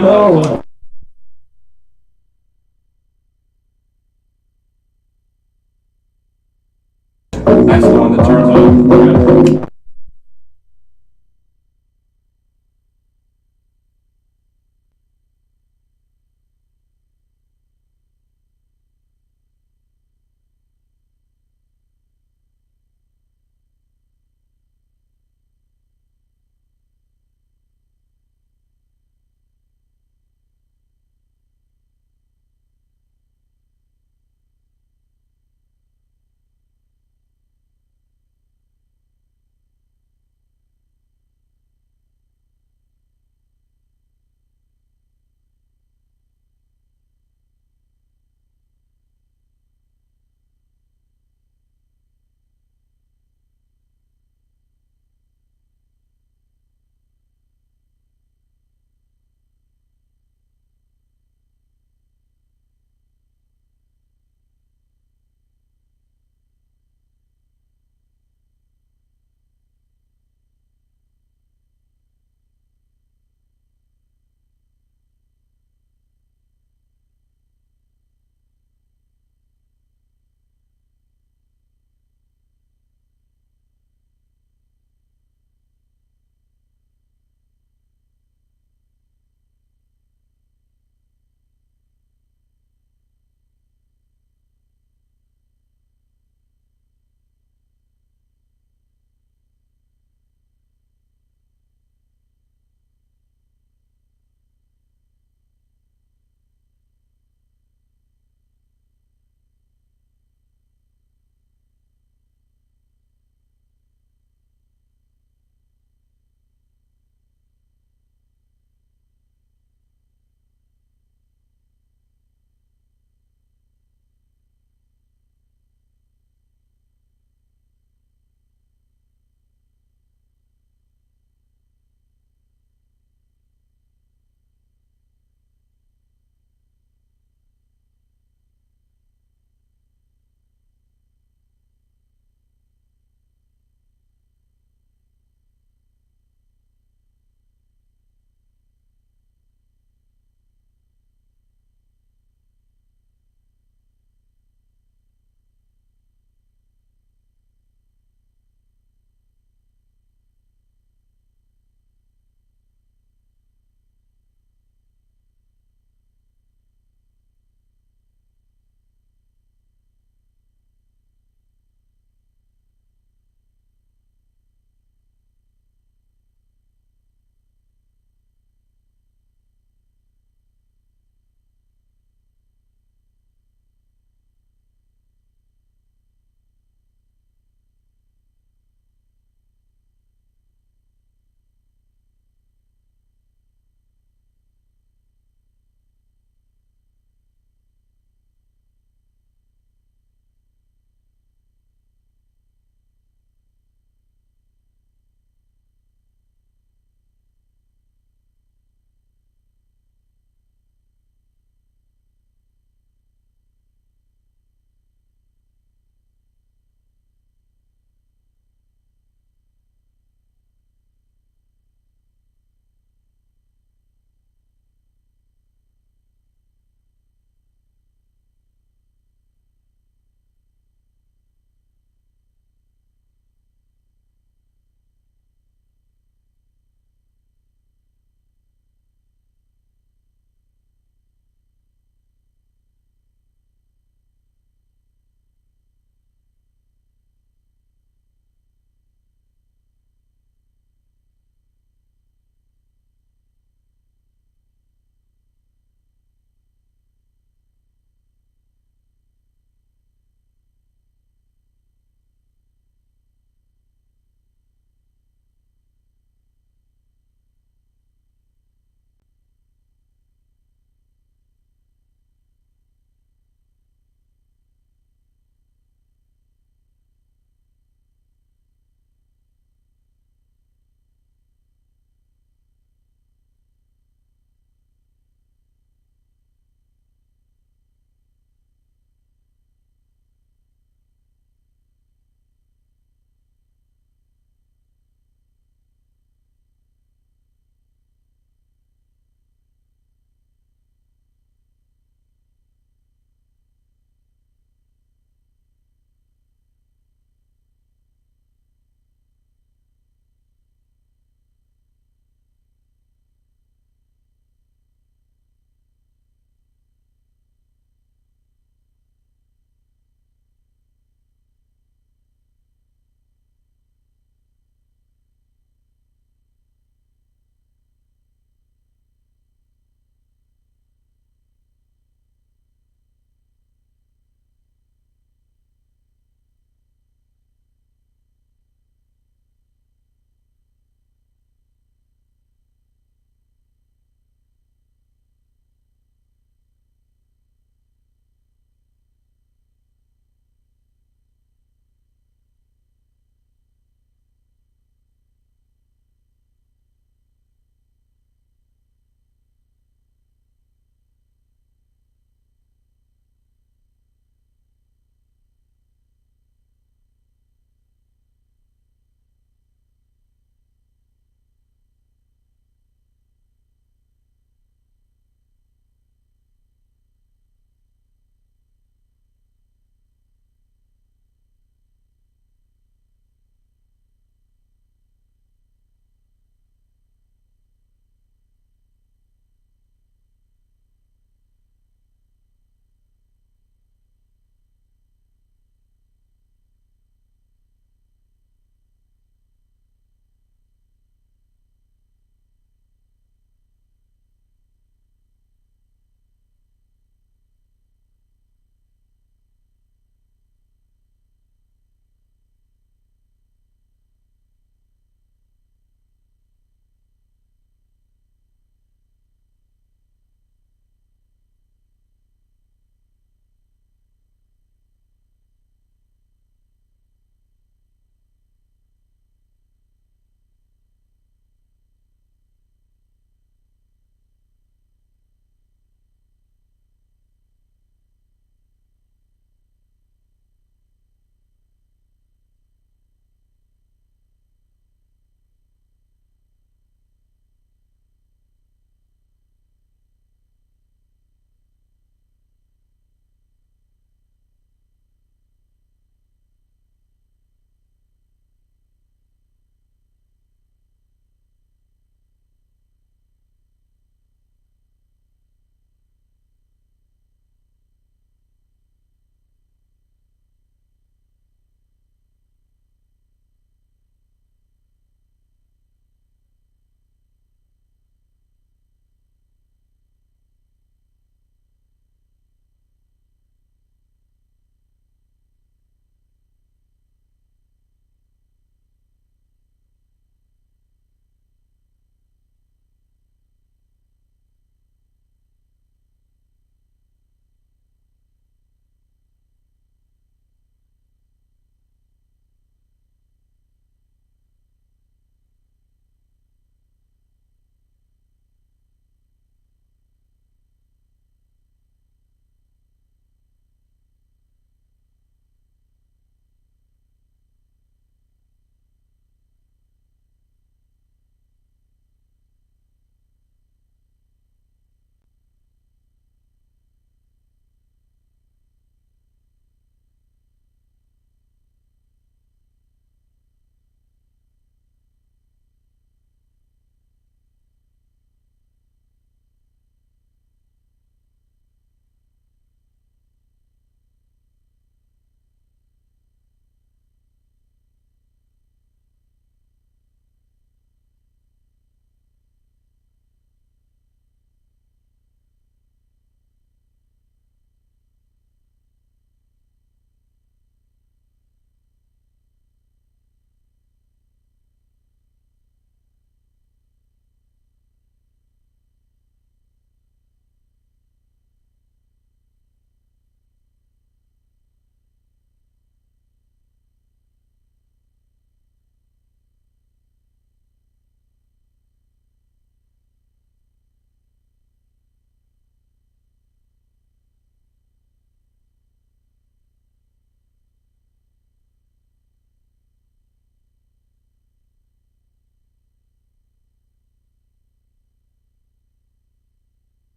no. That's the one that turns off. Good.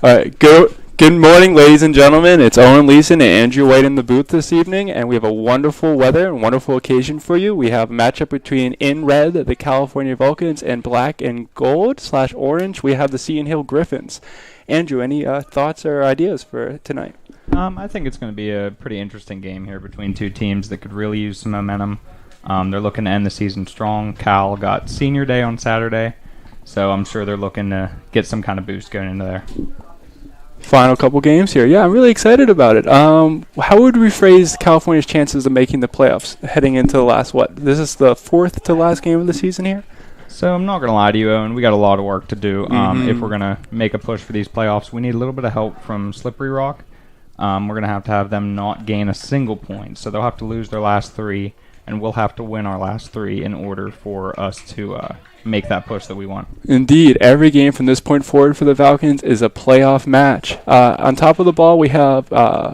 All right, good morning, ladies and gentlemen. It's Owen Leeson and Andrew White in the booth this evening, and we have a wonderful weather and wonderful occasion for you. We have a matchup between in red, the California Vulcans, and black and gold / orange, we have the Seton Hill Griffins. Andrew, any thoughts or ideas for tonight? I think it's going to be a pretty interesting game here between two teams that could really use some momentum. They're looking to end the season strong. Cal got senior day on Saturday, so I'm sure they're looking to get some kind of boost going into there. Final couple games here. Yeah, I'm really excited about it. How would we phrase California's chances of making the playoffs heading into the last, this is the fourth to last game of the season here? So I'm not going to lie to you, Owen. We got a lot of work to do. If we're going to make a push for these playoffs, we need a little bit of help from Slippery Rock. We're going to have them not gain a single point. So they'll have to lose their last three, and we'll have to win our last three in order for us to make that push that we want. Indeed. Every game from this point forward for the Falcons is a playoff match. On top of the ball, we have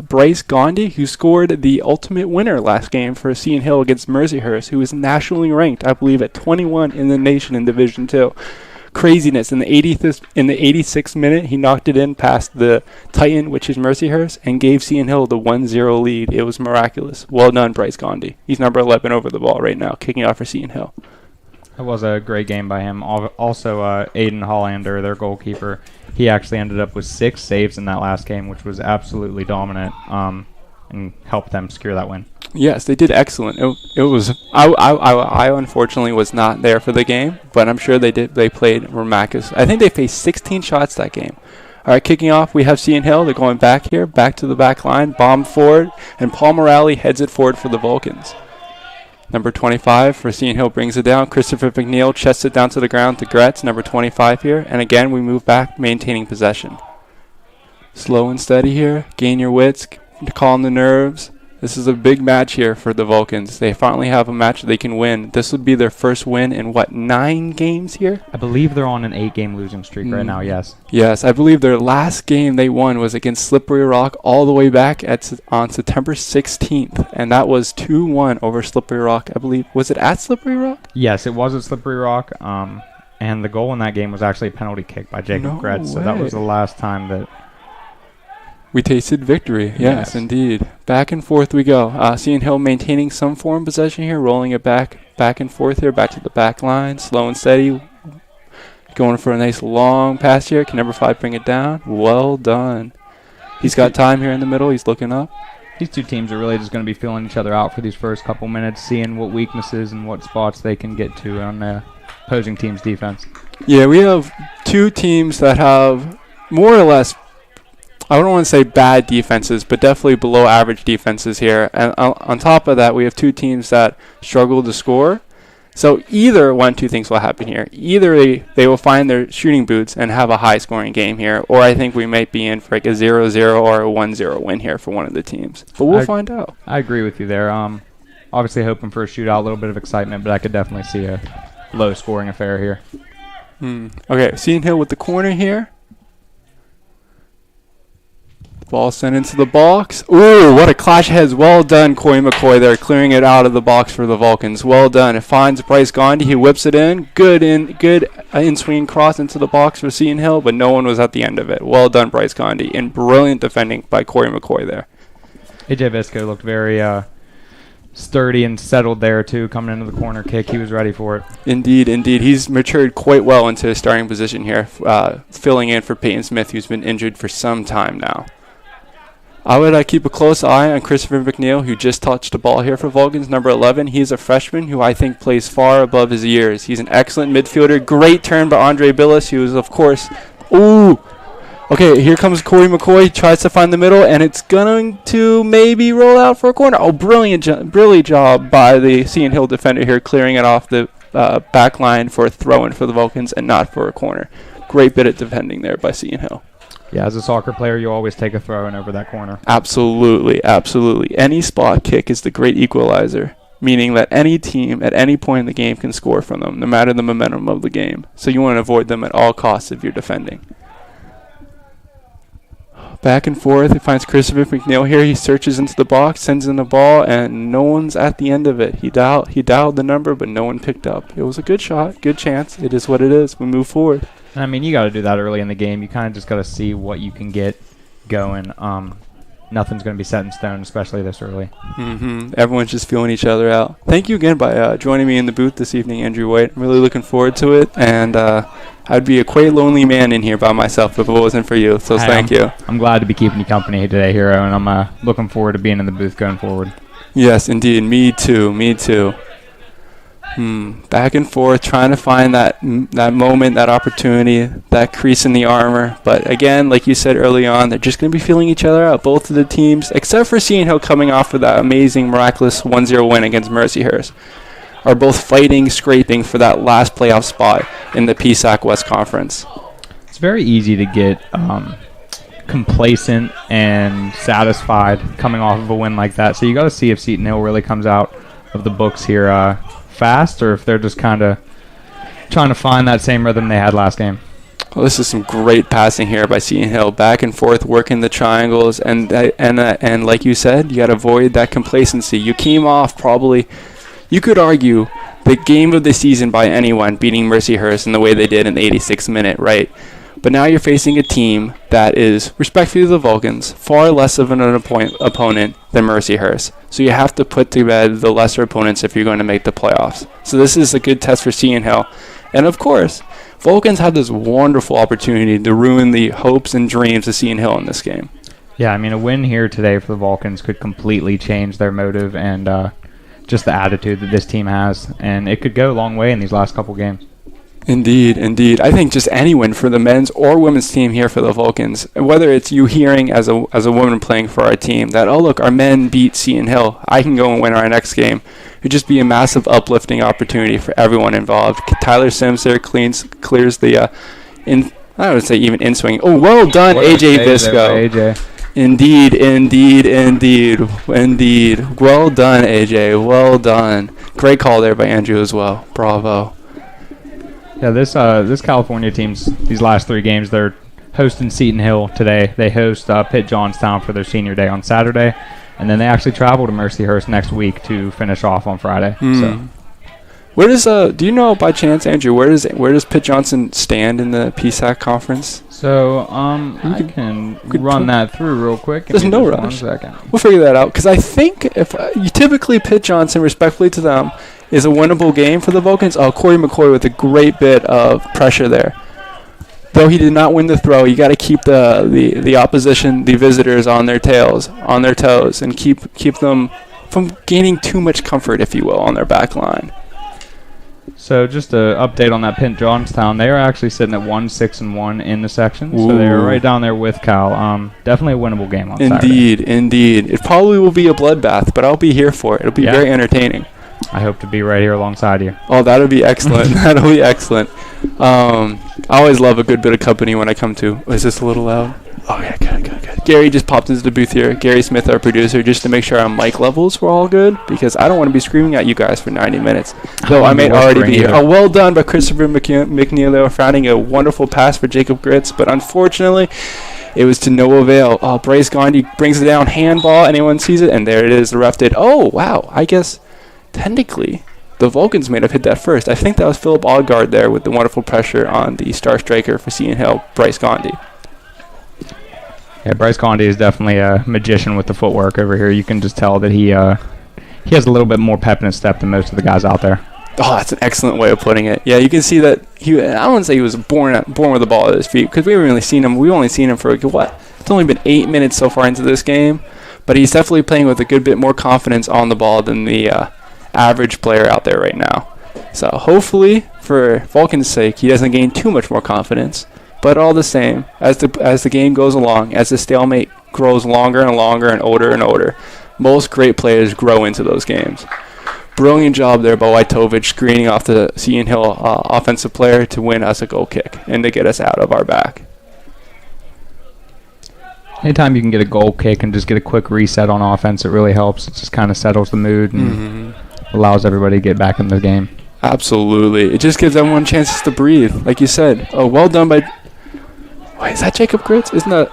Bryce Gandhi, who scored the ultimate winner last game for Seton Hill against Mercyhurst, who is nationally ranked, I believe, at 21 in the nation in Division II. Craziness. In the 86th minute, he knocked it in past the Titan, which is Mercyhurst, and gave Seton Hill the 1-0 lead. It was miraculous. Well done, Bryce Gandhi. He's number 11 over the ball right now, kicking off for Seton Hill. It was a great game by him. Also, Aiden Hollander, their goalkeeper, he actually ended up with 6 saves in that last game, which was absolutely dominant, and helped them secure that win. Yes, they did excellent. It was. I unfortunately was not there for the game, but I'm sure they did. They played miraculous. I think they faced 16 shots that game. All right, kicking off, we have Seton Hill. They're going back here, back to the back line, bomb forward, and Paul Morale heads it forward for the Vulcans. Number 25 for Seton Hill brings it down. Christopher McNeil chests it down to the ground to Gretz, number 25 here. And again, we move back, maintaining possession. Slow and steady here. Gain your wits, calm the nerves. This is a big match here for the Vulcans. They finally have a match that they can win. This would be their first win in, 9 games here? I believe they're on an 8-game losing streak right now, yes. Yes, I believe their last game they won was against Slippery Rock all the way back on September 16th. And that was 2-1 over Slippery Rock, I believe. Was it at Slippery Rock? Yes, it was at Slippery Rock. And the goal in that game was actually a penalty kick by Jacob Gretz. So that was the last time that we tasted victory. Yes, indeed. Back and forth we go. Seton Hill maintaining some form of possession here, rolling it back and forth here, back to the back line, slow and steady. Going for a nice long pass here. Can number 5 bring it down? Well done. He's got time here in the middle. He's looking up. These two teams are really just going to be feeling each other out for these first couple minutes, seeing what weaknesses and what spots they can get to on the opposing team's defense. Yeah, we have two teams that have more or less, I don't want to say bad defenses, but definitely below average defenses here. And on top of that, we have two teams that struggle to score. So either two things will happen here. Either they will find their shooting boots and have a high-scoring game here, or I think we might be in for like a 0-0 or a 1-0 win here for one of the teams. But we'll find out. I agree with you there. Obviously hoping for a shootout, a little bit of excitement, but I could definitely see a low-scoring affair here. Okay, Seton Hill with the corner here. Ball sent into the box. Ooh, what a clash of heads. Well done, Corey McCoy there, clearing it out of the box for the Vulcans. Well done. It finds Bryce Gandhi. He whips it in. Good in-swing cross into the box for Seton Hill, but no one was at the end of it. Well done, Bryce Gandhi. And brilliant defending by Corey McCoy there. AJ Visco looked very sturdy and settled there, too, coming into the corner kick. He was ready for it. Indeed. He's matured quite well into his starting position here, filling in for Peyton Smith, who's been injured for some time now. I would keep a close eye on Christopher McNeil, who just touched the ball here for Vulcans, number 11. He's a freshman who I think plays far above his years. He's an excellent midfielder. Great turn by Andre Billis, who is, of course... Ooh! Okay, here comes Corey McCoy. He tries to find the middle, and it's going to maybe roll out for a corner. Oh, brilliant job by the Seton Hill defender here, clearing it off the back line for a throw-in for the Vulcans and not for a corner. Great bit of defending there by Seton Hill. Yeah, as a soccer player, you always take a throw-in over that corner. Absolutely. Any spot kick is the great equalizer, meaning that any team at any point in the game can score from them, no matter the momentum of the game. So you want to avoid them at all costs if you're defending. Back and forth. He finds Christopher McNeil here. He searches into the box, sends in the ball, and no one's at the end of it. He dialed the number, but no one picked up. It was a good shot, good chance. It is what it is. We move forward. I mean, you got to do that early in the game. You kind of just got to see what you can get going. Nothing's going to be set in stone, especially this early. Everyone's just feeling each other out. Thank you again by joining me in the booth this evening, Andrew White. I'm really looking forward to it, and I'd be a quite lonely man in here by myself if it wasn't for you, so thank you. I'm glad to be keeping you company today, Hero, and I'm looking forward to being in the booth going forward. Yes, indeed. Me too. Back and forth, trying to find that moment, that opportunity, that crease in the armor. But again, like you said early on, they're just going to be feeling each other out, both of the teams, except for Seton Hill coming off of that amazing, miraculous 1-0 win against Mercyhurst, are both fighting, scraping for that last playoff spot in the PSAC West Conference. It's very easy to get complacent and satisfied coming off of a win like that. So you got to see if Seton Hill really comes out of the books here fast, or if they're just kind of trying to find that same rhythm they had last game. Well, this is some great passing here by Seton Hill, back and forth, working the triangles, and like you said, you got to avoid that complacency. You came off probably, you could argue, the game of the season by anyone, beating Mercyhurst in the way they did in the 86th minute, right? But now you're facing a team that is, respectfully to the Vulcans, far less of an opponent than Mercyhurst. So you have to put to bed the lesser opponents if you're going to make the playoffs. So this is a good test for Seton Hill. And of course, Vulcans have this wonderful opportunity to ruin the hopes and dreams of Seton Hill in this game. Yeah, I mean, a win here today for the Vulcans could completely change their motive and just the attitude that this team has. And it could go a long way in these last couple games. Indeed. I think just any win for the men's or women's team here for the Vulcans, whether it's you hearing as a woman playing for our team that, oh, look, our men beat Seton Hill, I can go and win our next game. It would just be a massive uplifting opportunity for everyone involved. Tyler Sims there clears the, I would say even in-swing. Oh, well done, AJ Visco. AJ. Indeed. Well done, AJ. Well done. Great call there by Andrew as well. Bravo. Yeah, this California team's these last 3 games, they're hosting Seton Hill today. They host Pitt Johnstown for their senior day on Saturday, and then they actually travel to Mercyhurst next week to finish off on Friday. So, where does do you know by chance, Andrew? Where does Pitt Johnson stand in the PSAC conference? So I can run that through real quick. There's no rush. 1 second. We'll figure that out, because I think if you typically Pitt Johnson, respectfully to them, is a winnable game for the Vulcans. Oh, Corey McCoy with a great bit of pressure there. Though he did not win the throw, you got to keep the opposition, the visitors, on their toes, and keep them from gaining too much comfort, if you will, on their back line. So just an update on that Pitt Johnstown. They are actually sitting at 1-6-1 in the section. Ooh. So they are right down there with Cal. Definitely a winnable game on Saturday. Indeed. It probably will be a bloodbath, but I'll be here for it. It'll be very entertaining. I hope to be right here alongside you. Oh, that'll be excellent. That'll be excellent. I always love a good bit of company when I come to. Is this a little loud? Oh, yeah, good. Gary just popped into the booth here. Gary Smith, our producer, just to make sure our mic levels were all good, because I don't want to be screaming at you guys for 90 minutes. Though I may already be here. Oh, well done by Christopher McNeil, finding a wonderful pass for Jacob Gritz, but unfortunately, it was to no avail. Oh, Bryce Gandhi brings it down, handball, anyone sees it, and there it is. The ref did. Oh, wow, I guess technically the Vulcans may have hit that first. I think that was Philip Allgard there with the wonderful pressure on the star striker for Seton Hill, Bryce Gandhi. Yeah, Bryce Gandhi is definitely a magician with the footwork over here. You can just tell that he has a little bit more pep in his step than most of the guys out there. Oh, that's an excellent way of putting it. Yeah, you can see that I wouldn't say he was born with the ball at his feet, because we haven't really seen him. We've only seen him for what? It's only been 8 minutes so far into this game, but he's definitely playing with a good bit more confidence on the ball than the average player out there right now. So hopefully, for Vulcan's sake, he doesn't gain too much more confidence. But all the same, as the game goes along, as the stalemate grows longer and longer and older, most great players grow into those games. Brilliant job there by Wojtovich, screening off the Seton Hill offensive player to win us a goal kick and to get us out of our back. Anytime you can get a goal kick and just get a quick reset on offense, it really helps. It just kind of settles the mood and allows everybody to get back in the game. Absolutely. It just gives everyone chances to breathe. Like you said, oh, well done by... Wait, is that Jacob Gritz? Isn't that...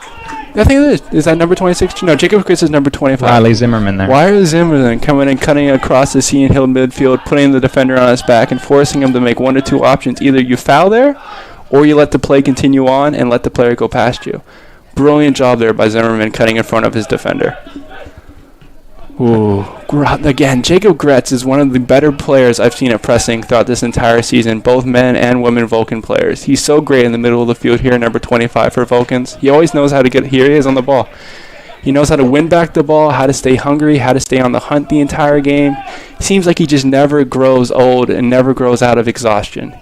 I think it is. Is that number 26? No, Jacob Gritz is number 25. Riley Zimmerman there. Why is Zimmerman coming and cutting across the Seton Hill midfield, putting the defender on his back and forcing him to make one or two options? Either you foul there, or you let the play continue on and let the player go past you. Brilliant job there by Zimmerman cutting in front of his defender. Ooh. Again, Jacob Gretz is one of the better players I've seen at pressing throughout this entire season, both men and women Vulcan players. He's so great in the middle of the field here, number 25 for Vulcans. He always knows how to get, here he is on the ball. He knows how to win back the ball, how to stay hungry, how to stay on the hunt the entire game. It seems like he just never grows old and never grows out of exhaustion.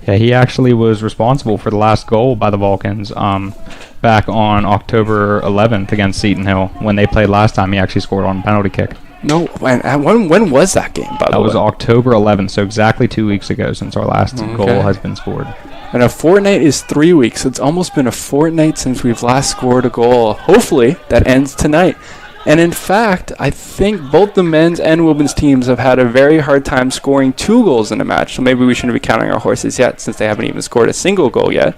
Yeah, he actually was responsible for the last goal by the Vulcans back on October 11th against Seton Hill. When they played last time, he actually scored on a penalty kick. No, when was that game, by the way? That was October 11th, so exactly 2 weeks ago since our last goal has been scored. And a fortnight is 3 weeks. It's almost been a fortnight since we've last scored a goal. Hopefully, that ends tonight. And in fact, I think both the men's and women's teams have had a very hard time scoring 2 goals in a match. So maybe we shouldn't be counting our horses yet, since they haven't even scored a single goal yet.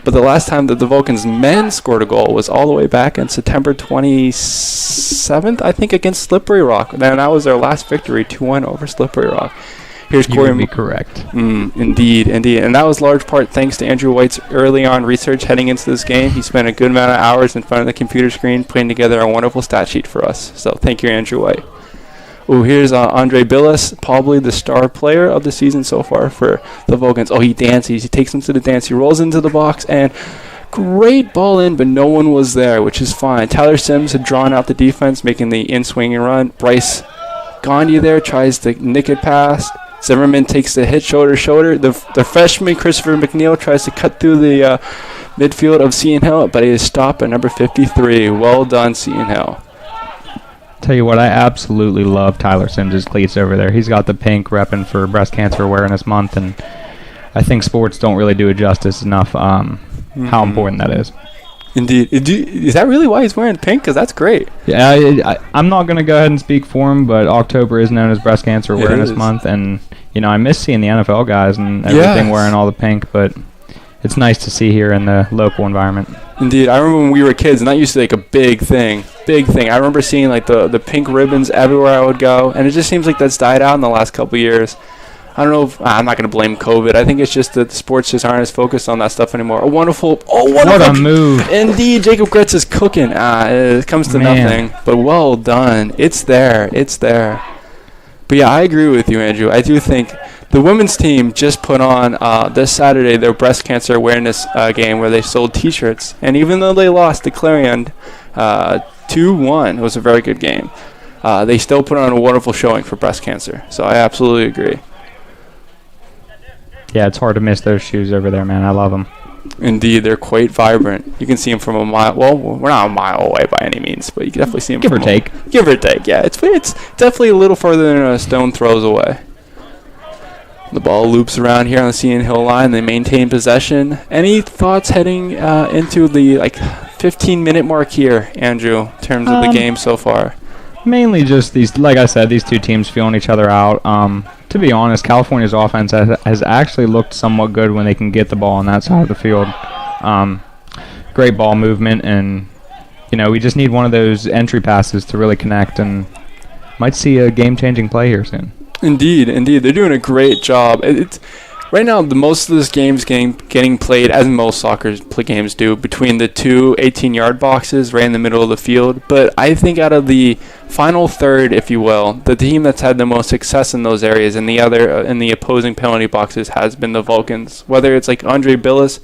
But the last time that the Vulcans men scored a goal was all the way back on September 27th, I think, against Slippery Rock. And that was their last victory, 2-1 over Slippery Rock. Here's Corey. You would be correct. Indeed. And that was large part thanks to Andrew White's early on research heading into this game. He spent a good amount of hours in front of the computer screen putting together a wonderful stat sheet for us. So thank you, Andrew White. Oh, here's Andre Billis, probably the star player of the season so far for the Vulcans. Oh, he dances. He takes him to the dance. He rolls into the box, and great ball in, but no one was there, which is fine. Tyler Sims had drawn out the defense, making the in-swinging run. Bryce Gandhi there tries to nick it past. Zimmerman takes the hit shoulder. The freshman, Christopher McNeil, tries to cut through the midfield of Seton Hill, but he is stopped at number 53. Well done, Seton Hill. Tell you what, I absolutely love Tyler Sims' cleats over there. He's got the pink repping for Breast Cancer Awareness Month, and I think sports don't really do it justice enough how important that is. Indeed. Is that really why he's wearing pink? Because that's great. Yeah, I'm not going to go ahead and speak for him, but October is known as Breast Cancer Awareness Month, and I miss seeing the NFL guys and everything wearing all the pink, but it's nice to see here in the local environment. Indeed. I remember when we were kids, and that used to be like a big thing. I remember seeing like the pink ribbons everywhere I would go, and it just seems like that's died out in the last couple of years. I don't know if I'm not going to blame COVID. I think it's just that the sports just aren't as focused on that stuff anymore. What a move. Indeed, Jacob Gretz is cooking. It comes to nothing, but well done. It's there. But yeah, I agree with you, Andrew. I do think the women's team just put on this Saturday their breast cancer awareness game where they sold T-shirts. And even though they lost to Clarion 2-1, it was a very good game, they still put on a wonderful showing for breast cancer. So I absolutely agree. Yeah, it's hard to miss those shoes over there, man. I love them. Indeed, they're quite vibrant. You can see them from a mile. Well, we're not a mile away by any means, but you can definitely see them. Give or take, yeah. It's definitely a little further than a stone throws away. The ball loops around here on the Seton Hill line. They maintain possession. Any thoughts heading into the 15-minute mark here, Andrew, in terms of the game so far? Mainly just these, like I said, these two teams feeling each other out. To be honest, California's offense has actually looked somewhat good when they can get the ball on that side of the field. Great ball movement, and we just need one of those entry passes to really connect, and might see a game-changing play here soon. Indeed. They're doing a great job. It's right now, most of this game's getting played, as most soccer games do, between the two 18-yard boxes right in the middle of the field. But I think out of the final third, if you will, the team that's had the most success in those areas and the other in the opposing penalty boxes has been the Vulcans. Whether it's like Andre Billis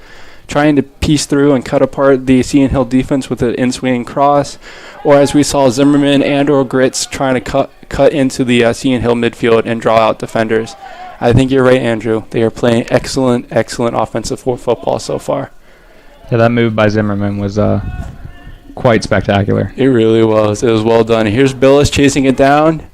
trying to piece through and cut apart the Seton Hill defense with an in-swinging cross, or as we saw Zimmerman and or Gritz trying to cut into the Seton Hill midfield and draw out defenders. I think you're right, Andrew. They are playing excellent offensive football so far. Yeah, that move by Zimmerman was quite spectacular. It really was. It was well done. Here's Billis chasing it down.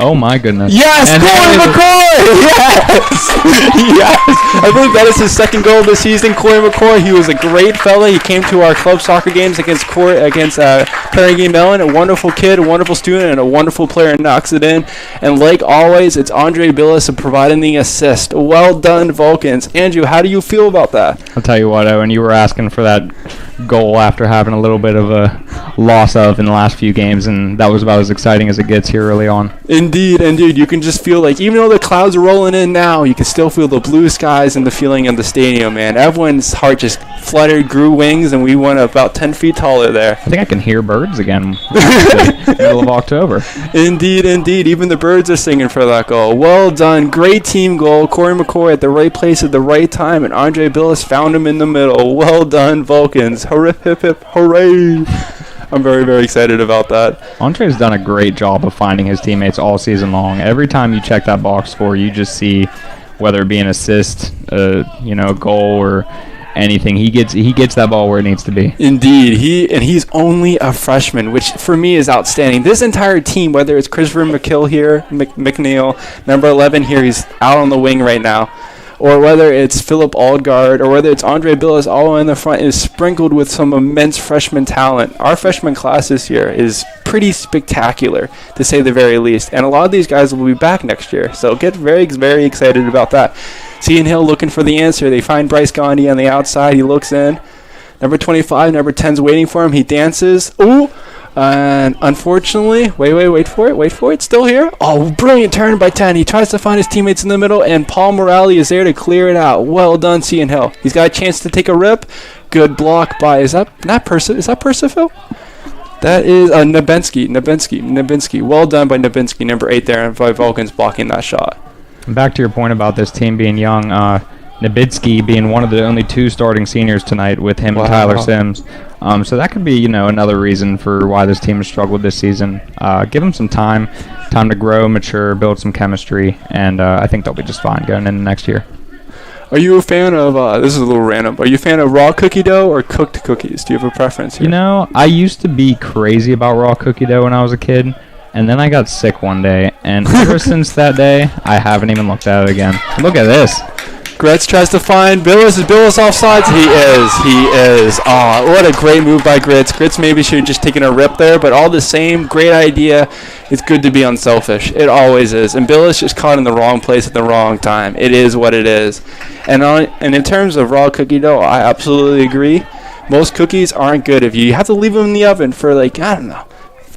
Oh my goodness. Yes, And Corey Haley- McCoy! Yes! Yes! I believe that is his second goal of the season. Corey McCoy, he was a great fella. He came to our club soccer games against Carnegie Mellon. A wonderful kid, a wonderful student, and a wonderful player, and knocks it in. And like always, it's Andre Billis providing the assist. Well done, Vulcans. Andrew, how do you feel about that? I'll tell you what, Owen, you were asking for that goal after having a little bit of a loss in the last few games, and that was about as exciting as it gets here early on. Indeed. You can just feel like, even though the clouds are rolling in now, you can still feel the blue skies and the feeling of the stadium, man. Everyone's heart just fluttered, grew wings, and we went about 10 feet taller there. I think I can hear birds again. Middle of October. Indeed. Even the birds are singing for that goal. Well done. Great team goal. Corey McCoy at the right place at the right time, and Andre Billis found him in the middle. Well done, Vulcans. Hooray, hip, hip, hooray. I'm very, very excited about that. Andre's done a great job of finding his teammates all season long. Every time you check that box score, you just see whether it be an assist, a goal, or anything. He gets that ball where it needs to be. Indeed. He's only a freshman, which for me is outstanding. This entire team, whether it's Christopher McKill here, McNeil, number 11 here, he's out on the wing right now, or whether it's Philip Aldgard, or whether it's Andre Billis all in the front, is sprinkled with some immense freshman talent. Our freshman class this year is pretty spectacular, to say the very least. And a lot of these guys will be back next year, so get very, very excited about that. Seton Hill looking for the answer. They find Bryce Gandhi on the outside. He looks in. Number 25, number 10's waiting for him. He dances. Ooh! And unfortunately, wait for it, still here. Oh, brilliant turn by 10. He tries to find his teammates in the middle, and Paul Morale is there to clear it out. Well done, Seton Hill. He's got a chance to take a rip. Good block by, is that Percival? That is Nabinski. Well done by Nabinski, number 8 there, and by Vulcans blocking that shot. Back to your point about this team being young, Nabinski being one of the only 2 starting seniors tonight with him and Tyler Sims. So that could be, another reason for why this team has struggled this season. Give them some time to grow, mature, build some chemistry, and I think they'll be just fine going into next year. Are you a fan of, this is a little random, are you a fan of raw cookie dough or cooked cookies? Do you have a preference here? I used to be crazy about raw cookie dough when I was a kid, and then I got sick one day, and ever since that day, I haven't even looked at it again. Look at this. Gretz tries to find Billis. Is Billis offsides? He is. Oh, what a great move by Gritz. Gritz maybe should have just taken a rip there, but all the same, great idea. It's good to be unselfish. It always is. And Billis just caught in the wrong place at the wrong time. It is what it is. And in terms of raw cookie dough, I absolutely agree. Most cookies aren't good if you have to leave them in the oven for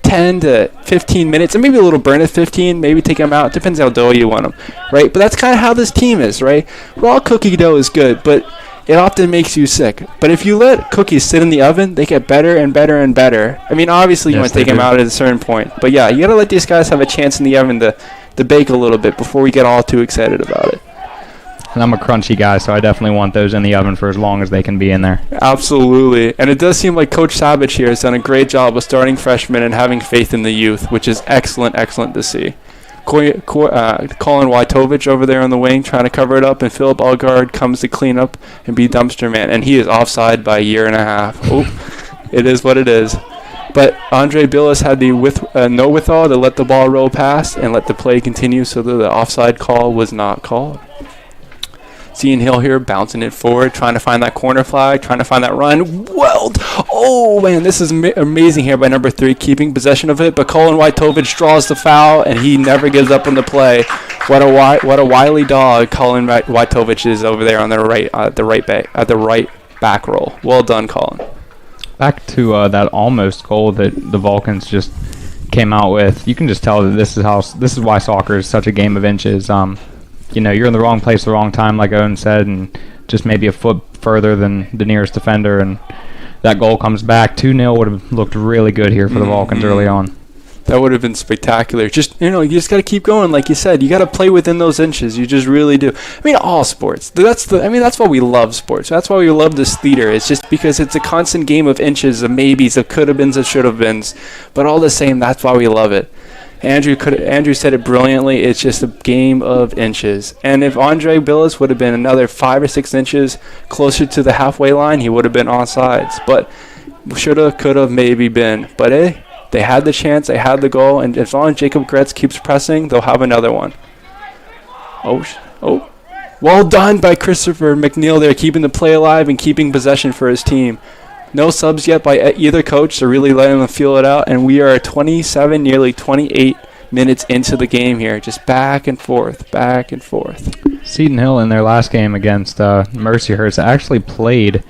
10 to 15 minutes, and maybe a little burn at 15, maybe take them out. Depends how doughy you want them, right? But that's kind of how this team is, right? Raw cookie dough is good, but it often makes you sick. But if you let cookies sit in the oven, they get better and better and better. I mean, obviously you want to take them out at a certain point, but yeah, you got to let these guys have a chance in the oven to bake a little bit before we get all too excited about it. And I'm a crunchy guy, so I definitely want those in the oven for as long as they can be in there. Absolutely. And it does seem like Coach Savage here has done a great job of starting freshmen and having faith in the youth, which is excellent to see. Colin Wojtovich over there on the wing trying to cover it up, and Philip Algard comes to clean up and be dumpster man. And he is offside by a year and a half. Oh, it is what it is. But Andre Billis had the no withal to let the ball roll past and let the play continue so that the offside call was not called. Seton Hill here bouncing it forward, trying to find that corner flag, trying to find that run. Oh, man, this is amazing here by number 3, keeping possession of it. But Colin Wojtovich draws the foul, and he never gives up on the play. What a wily dog Colin Wojtovich is over there on the right back roll. Well done, Colin. Back to that almost goal that the Vulcans just came out with. You can just tell that this is why soccer is such a game of inches. You're in the wrong place at the wrong time, like Owen said, and just maybe a foot further than the nearest defender, and that goal comes back. 2-0 would have looked really good here for the Vulcans early on. That would have been spectacular. Just, you just got to keep going, like you said. You got to play within those inches. You just really do. I mean, all sports. That's why we love sports. That's why we love this theater. It's just because it's a constant game of inches, of maybes, of could-have-beens, of should-have-beens. But all the same, that's why we love it. Andrew said it brilliantly. It's just a game of inches. And if Andre Billis would have been another 5 or 6 inches closer to the halfway line, he would have been offsides. But should have, could have, maybe been. But They had the chance, they had the goal, and as long as Jacob Gretz keeps pressing, they'll have another one. Oh. Well done by Christopher McNeil there, keeping the play alive and keeping possession for his team. No subs yet by either coach, so really letting them feel it out, and we are 27, nearly 28 minutes into the game here, just back and forth. Seton Hill in their last game against Mercyhurst actually played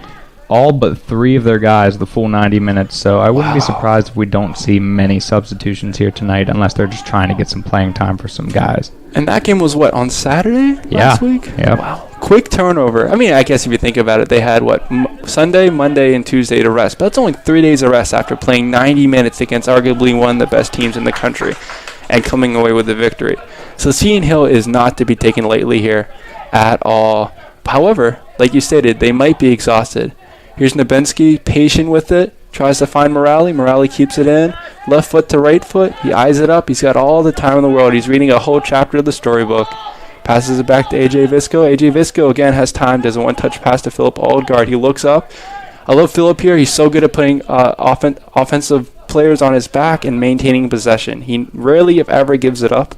all but 3 of their guys the full 90 minutes, so I wouldn't be surprised if we don't see many substitutions here tonight unless they're just trying to get some playing time for some guys. And that game was on Saturday last week? Yeah. Wow. Quick turnover. I mean, I guess if you think about it, they had, Sunday, Monday, and Tuesday to rest. But that's only 3 days of rest after playing 90 minutes against arguably one of the best teams in the country and coming away with the victory. So Seton Hill is not to be taken lightly here at all. However, like you stated, they might be exhausted. Here's Nabensky, patient with it, tries to find Morale. Morale keeps it in. Left foot to right foot. He eyes it up. He's got all the time in the world. He's reading a whole chapter of the storybook. Passes it back to AJ Visco. AJ Visco again has time. Does a one-touch pass to Philip Oldgaard. He looks up. I love Philip here. He's so good at putting offensive players on his back and maintaining possession. He rarely, if ever, gives it up.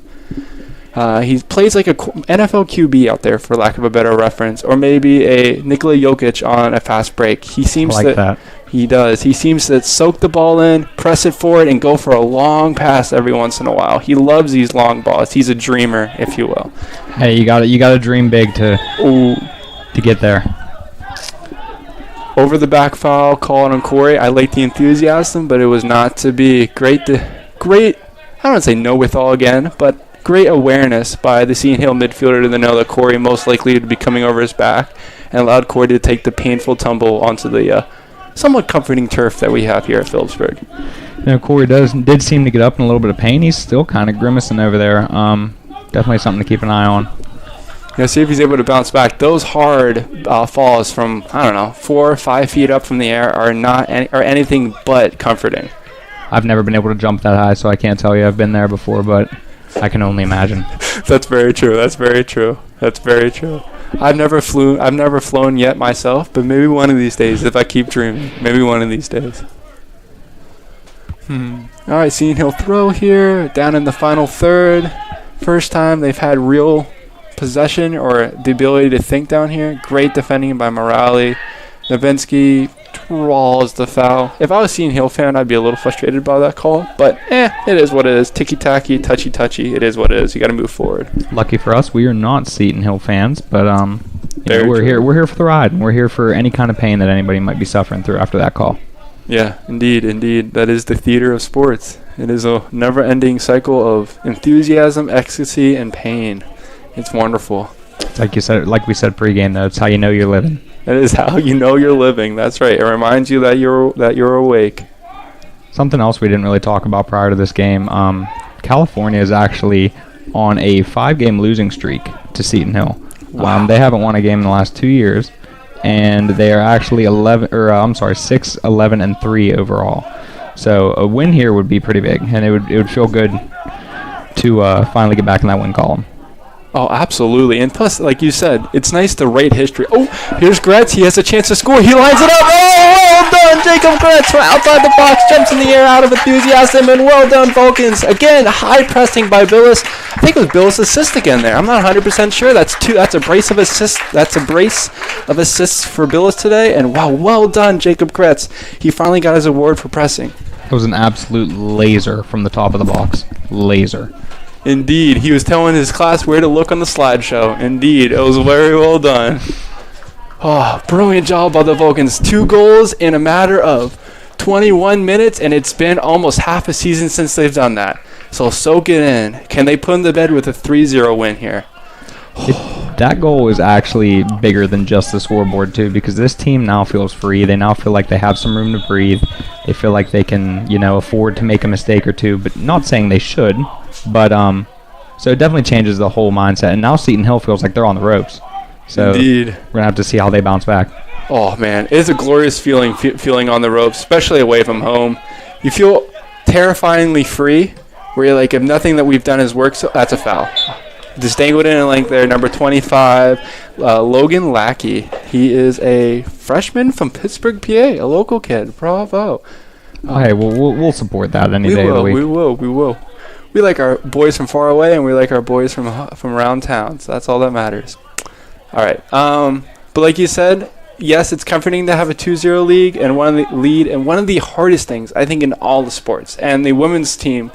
He plays like a NFL QB out there, for lack of a better reference, or maybe a Nikola Jokic on a fast break. He seems that. He does. He seems to soak the ball in, press it forward, and go for a long pass every once in a while. He loves these long balls. He's a dreamer, if you will. Hey, you got to dream big to get there. Over the back foul called on Corey. I like the enthusiasm, but it was not to be. Great. I don't want to say know withal again, but great awareness by the Seton Hill midfielder to know that Corey most likely to be coming over his back, and allowed Corey to take the painful tumble onto the somewhat comforting turf that we have here at Phillipsburg. Corey did seem to get up in a little bit of pain. He's still kind of grimacing over there. Definitely something to keep an eye on. See if he's able to bounce back. Those hard falls from 4 or 5 feet up from the air are anything but comforting. I've never been able to jump that high, so I can't tell you. I've been there before, but I can only imagine. That's very true. I've never flown yet myself, but maybe one of these days, if I keep dreaming. Maybe one of these days. All right, Seton Hill throw here, down in the final third. First time they've had real possession or the ability to think down here. Great defending by Morale. Nabensky draws the foul. If I was a Seton Hill fan, I'd be a little frustrated by that call, but it is what it is. Ticky-tacky, touchy-touchy, it is what it is. You got to move forward. Lucky for us, we are not Seton Hill fans, but we're here for the ride, and we're here for any kind of pain that anybody might be suffering through after that call. Yeah, indeed. That is the theater of sports. It is a never-ending cycle of enthusiasm, ecstasy, and pain. It's wonderful. Like we said pregame, though, it's how you know you're living. That is how you know you're living. That's right. It reminds you that you're awake. Something else we didn't really talk about prior to this game. California is actually on a 5-game losing streak to Seton Hill. Wow. They haven't won a game in the last 2 years, and they are actually 6, 11, and 3 overall. So a win here would be pretty big, and it would feel good to finally get back in that win column. Oh, absolutely. And plus, like you said, it's nice to write history. Oh, here's Gretz. He has a chance to score. He lines it up. Oh, well done, Jacob Gretz. From outside the box, jumps in the air out of enthusiasm, and well done, Vulcans. Again, high pressing by Billis. I think it was Billis' assist again there. I'm not 100% sure. That's a brace of assists. That's a brace of assists for Billis today. And wow, well done, Jacob Gretz. He finally got his award for pressing. It was an absolute laser from the top of the box. Laser. Indeed, he was telling his class where to look on the slideshow. Indeed, it was very well done. Oh, brilliant job by the Vulcans. 2 goals in a matter of 21 minutes, and it's been almost half a season since they've done that. So soak it in. Can they put in the bed with a 3-0 win here? That goal is actually bigger than just the scoreboard, too, because this team now feels free. They now feel like they have some room to breathe. They feel like they can, afford to make a mistake or two, but not saying they should. But so it definitely changes the whole mindset. And now Seton Hill feels like they're on the ropes. So Indeed. We're going to have to see how they bounce back. Oh, man. It is a glorious feeling on the ropes, especially away from home. You feel terrifyingly free, where you're like, if nothing that we've done has worked, so that's a foul. Just dangled in a length there, number 25, Logan Lackey. He is a freshman from Pittsburgh, PA, a local kid. Bravo. Hey, we'll support that any day of the week. We will. We like our boys from far away, and we like our boys from around town. So that's all that matters. All right. But like you said, yes, it's comforting to have a 2-0 lead, and one of the hardest things I think in all the sports, and the women's team.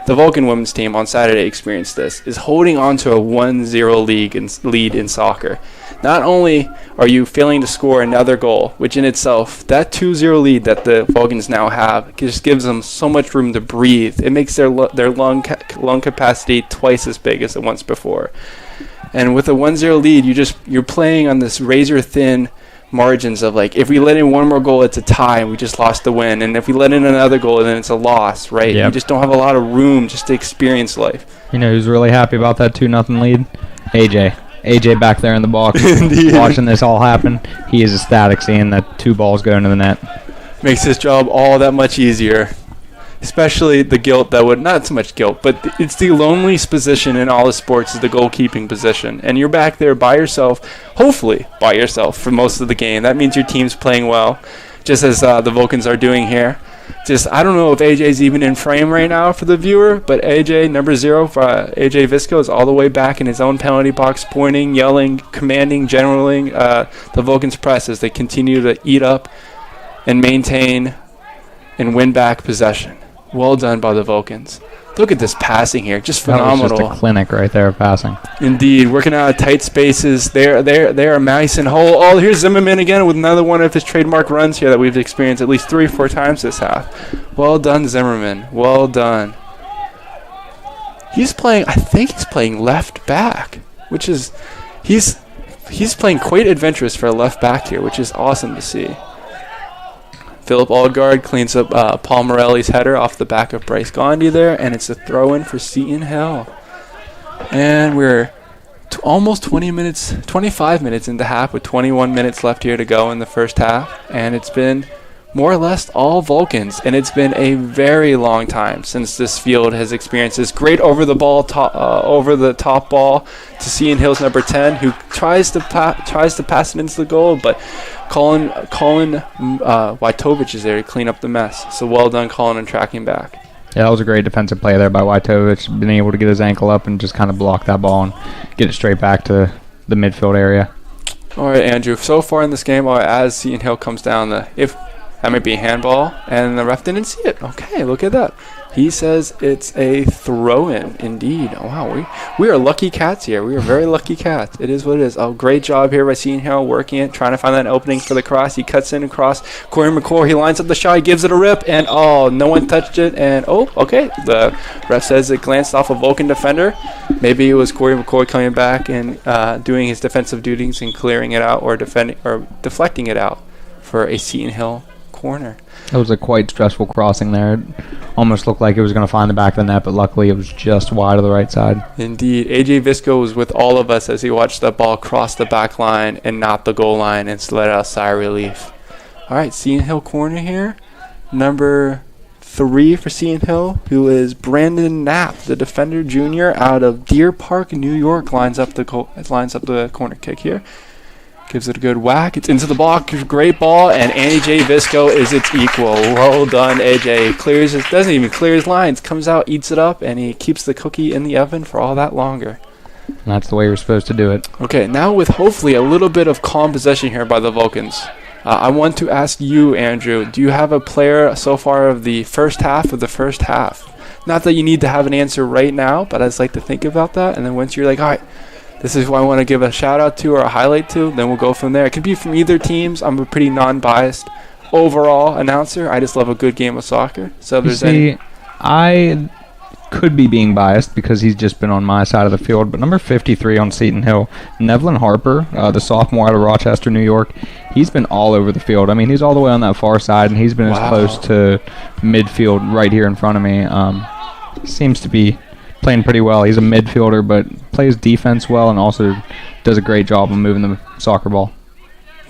The Vulcan women's team on Saturday experienced this, is holding on to a 1-0 lead in soccer. Not only are you failing to score another goal, which in itself, that 2-0 lead that the Vulcans now have just gives them so much room to breathe. It makes their lung capacity twice as big as it once before. And with a 1-0 lead, you're playing on this razor-thin margins of like, if we let in one more goal, it's a tie and we just lost the win, and if we let in another goal, then it's a loss, right? Yep. You just don't have a lot of room just to experience life. You know who's really happy about that 2-0 lead? AJ back there in the box watching this all happen. He is ecstatic seeing that 2 balls go into the net. Makes his job all that much easier. Especially the guilt that would, not so much guilt, but it's the loneliest position in all the sports is the goalkeeping position. And you're back there by yourself, hopefully by yourself for most of the game. That means your team's playing well, just as the Vulcans are doing here. I don't know if AJ's even in frame right now for the viewer, but AJ, number 0, for AJ Visco, is all the way back in his own penalty box, pointing, yelling, commanding, generaling the Vulcans press as they continue to eat up and maintain and win back possession. Well done by the Vulcans. Look at this passing here, just phenomenal. That was just a clinic right there of passing. Indeed, working out of tight spaces. They are nice and whole. Oh, here's Zimmerman again with another one of his trademark runs here that we've experienced at least 3 or 4 times this half. Well done, Zimmerman. Well done. I think he's playing left back, which is, he's playing quite adventurous for a left back here, which is awesome to see. Philip Aldgard cleans up Paul Morelli's header off the back of Bryce Gandhi there, and it's a throw-in for Seton Hill. And we're almost 25 minutes into half with 21 minutes left here to go in the first half, and it's been more or less all Vulcans, and it's been a very long time since this field has experienced this great over the top ball to Seton Hill's number 10, who tries to pass it into the goal, but Colin Wojtovich is there to clean up the mess. So well done, Colin, and tracking back. Yeah, that was a great defensive play there by Wojtovich, being able to get his ankle up and just kind of block that ball and get it straight back to the midfield area. All right, Andrew. So far in this game, as Seton Hill comes down, that might be a handball, and the ref didn't see it. Okay, look at that. He says it's a throw-in, indeed. Oh, wow, we are lucky cats here. We are very lucky cats. It is what it is. Oh, great job here by Seton Hill, working it, trying to find that opening for the cross. He cuts in across. Corey McCord, he lines up the shot, he gives it a rip, and no one touched it. And okay, the ref says it glanced off a Vulcan defender. Maybe it was Corey McCord coming back and doing his defensive duties and clearing it out or deflecting it out for a Seton Hill corner. It was a quite stressful crossing there. It almost looked like it was going to find the back of the net, but luckily it was just wide of the right side. Indeed. AJ Visco was with all of us as he watched the ball cross the back line and not the goal line and let out a sigh of relief. All right, Seton Hill corner here. Number 3 for Seton Hill, who is Brandon Knapp, the defender junior out of Deer Park, New York, lines up the corner kick here. Gives it a good whack. It's into the block. Great ball. And AJ Visco is its equal. Well done, AJ. Doesn't even clear his lines. Comes out, eats it up, and he keeps the cookie in the oven for all that longer. And that's the way you're supposed to do it. Okay, now with hopefully a little bit of calm possession here by the Vulcans. I want to ask you, Andrew, do you have a player so far of the first half of the first half? Not that you need to have an answer right now, but I just like to think about that. And then once you're like, all right, this is who I want to give a shout-out to or a highlight to, then we'll go from there. It could be from either teams. I'm a pretty non-biased overall announcer. I just love a good game of soccer. So if there's I could be being biased because he's just been on my side of the field, but number 53 on Seton Hill, Nevlin Harper, the sophomore out of Rochester, New York, he's been all over the field. I mean, he's all the way on that far side, and he's been as close to midfield right here in front of me. Seems to be playing pretty well. He's a midfielder, but plays defense well and also does a great job of moving the soccer ball.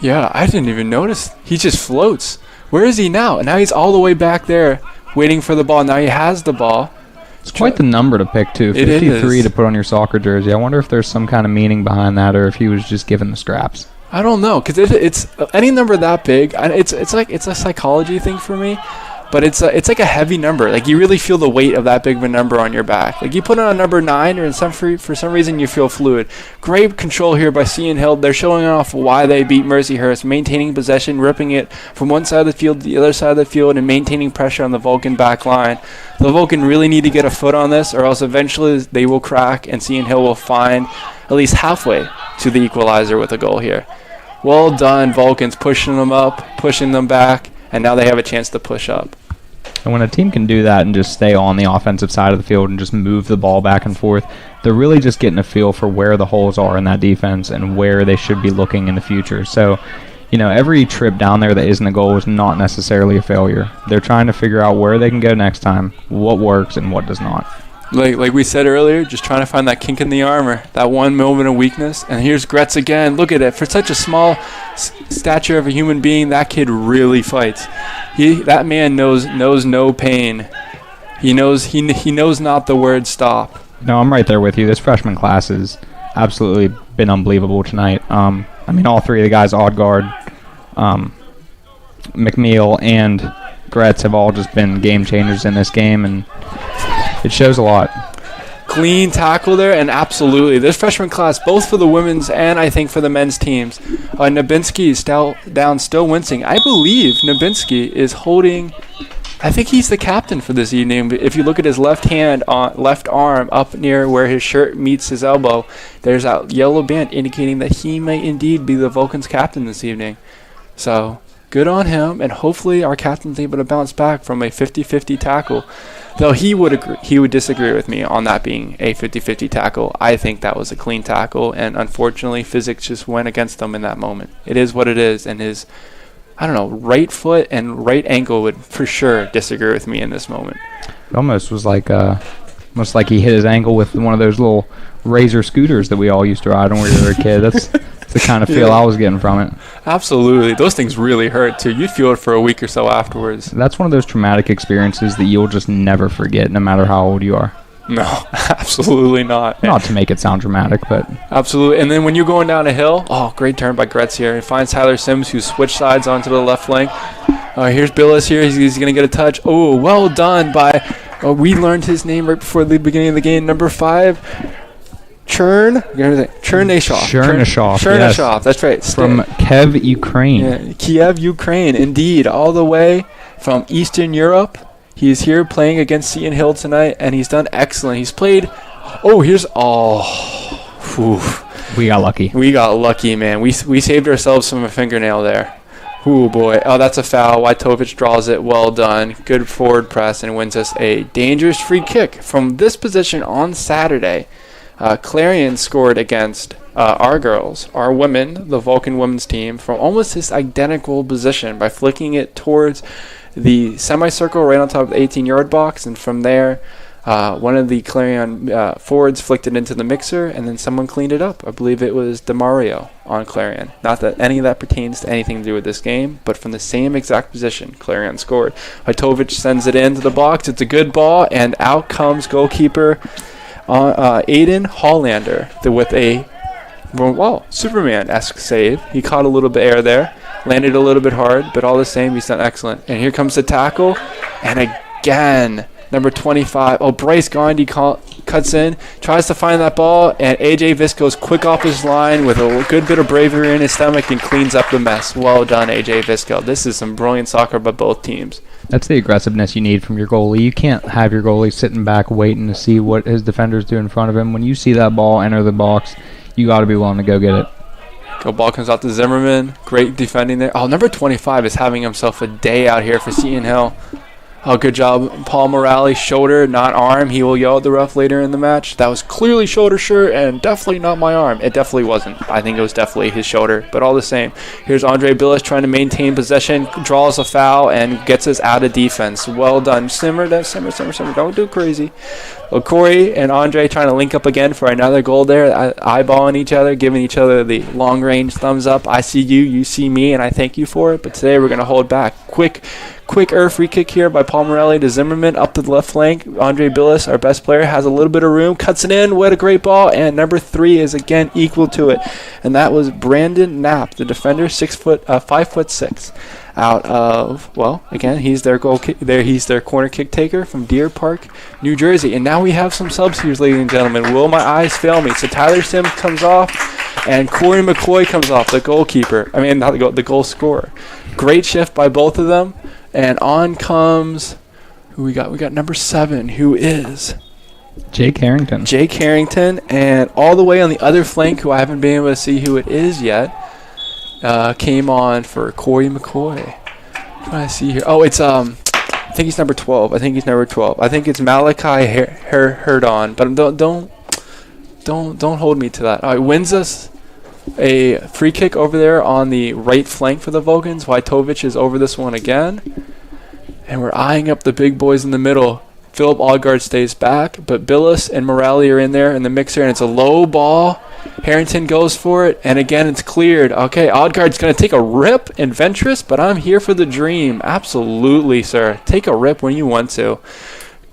Yeah, I didn't even notice. He just floats. Where is he now? And now he's all the way back there waiting for the ball. Now he has the ball. It's quite the number to pick, too. 53 to put on your soccer jersey. I wonder if there's some kind of meaning behind that or if he was just given the scraps. I don't know, because it's any number that big. It's a psychology thing for me. but it's like a heavy number. Like, you really feel the weight of that big of a number on your back. Like, you put on number 9, or for some reason you feel fluid. Great control here by Seton Hill. They're showing off why they beat Mercyhurst, maintaining possession, ripping it from one side of the field to the other side of the field, and maintaining pressure on the Vulcan back line. The Vulcan really need to get a foot on this, or else eventually they will crack, and Seton Hill will find at least halfway to the equalizer with a goal here. Well done, Vulcans, pushing them up, pushing them back, and now they have a chance to push up. And when a team can do that and just stay on the offensive side of the field and just move the ball back and forth, they're really just getting a feel for where the holes are in that defense and where they should be looking in the future. So, every trip down there that isn't a goal is not necessarily a failure. They're trying to figure out where they can go next time, what works and what does not. Like we said earlier, just trying to find that kink in the armor, that one moment of weakness. And here's Gretz again. Look at it. For such a small stature of a human being, that kid really fights. That man knows no pain. He knows not the word stop. No, I'm right there with you. This freshman class has absolutely been unbelievable tonight. All three of the guys, Odegaard, McNeil, and Gretz have all just been game changers in this game, and it shows a lot. Clean tackle there, and absolutely. This freshman class, both for the women's and I think for the men's teams. Nabinski is still wincing. I believe Nabinski is holding, I think he's the captain for this evening. If you look at his left arm up near where his shirt meets his elbow, there's a yellow band indicating that he may indeed be the Vulcans captain this evening. So, good on him, and hopefully our captain's able to bounce back from a 50-50 tackle. Though he would disagree with me on that being a 50-50 tackle. I think that was a clean tackle, and unfortunately physics just went against him in that moment. It is what it is, and his, right foot and right ankle would for sure disagree with me in this moment. It almost was like he hit his ankle with one of those little Razor scooters that we all used to ride when we were a kid. That's the kind of feel I was getting from it. Absolutely. Those things really hurt, too. You feel it for a week or so afterwards. That's one of those traumatic experiences that you'll just never forget, no matter how old you are. No, absolutely not. Not to make it sound dramatic, but... Absolutely. And then when you're going down a hill, great turn by Gretz here. He finds Tyler Sims, who switched sides onto the left flank. Here's Billis here. He's going to get a touch. Oh, well done by... we learned his name right before the beginning of the game. Number 5... Chernyshev. Yes. That's right. From Kiev, Ukraine. Yeah, Kiev, Ukraine, indeed. All the way from Eastern Europe. He's here playing against Seton Hill tonight, and he's done excellent. He's played... We got lucky. We got lucky, man. We saved ourselves from a fingernail there. Oh, boy. Oh, that's a foul. Wojtowicz draws it. Well done. Good forward press, and wins us a dangerous free kick. From this position on Saturday... Clarion scored against our girls, our women, the Vulcan women's team, from almost this identical position by flicking it towards the semicircle right on top of the 18-yard box, and from there, one of the Clarion forwards flicked it into the mixer, and then someone cleaned it up. I believe it was DeMario on Clarion. Not that any of that pertains to anything to do with this game, but from the same exact position, Clarion scored. Wojtowicz sends it into the box. It's a good ball, and out comes goalkeeper Aiden Hollander with a Superman-esque save. He caught a little bit of air there, landed a little bit hard, but all the same, he's done excellent. And here comes the tackle, and again, number 25. Bryce Gandhi cuts in, tries to find that ball, and AJ Visco's quick off his line with a good bit of bravery in his stomach and cleans up the mess. Well done, AJ Visco. This is some brilliant soccer by both teams. That's the aggressiveness you need from your goalie. You can't have your goalie sitting back waiting to see what his defenders do in front of him. When you see that ball enter the box, you got to be willing to go get it. Ball comes out to Zimmerman. Great defending there. Number 25 is having himself a day out here for Seton Hill. Good job. Paul Morale, shoulder, not arm. He will yell at the ref later in the match. That was clearly shoulder shirt and definitely not my arm. It definitely wasn't. I think it was definitely his shoulder, but all the same. Here's Andre Billis trying to maintain possession, draws a foul, and gets us out of defense. Well done. Simmer. Don't do crazy. Corey and Andre trying to link up again for another goal there, eyeballing each other, giving each other the long-range thumbs up. I see you, you see me, and I thank you for it. But today we're going to hold back. Quick free kick here by Paul Morelli to Zimmerman up to the left flank. Andre Billis, our best player, has a little bit of room, cuts it in. What a great ball. And number 3 is again equal to it. And that was Brandon Knapp, the defender, 5'6". out of, well, again, he's their he's their corner kick taker from Deer Park, New Jersey. And now we have some subs here, ladies and gentlemen. Will my eyes fail me? So Tyler Sims comes off, and Corey McCoy comes off, the goalkeeper. I mean, not the goal scorer. Great shift by both of them. And on comes, who we got? We got number 7, who is Jake Harrington. Jake Harrington, and all the way on the other flank, who I haven't been able to see who it is yet, came on for Corey McCoy. What do I see here? Oh, it's I think he's number 12. I think it's Malachi Herdon, but don't hold me to that. All right, wins us a free kick over there on the right flank for the Vulcans. Wojtovich is over this one again, and we're eyeing up the big boys in the middle. Philip Odgaard stays back, but Billis and Morelli are in there in the mixer, and it's a low ball. Harrington goes for it, and again it's cleared. Okay, Odgaard's going to take a rip and Ventress, but I'm here for the dream. Absolutely, sir. Take a rip when you want to.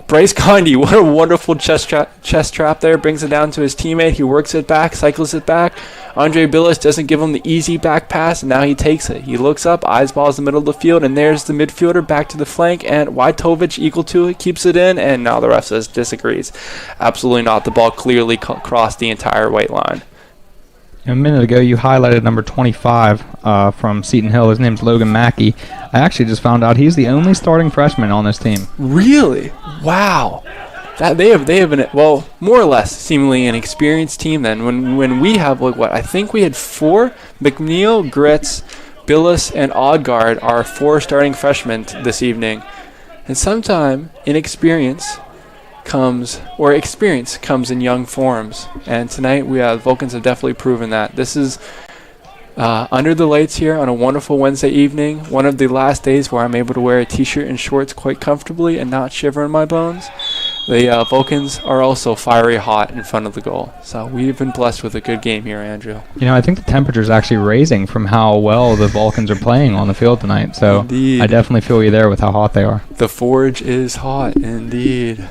Bryce Condi, what a wonderful chest trap there. Brings it down to his teammate. He works it back, cycles it back. Andre Billis doesn't give him the easy back pass, and now he takes it. He looks up, eyes balls the middle of the field, and there's the midfielder back to the flank, and Wojtovich equal to it, keeps it in, and now the ref says disagrees. Absolutely not. The ball clearly crossed the entire white line. A minute ago, you highlighted number 25 from Seton Hill. His name's Logan Mackey. I actually just found out he's the only starting freshman on this team. Really? Wow. That they have been, well, more or less seemingly an experienced team then. When we have, like, what, I think we had 4, McNeil, Gritz, Billis, and Odgaard are 4 starting freshmen this evening. And sometime experience comes in young forms. And tonight Vulcans have definitely proven that. This is under the lights here on a wonderful Wednesday evening, one of the last days where I'm able to wear a t-shirt and shorts quite comfortably and not shiver in my bones. The Vulcans are also fiery hot in front of the goal. So we've been blessed with a good game here, Andrew. You know, I think the temperature's actually raising from how well the Vulcans are playing on the field tonight. So indeed. I definitely feel you there with how hot they are. The forge is hot, indeed.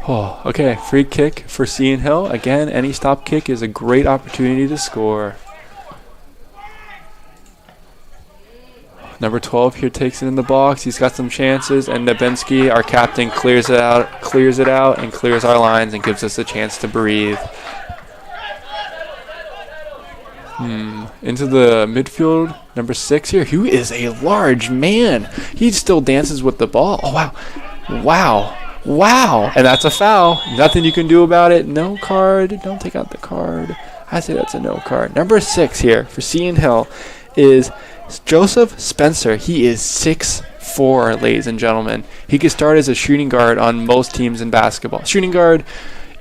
Oh, okay, free kick for Seton Hill. Again, any stop kick is a great opportunity to score. Number 12 here takes it in the box. He's got some chances, and Nabensky, our captain, clears it out, and clears our lines and gives us a chance to breathe. Into the midfield, number 6 here. Who is a large man? He still dances with the ball. Oh, wow. And that's a foul. Nothing you can do about it. No card. Don't take out the card. I say that's a no card. Number 6 here for Seton Hill is Joseph Spencer. He is 6'4", ladies and gentlemen. He could start as a shooting guard on most teams in basketball. Shooting guard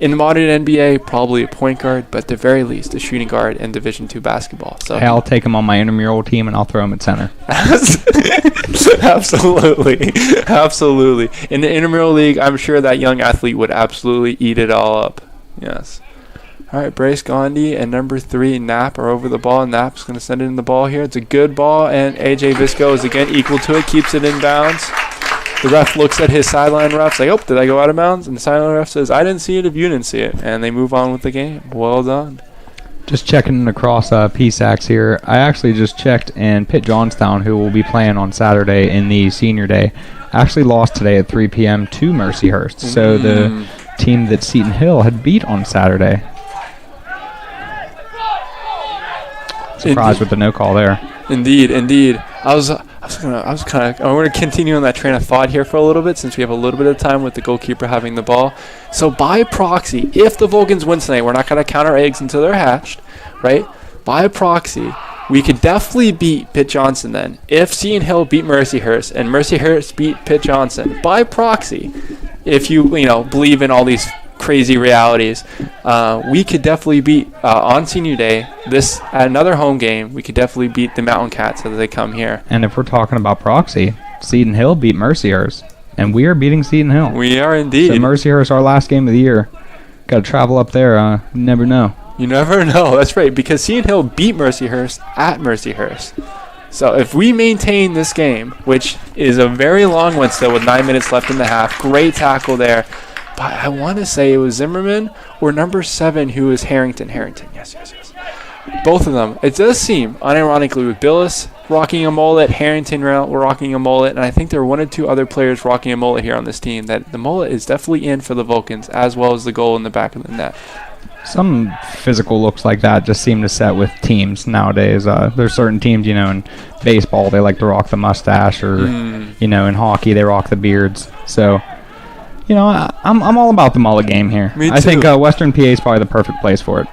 in the modern NBA, probably a point guard, but at the very least, a shooting guard in Division II basketball. So hey, I'll take him on my intramural team, and I'll throw him at center. Absolutely. In the intramural league, I'm sure that young athlete would absolutely eat it all up. Yes. All right, Bryce Gandhi and number 3, Knapp, are over the ball. Knapp's going to send it in the ball here. It's a good ball, and A.J. Visco is again equal to it, keeps it in bounds. The ref looks at his sideline ref, like, oh, did I go out of bounds? And the sideline ref says, I didn't see it if you didn't see it. And they move on with the game. Well done. Just checking across PSACs here. I actually just checked, and Pitt Johnstown, who will be playing on Saturday in the senior day, actually lost today at 3 p.m. to Mercyhurst. So the team that Seton Hill had beat on Saturday. Surprised with the no call there. Indeed. I want to continue on that train of thought here for a little bit, since we have a little bit of time with the goalkeeper having the ball. So by proxy, if the Vulcans win tonight, we're not going to count our eggs until they're hatched, right? By proxy, we could definitely beat Pitt Johnson then. If Seton Hill beat Mercyhurst and Mercyhurst beat Pitt Johnson, by proxy, if you believe in all these crazy realities, we could definitely beat on senior day at another home game. We could definitely beat the Mountain Cats as they come here. And if we're talking about proxy, Seton Hill beat Mercyhurst, and we are beating Seton Hill. We are indeed. So Mercyhurst, our last game of the year. Got to travel up there. You never know. You never know. That's right, because Seton Hill beat Mercyhurst at Mercyhurst. So if we maintain this game, which is a very long one still with 9 minutes left in the half, great tackle there. But I want to say it was Zimmerman or number 7 who is Harrington. Yes. Both of them. It does seem, unironically, with Billis rocking a mullet, Harrington rocking a mullet, and I think there are one or two other players rocking a mullet here on this team. That the mullet is definitely in for the Vulcans, as well as the goal in the back of the net. Some physical looks like that just seem to set with teams nowadays. There's certain teams, in baseball they like to rock the mustache, or in hockey they rock the beards. So, I'm all about the mullet game here. Me too. I think Western PA is probably the perfect place for it.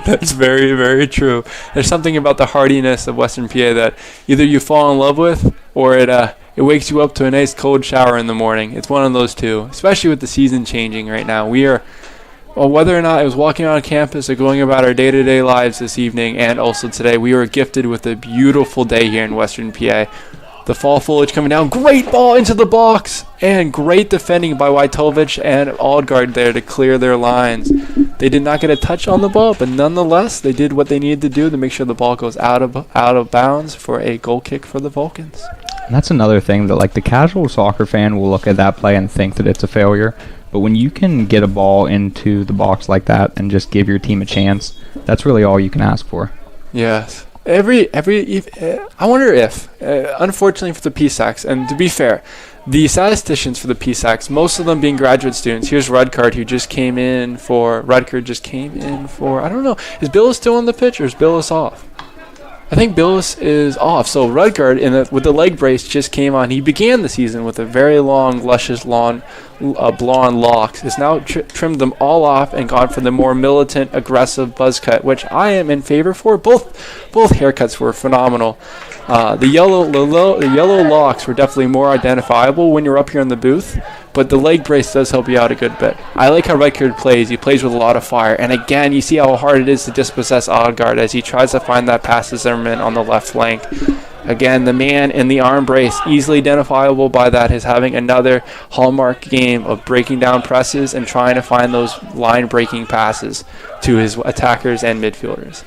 That's very, very true. There's something about the hardiness of Western PA that either you fall in love with, or it wakes you up to a nice cold shower in the morning. It's one of those two, especially with the season changing right now. Whether or not I was walking on campus or going about our day-to-day lives this evening and also today, we were gifted with a beautiful day here in Western PA. The fall foliage coming down, great ball into the box, and great defending by Wojtovich and Aldgard there to clear their lines. They did not get a touch on the ball, but nonetheless, they did what they needed to do to make sure the ball goes out of bounds for a goal kick for the Vulcans. And that's another thing that, the casual soccer fan will look at that play and think that it's a failure. But when you can get a ball into the box like that and just give your team a chance, that's really all you can ask for. Yes. I wonder if, unfortunately for the PSACs, and to be fair, the statisticians for the PSACs, most of them being graduate students. Here's Rudkard, who just came in for, I don't know, is Billis still on the pitch or is Billis off? I think Billis is off. So Rudgard, with the leg brace, just came on. He began the season with a very long, luscious, blonde locks. Has now trimmed them all off and gone for the more militant, aggressive buzz cut, which I am in favor for. Both haircuts were phenomenal. The yellow locks were definitely more identifiable when you're up here in the booth, but the leg brace does help you out a good bit. I like how Rudkard plays. He plays with a lot of fire, and again, you see how hard it is to dispossess Odgaard as he tries to find that pass to Zimmerman on the left flank. Again, the man in the arm brace, easily identifiable by that, is having another hallmark game of breaking down presses and trying to find those line-breaking passes to his attackers and midfielders.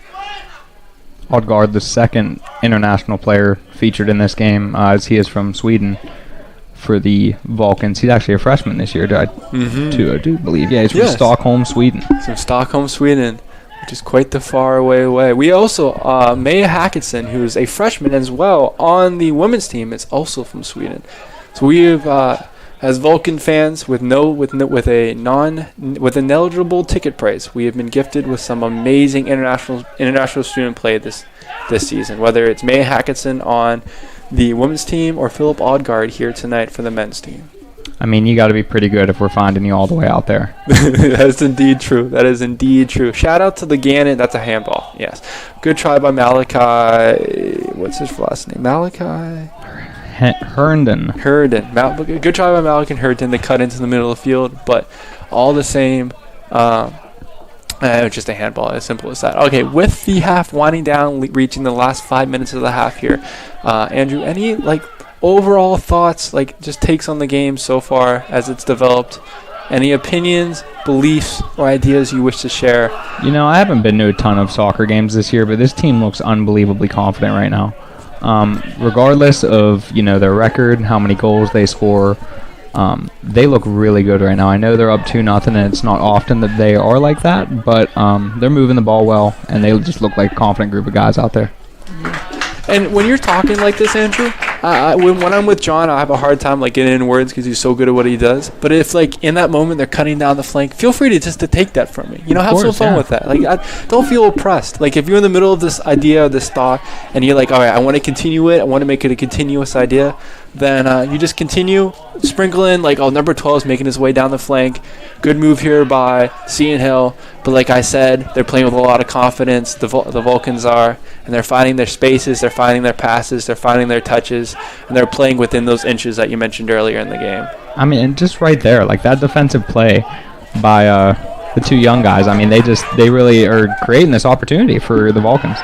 Odgaard, the second international player featured in this game, as he is from Sweden for the Vulcans. He's actually a freshman this year, I do believe. Yeah, he's from Stockholm, Sweden. From Stockholm, Sweden, which is quite the far away. We also, Maya Hackinson, who's a freshman as well on the women's team, is also from Sweden. So we have, as Vulcan fans, with an eligible ticket price, we have been gifted with some amazing international student play this season. Whether it's Maya Hackinson on the women's team or Philip Odgaard here tonight for the men's team. I mean, you got to be pretty good if we're finding you all the way out there. That is indeed true. Shout out to the Gannon. That's a handball. Yes. Good try by Malachi. What's his last name? Malachi? Herndon. Good try by Malachi Herndon to cut into the middle of the field, but all the same, just a handball, as simple as that. Okay, with the half winding down, reaching the last 5 minutes of the half here, Andrew, any overall thoughts, just takes on the game so far as it's developed? Any opinions, beliefs, or ideas you wish to share? I haven't been to a ton of soccer games this year, but this team looks unbelievably confident right now. Regardless of their record, how many goals they score, they look really good right now. I know they're up 2-0, and it's not often that they are like that, but they're moving the ball well, and they just look like a confident group of guys out there. And when you're talking like this, Andrew, when I'm with John, I have a hard time getting in words because he's so good at what he does. But if in that moment they're cutting down the flank, feel free to take that from me. Have some fun with that. Don't feel oppressed. If you're in the middle of this idea, this thought, and you're all right, I want to continue it. I want to make it a continuous idea. Then you just continue, sprinkle in number 12 is making his way down the flank. Good move here by Seton Hill. But like I said, they're playing with a lot of confidence. The Vulcans are, and they're finding their spaces, they're finding their passes, they're finding their touches, and they're playing within those inches that you mentioned earlier in the game. I mean, and just right there, that defensive play by the two young guys. I mean, they really are creating this opportunity for the Vulcans.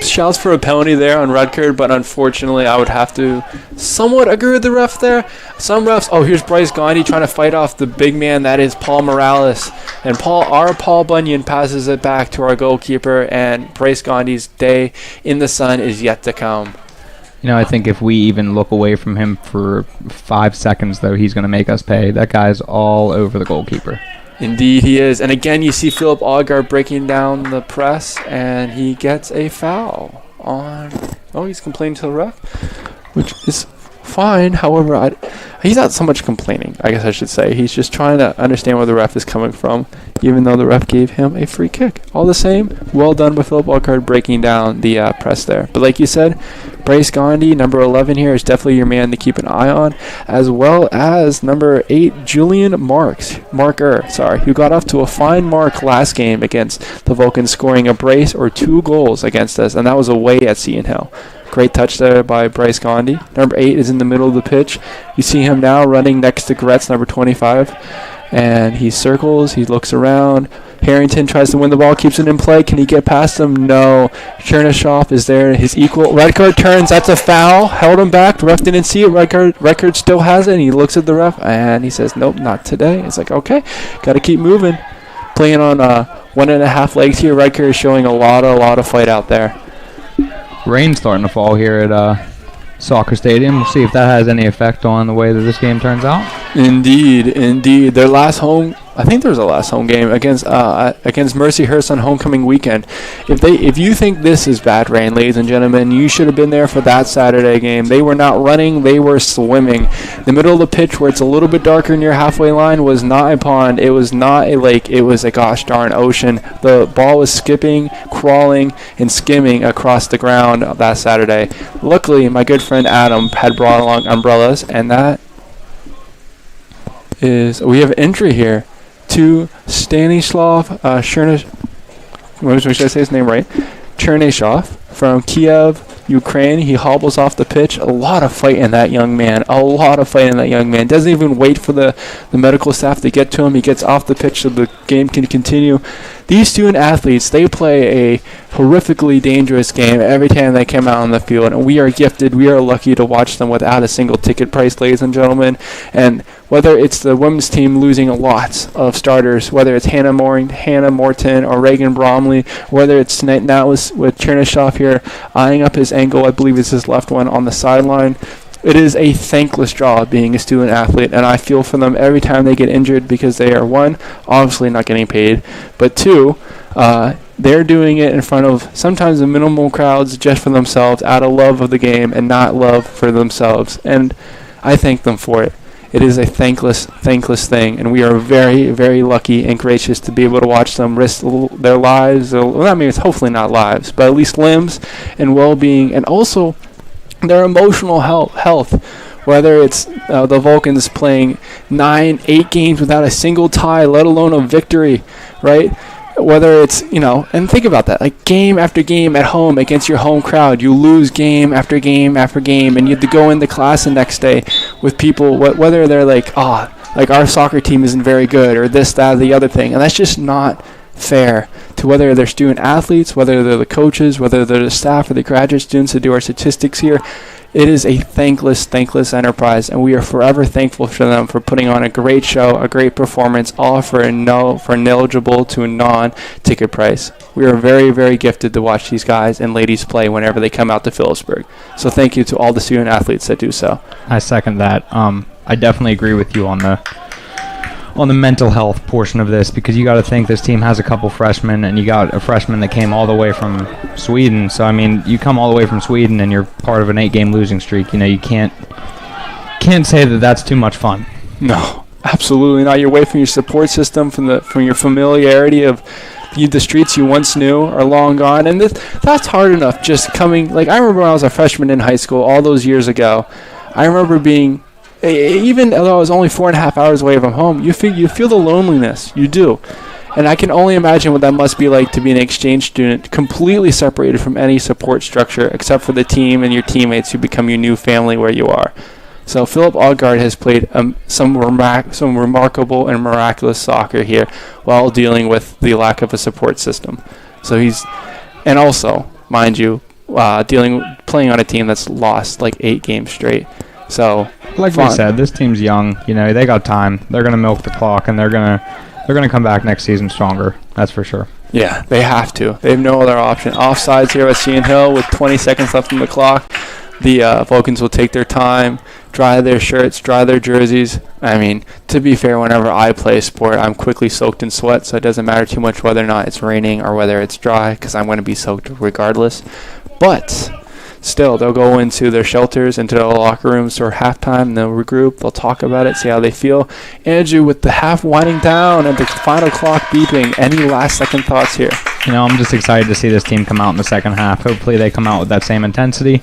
Shouts for a penalty there on Rudkard, but unfortunately I would have to somewhat agree with the ref there. Some refs, here's Bryce Gandhi trying to fight off the big man that is Paul Morales, and Paul Bunyan passes it back to our goalkeeper, and Bryce Gandhi's day in the sun is yet to come. I think if we even look away from him for 5 seconds, though, he's going to make us pay. That guy's all over the goalkeeper. Indeed he is. And again, you see Philip Algard breaking down the press, and he gets a foul on... Oh, he's complaining to the ref, which is fine. However, he's not so much complaining, I guess I should say. He's just trying to understand where the ref is coming from, even though the ref gave him a free kick. All the same, well done with Philip Algard breaking down the press there. But like you said, Bryce Gandhi, number 11 here, is definitely your man to keep an eye on, as well as number 8, Julian Marker, who got off to a fine mark last game against the Vulcans, scoring a brace or 2 goals against us, and that was away at Seton Hill. Great touch there by Bryce Gandhi. Number 8 is in the middle of the pitch. You see him now running next to Gretz, number 25, and he circles, he looks around. Harrington tries to win the ball, keeps it in play. Can he get past him? No. Chernyshov is there, his equal. Red card turns, that's a foul. Held him back, the ref didn't see it. Red card still has it, and he looks at the ref, and he says, nope, not today. It's like, okay, got to keep moving. Playing on 1.5 legs here. Red card is showing a lot of fight out there. Rain's starting to fall here at Soccer Stadium. We'll see if that has any effect on the way that this game turns out. Indeed. Their last home, I think there was a last home game against Mercyhurst on homecoming weekend. If you think this is bad rain, ladies and gentlemen, you should have been there for that Saturday game. They were not running, they were swimming. The middle of the pitch, where it's a little bit darker near halfway line, was not a pond. It was not a lake. It was a gosh darn ocean. The ball was skipping, crawling, and skimming across the ground that Saturday. Luckily, my good friend Adam had brought along umbrellas, and that is, we have an entry here to Stanislav should I say his name right? Chernyshov from Kiev, Ukraine. He hobbles off the pitch. A lot of fight in that young man. Doesn't even wait for the medical staff to get to him. He gets off the pitch so the game can continue. These student athletes, they play a horrifically dangerous game every time they come out on the field, and we are gifted, we are lucky to watch them without a single ticket price, ladies and gentlemen. And whether it's the women's team losing lots of starters, whether it's Hannah Morton or Reagan Bromley, whether it's now with Chernyshov here eyeing up his ankle, I believe it's his left one, on the sideline. It is a thankless job being a student athlete, and I feel for them every time they get injured, because they are, 1, obviously not getting paid, but 2, they're doing it in front of sometimes the minimal crowds just for themselves, out of love of the game and not love for themselves, and I thank them for it. It is a thankless thing, and we are very, very lucky and gracious to be able to watch them risk their lives, it's hopefully not lives, but at least limbs and well-being, and also their emotional health, whether it's the Vulcans playing 9-8 games without a single tie, let alone a victory, right? Whether it's, and think about that, like game after game at home against your home crowd, you lose game after game after game, and you have to go into class the next day with people, whether they're like our soccer team isn't very good, or this, that, or the other thing, and that's just not fair to whether they're student athletes, whether they're the coaches, whether they're the staff or the graduate students that do our statistics here. It is a thankless enterprise, and we are forever thankful for them for putting on a great show, a great performance, all for eligible to a non-ticket price. We are very, very gifted to watch these guys and ladies play whenever they come out to Phillipsburg. So thank you to all the student athletes that do so. I second that. I definitely agree with you on the mental health portion of this, because you got to think this team has a couple freshmen, and you got a freshman that came all the way from Sweden. So I mean, you come all the way from Sweden and you're part of an 8-game losing streak. You can't say that that's too much fun. No, absolutely not. You're away from your support system, from your familiarity of the streets you once knew are long gone, and that's hard enough. Just coming, like I remember when I was a freshman in high school all those years ago. I remember being, even though I was only 4.5 hours away from home, you feel the loneliness. You do. And I can only imagine what that must be like to be an exchange student, completely separated from any support structure except for the team and your teammates who become your new family where you are. So Philip Algard has played some remarkable and miraculous soccer here while dealing with the lack of a support system. So and also, mind you, playing on a team that's lost like 8 games straight. So, like we said, this team's young. They got time. They're gonna milk the clock, and they're gonna come back next season stronger. That's for sure. Yeah, they have to. They have no other option. Offsides here at Seton Hill with 20 seconds left on the clock. The Vulcans will take their time, dry their shirts, dry their jerseys. I mean, to be fair, whenever I play sport, I'm quickly soaked in sweat, so it doesn't matter too much whether or not it's raining or whether it's dry, because I'm going to be soaked regardless. But still, they'll go into their shelters, into their locker rooms for halftime, and they'll regroup, they'll talk about it, see how they feel. Andrew, with the half winding down and the final clock beeping, any last-second thoughts here? I'm just excited to see this team come out in the second half. Hopefully they come out with that same intensity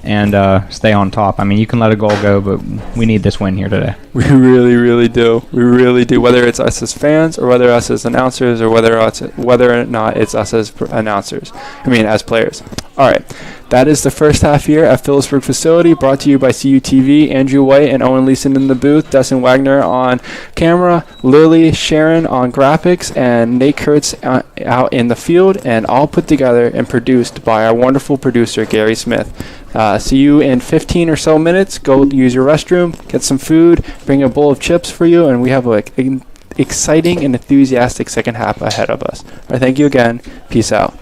and stay on top. I mean, you can let a goal go, but we need this win here today. We really, really do. We really do. Whether it's us as fans or whether us as announcers or whether or not it's us as announcers. As players. All right. That is the first half here at Phillipsburg facility, brought to you by CUTV. Andrew White and Owen Leeson in the booth, Dustin Wagner on camera, Lily Sharon on graphics, and Nate Kurtz out in the field, and all put together and produced by our wonderful producer, Gary Smith. See you in 15 or so minutes. Go use your restroom, get some food, bring a bowl of chips for you, and we have an exciting and enthusiastic second half ahead of us. All right, thank you again. Peace out.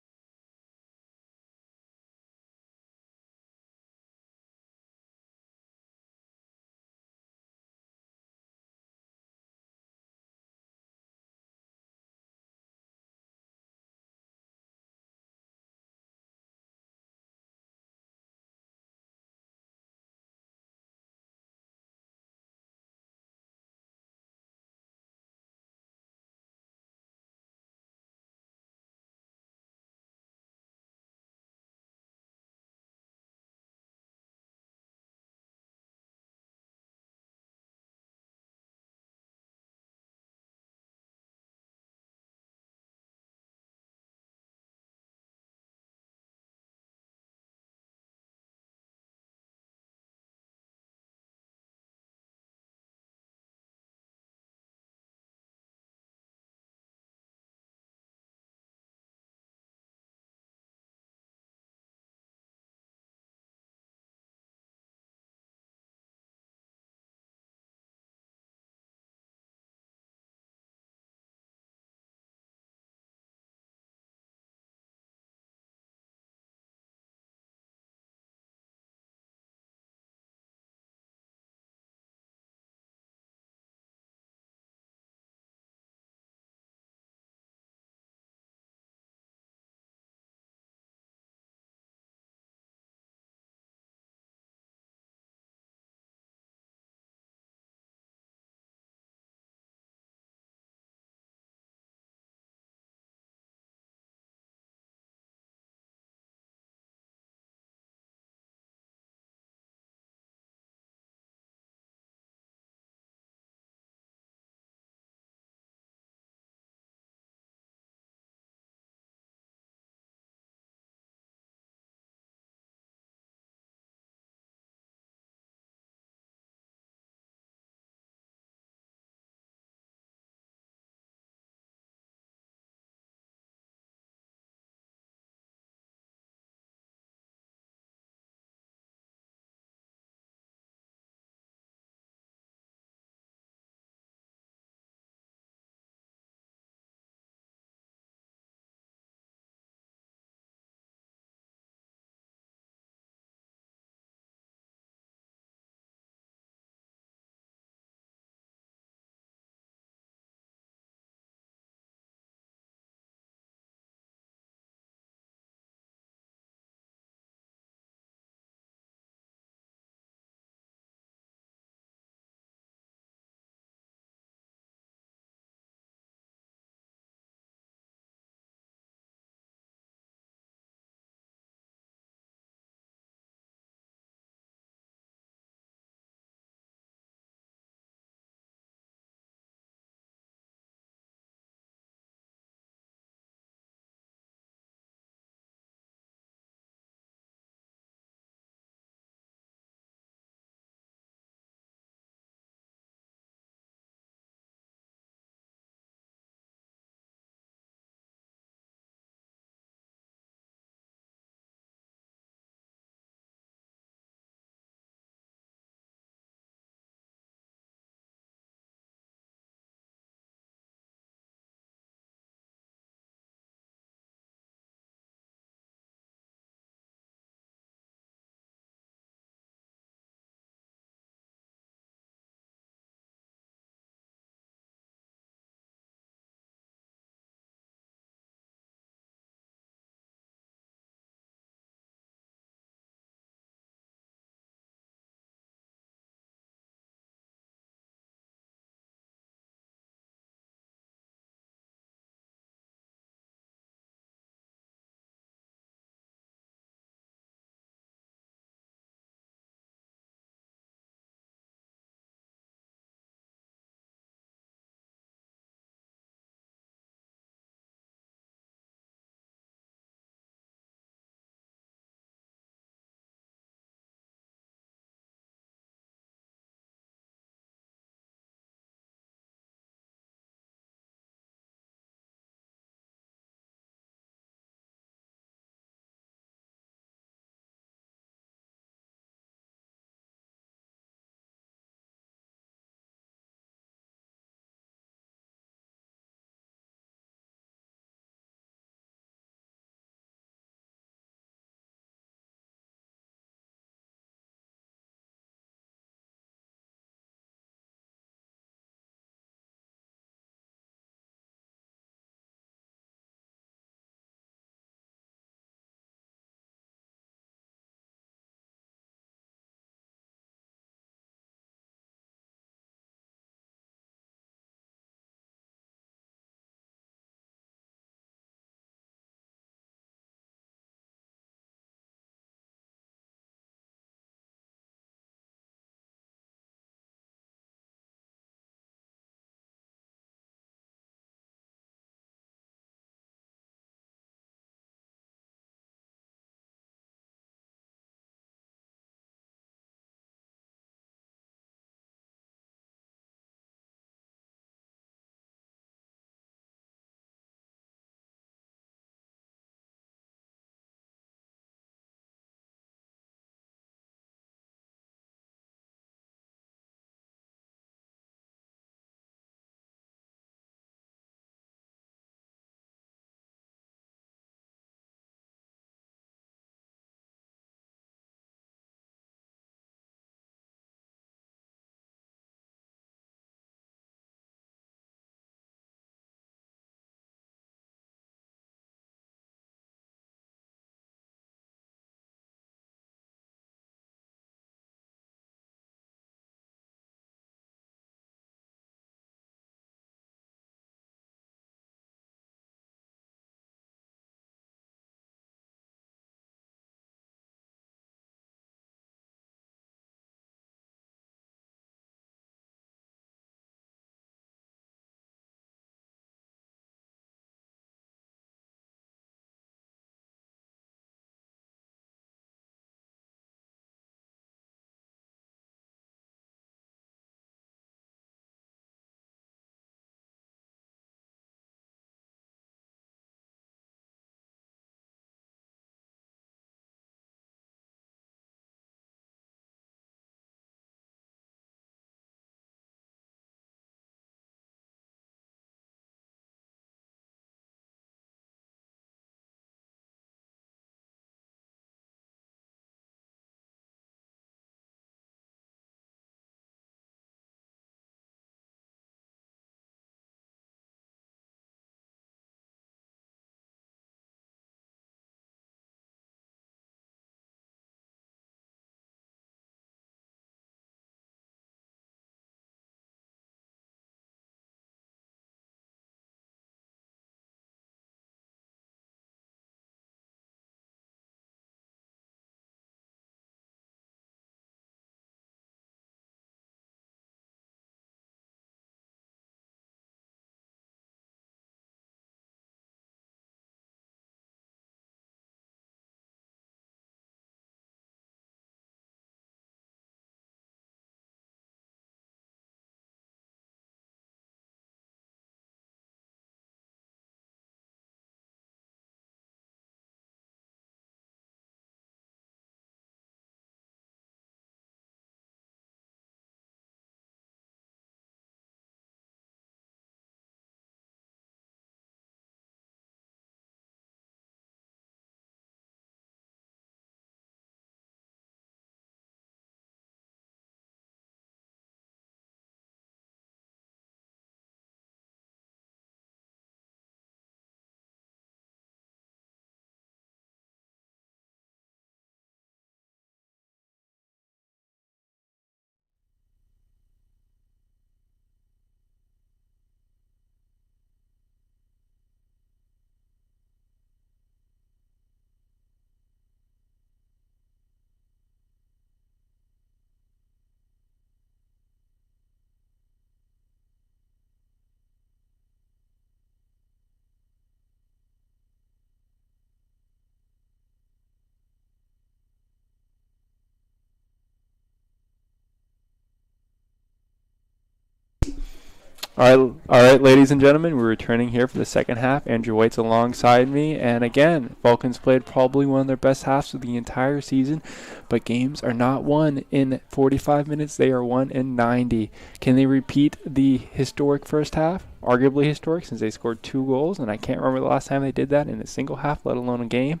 All right, ladies and gentlemen, we're returning here for the second half. Andrew White's alongside me, and again, Vulcans played probably one of their best halves of the entire season, but games are not won in 45 minutes, they are won in 90. Can they repeat the historic first half? Arguably historic, since they scored 2 goals, and I can't remember the last time they did that in a single half, let alone a game.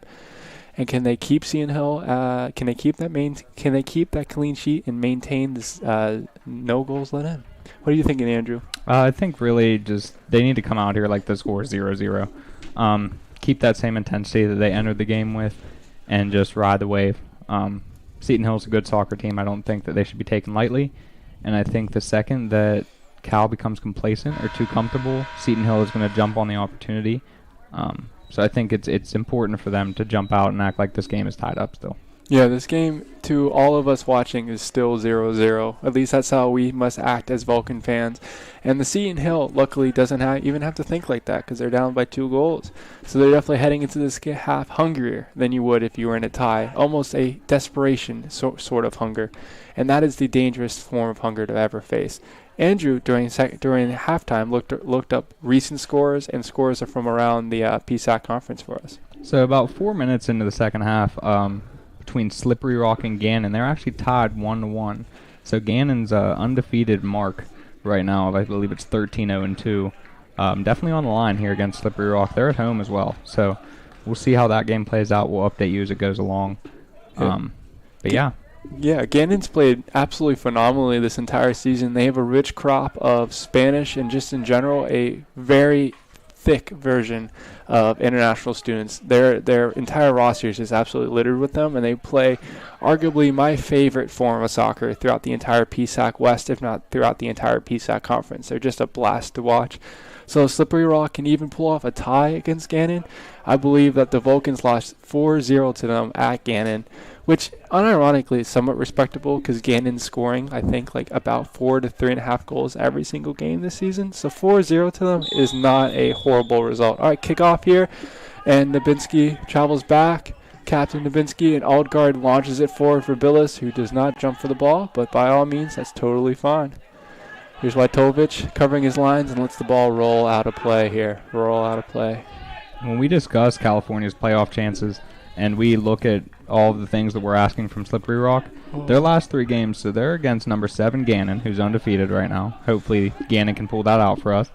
And can they keep Seton Hill? Can they keep that clean sheet and maintain this no goals let in? What are you thinking, Andrew? I think really just they need to come out here like the score 0-0. Keep that same intensity that they entered the game with and just ride the wave. Seton Hill's a good soccer team. I don't think that they should be taken lightly. And I think the second that Cal becomes complacent or too comfortable, Seton Hill is going to jump on the opportunity. So I think it's important for them to jump out and act like this game is tied up still. Yeah, this game, to all of us watching, is still 0-0. At least that's how we must act as Vulcan fans. And the Seton Hill, luckily, doesn't even have to think like that because they're down by 2 goals. So they're definitely heading into this half hungrier than you would if you were in a tie. Almost a desperation sort of hunger. And that is the dangerous form of hunger to ever face. Andrew, during halftime, looked up recent scores and scores are from around the PSAC conference for us. So about 4 minutes into the second half, between Slippery Rock and Gannon, they're actually tied 1-1. So Gannon's undefeated mark right now, I believe it's 13-0-2. Definitely on the line here against Slippery Rock. They're at home as well. So we'll see how that game plays out. We'll update you as it goes along. But yeah. Yeah, Gannon's played absolutely phenomenally this entire season. They have a rich crop of Spanish and just in general a very thick version of international students. Their entire roster is just absolutely littered with them, and they play arguably my favorite form of soccer throughout the entire PSAC West, if not throughout the entire PSAC conference. They're just a blast to watch. So Slippery Rock can even pull off a tie against Gannon. I believe that the Vulcans lost 4-0 to them at Gannon, which unironically is somewhat respectable because Gannon's scoring, I think, like about 4 to 3.5 goals every single game this season. So 4-0 to them is not a horrible result. All right, kickoff here, and Nabinski travels back. Captain Nabinski and Aldgard launches it forward for Billis, who does not jump for the ball, but by all means, that's totally fine. Here's Wojtowicz covering his lines and lets the ball roll out of play here. Roll out of play. When we discuss California's playoff chances and we look at all of the things that we're asking from Slippery Rock, their last 3 games, so they're against number 7 Gannon, who's undefeated right now. Hopefully Gannon can pull that out for us.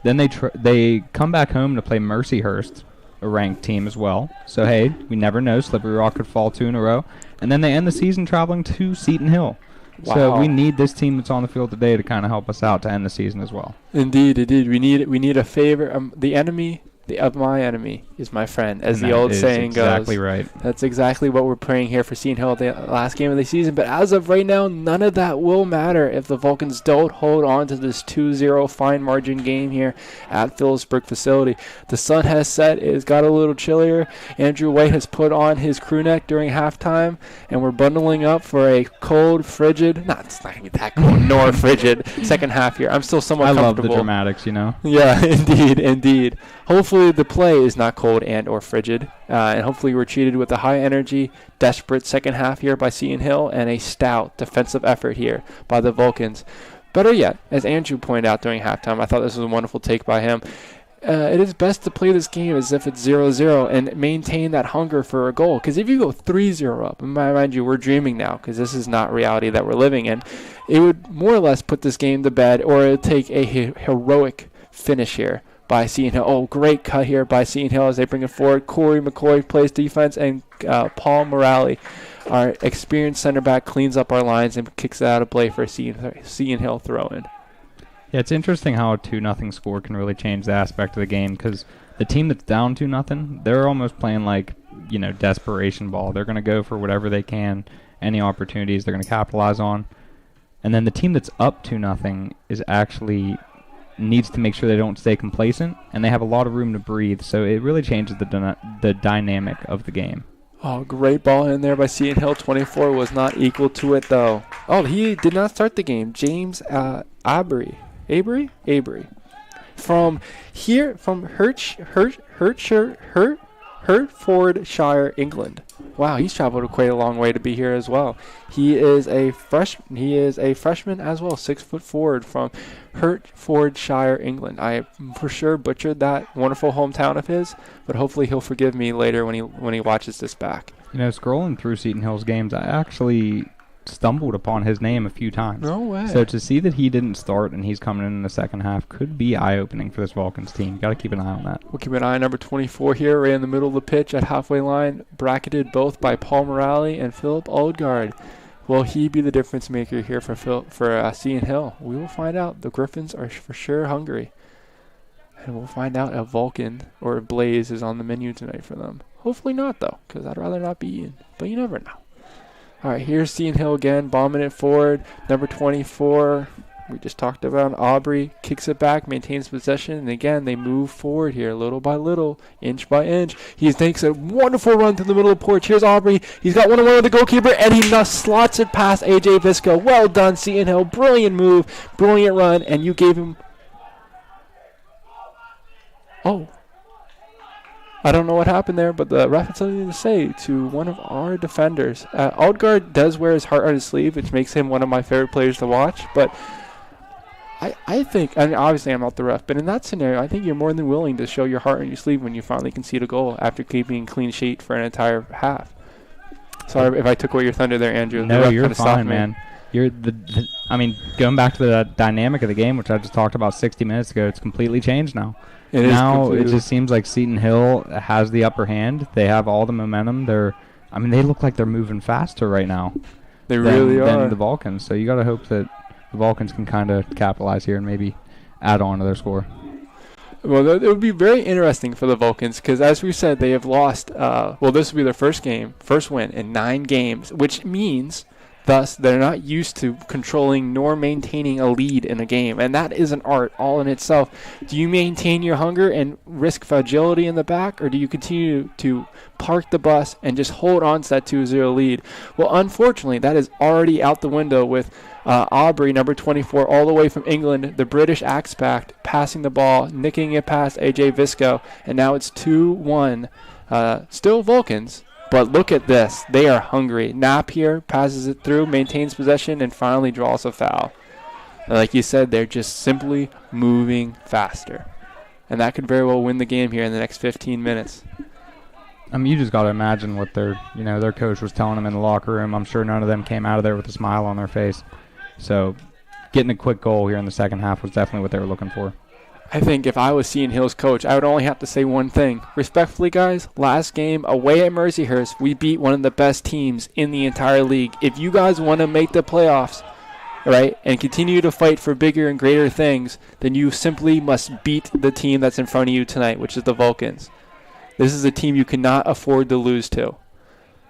Then they come back home to play Mercyhurst, a ranked team as well. So, hey, we never know. Slippery Rock could fall 2 in a row. And then they end the season traveling to Seton Hill. Wow. So we need this team that's on the field today to kind of help us out to end the season as well. Indeed. We need a favor. The enemy of my enemy is my friend, as the old saying goes. Exactly right. That's exactly what we're praying here for Seton Hill at the last game of the season. But as of right now, none of that will matter if the Vulcans don't hold on to this 2-0 fine margin game here at Phillipsburg facility. The sun has set. It's got a little chillier. Andrew White has put on his crew neck during halftime, and we're bundling up for a cold, frigid, it's not going to be that cold, nor frigid second half here. I'm still somewhat comfortable. I love the dramatics, you know. Yeah, indeed. Hopefully the play is not cold and or frigid, and hopefully we're treated with a high energy, desperate second half here by Seton Hill and a stout defensive effort here by the Vulcans. Better yet, as Andrew pointed out during halftime, I thought this was a wonderful take by him. It is best to play this game as if it's 0-0 and maintain that hunger for a goal. Because if you go 3-0 up, and mind you, we're dreaming now because this is not reality that we're living in, it would more or less put this game to bed, or it would take a heroic finish here by Seton Hill. Oh, great cut here by Seton Hill as they bring it forward. Corey McCoy plays defense, and Paul Morale, our experienced center back, cleans up our lines and kicks it out of play for a Seton Hill throw-in. Yeah, it's interesting how a 2-0 score can really change the aspect of the game, because the team that's down 2-0, they're almost playing like, desperation ball. They're going to go for whatever they can, any opportunities they're going to capitalize on. And then the team that's up 2-0 is actually needs to make sure they don't stay complacent, and they have a lot of room to breathe, so it really changes the dynamic of the game. Oh, great ball in there by Seton Hill. 24 was not equal to it, though. Oh, he did not start the game. James Avery. From Hertfordshire, England. Wow, he's traveled quite a long way to be here as well. He is a freshman as well, 6 foot forward from Hertfordshire, England. I for sure butchered that wonderful hometown of his, but hopefully he'll forgive me later when he watches this back. Scrolling through Seton Hill's games, I actually stumbled upon his name a few times. No way. So to see that he didn't start and he's coming in the second half could be eye-opening for this Vulcans team. Got to keep an eye on that. We'll keep an eye on number 24 here, right in the middle of the pitch at halfway line, bracketed both by Paul Morale and Philip Odegaard. Will he be the difference maker here for Seton Hill? We will find out. The Griffins are for sure hungry. And we'll find out if Vulcan or Blaze is on the menu tonight for them. Hopefully not, though, because I'd rather not be eaten. But you never know. All right, here's Seton Hill again, bombing it forward. Number 24, we just talked about Aubrey, kicks it back, maintains possession, and again, they move forward here little by little, inch by inch. He takes a wonderful run through the middle of the porch. Here's Aubrey. He's got one-on-one with the goalkeeper, and he slots it past A.J. Visco. Well done, Seton Hill. Brilliant move, brilliant run, and you gave him... Oh. I don't know what happened there, but the ref had something to say to one of our defenders. Odegaard does wear his heart on his sleeve, which makes him one of my favorite players to watch. But I think, and obviously I'm not the ref, but in that scenario, I think you're more than willing to show your heart on your sleeve when you finally concede a goal after keeping clean sheet for an entire half. Sorry if I took away your thunder there, Andrew. No, you're fine, man. You're going back to the dynamic of the game, which I just talked about 60 minutes ago, it's completely changed now. It just seems like Seton Hill has the upper hand. They have all the momentum. They look like they're moving faster right now. They really are. Than the Vulcans. So you got to hope that the Vulcans can kind of capitalize here and maybe add on to their score. Well, it would be very interesting for the Vulcans because, as we said, they have lost. This will be their first win in 9 games, which means, thus, they're not used to controlling nor maintaining a lead in a game, and that is an art all in itself. Do you maintain your hunger and risk fragility in the back, or do you continue to park the bus and just hold on to that 2-0 lead? Well, unfortunately, that is already out the window with Aubrey, number 24, all the way from England, the British Axe Pact, passing the ball, nicking it past A.J. Visco, and now it's 2-1. Still Vulcans. But look at this. They are hungry. Knapp here passes it through, maintains possession, and finally draws a foul. And like you said, they're just simply moving faster. And that could very well win the game here in the next 15 minutes. You just got to imagine what their coach was telling them in the locker room. I'm sure none of them came out of there with a smile on their face. So getting a quick goal here in the second half was definitely what they were looking for. I think if I was Seton Hill's coach, I would only have to say one thing. Respectfully, guys, last game away at Mercyhurst, we beat one of the best teams in the entire league. If you guys want to make the playoffs, right, and continue to fight for bigger and greater things, then you simply must beat the team that's in front of you tonight, which is the Vulcans. This is a team you cannot afford to lose to.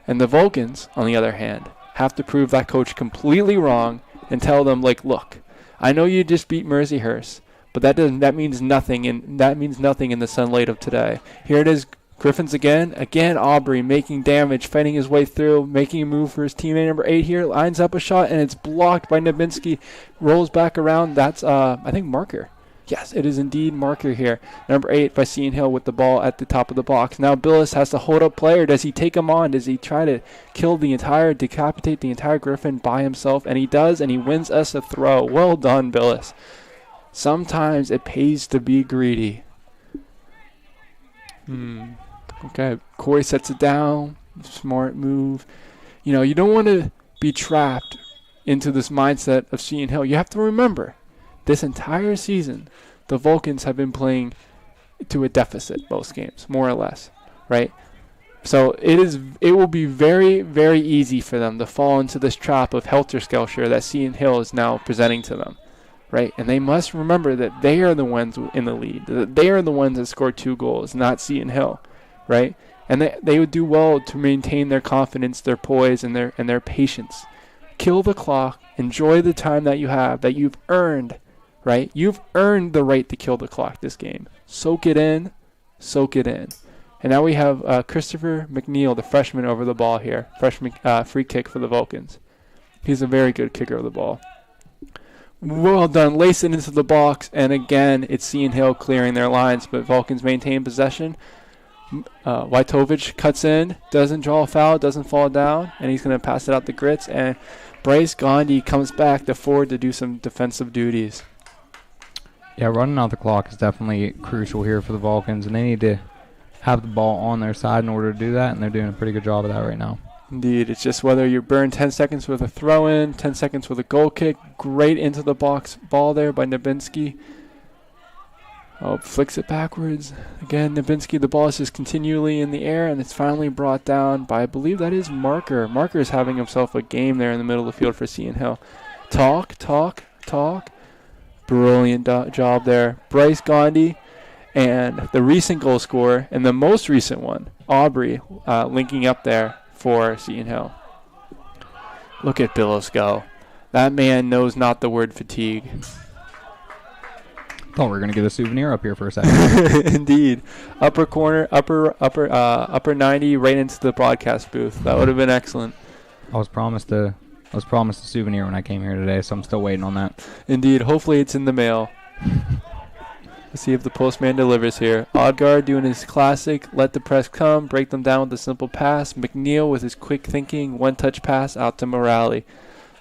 And the Vulcans, on the other hand, have to prove that coach completely wrong and tell them, look, I know you just beat Mercyhurst, but that means nothing, and that means nothing in the sunlight of today. Here it is, Griffins again. Again, Aubrey making damage, fighting his way through, making a move for his teammate number 8 here. Lines up a shot, and it's blocked by Nabinski. Rolls back around. That's, I think, Marker. Yes, it is indeed Marker here. Number 8 by Seton Hill with the ball at the top of the box. Now Billis has to hold up play, or does he take him on? Does he try to decapitate the entire Griffin by himself? And he does, and he wins us a throw. Well done, Billis. Sometimes it pays to be greedy. Okay, Corey sets it down. Smart move. You don't want to be trapped into this mindset of Seton Hill. You have to remember, this entire season, the Vulcans have been playing to a deficit most games, more or less, right? So it will be very, very easy for them to fall into this trap of helter-skelter that Seton Hill is now presenting to them. Right, and they must remember that they are the ones in the lead. That they are the ones that scored 2 goals, not Seton Hill, right? And they would do well to maintain their confidence, their poise, and their patience. Kill the clock. Enjoy the time that you have, that you've earned, right? You've earned the right to kill the clock this game. Soak it in. And now we have Christopher McNeil, the freshman, over the ball here. Freshman free kick for the Vulcans. He's a very good kicker of the ball. Well done. Lace it into the box, and again, it's Seton Hill clearing their lines, but Vulcans maintain possession. Wojtovich cuts in, doesn't draw a foul, doesn't fall down, and he's going to pass it out to Grits. And Bryce Gandhi comes back to forward to do some defensive duties. Yeah, running out the clock is definitely crucial here for the Vulcans, and they need to have the ball on their side in order to do that, and they're doing a pretty good job of that right now. Indeed. It's just whether you burn 10 seconds with a throw-in, 10 seconds with a goal kick. Great into the box ball there by Nabinski. Oh, flicks it backwards. Again, Nabinski, the ball is just continually in the air, and it's finally brought down by, I believe that is Marker. Marker is having himself a game there in the middle of the field for Seton Hill. Talk. Brilliant job there. Bryce Gandhi and the recent goal scorer and the most recent one, Aubrey, linking up there for Seton Hill. Look at Billis go. That man knows not the word fatigue. Thought we were gonna get a souvenir up here for a second. Indeed. Upper corner, upper 90, right into the broadcast booth. That would have been excellent. I was promised a souvenir when I came here today, so I'm still waiting on that. Indeed. Hopefully it's in the mail. Let's see if the postman delivers here. Odgaard doing his classic, let the press come, break them down with a simple pass. McNeil with his quick thinking, one-touch pass out to Morale.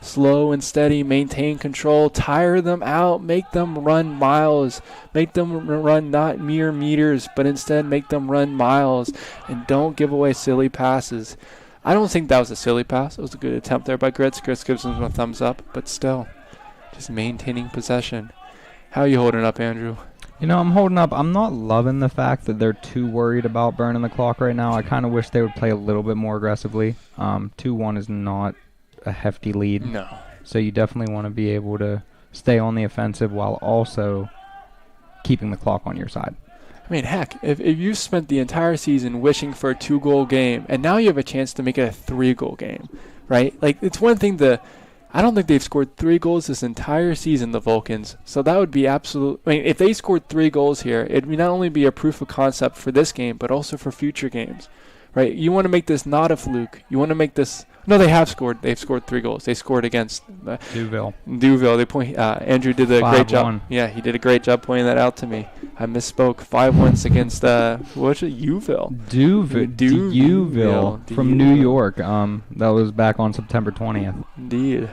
Slow and steady, maintain control, tire them out, make them run miles. Make them run not mere meters, but instead make them run miles. And don't give away silly passes. I don't think that was a silly pass. It was a good attempt there by Grits. Grits gives him a thumbs up, but still, just maintaining possession. How are you holding up, Andrew? You know, I'm holding up. I'm not loving the fact that they're too worried about burning the clock right now. I kind of wish they would play a little bit more aggressively. 2-1 is not a hefty lead. No. So you definitely want to be able to stay on the offensive while also keeping the clock on your side. I mean, heck, if you spent the entire season wishing for a 2-goal game, and now you have a chance to make it a 3-goal game, right? Like, it's one thing I don't think they've scored 3 goals this entire season, the Vulcans. So that would be absolute. I mean, if they scored 3 goals here, it would not only be a proof of concept for this game, but also for future games, right? You want to make this not a fluke. You want to make this. No, they have scored. They've scored 3 goals. They scored against Deauville. They point. Andrew did a great job. 5-1. Yeah, he did a great job pointing that out to me. I misspoke. 5-1 against what was it? Uville. Deauville from New York. That was back on September 20th. Indeed.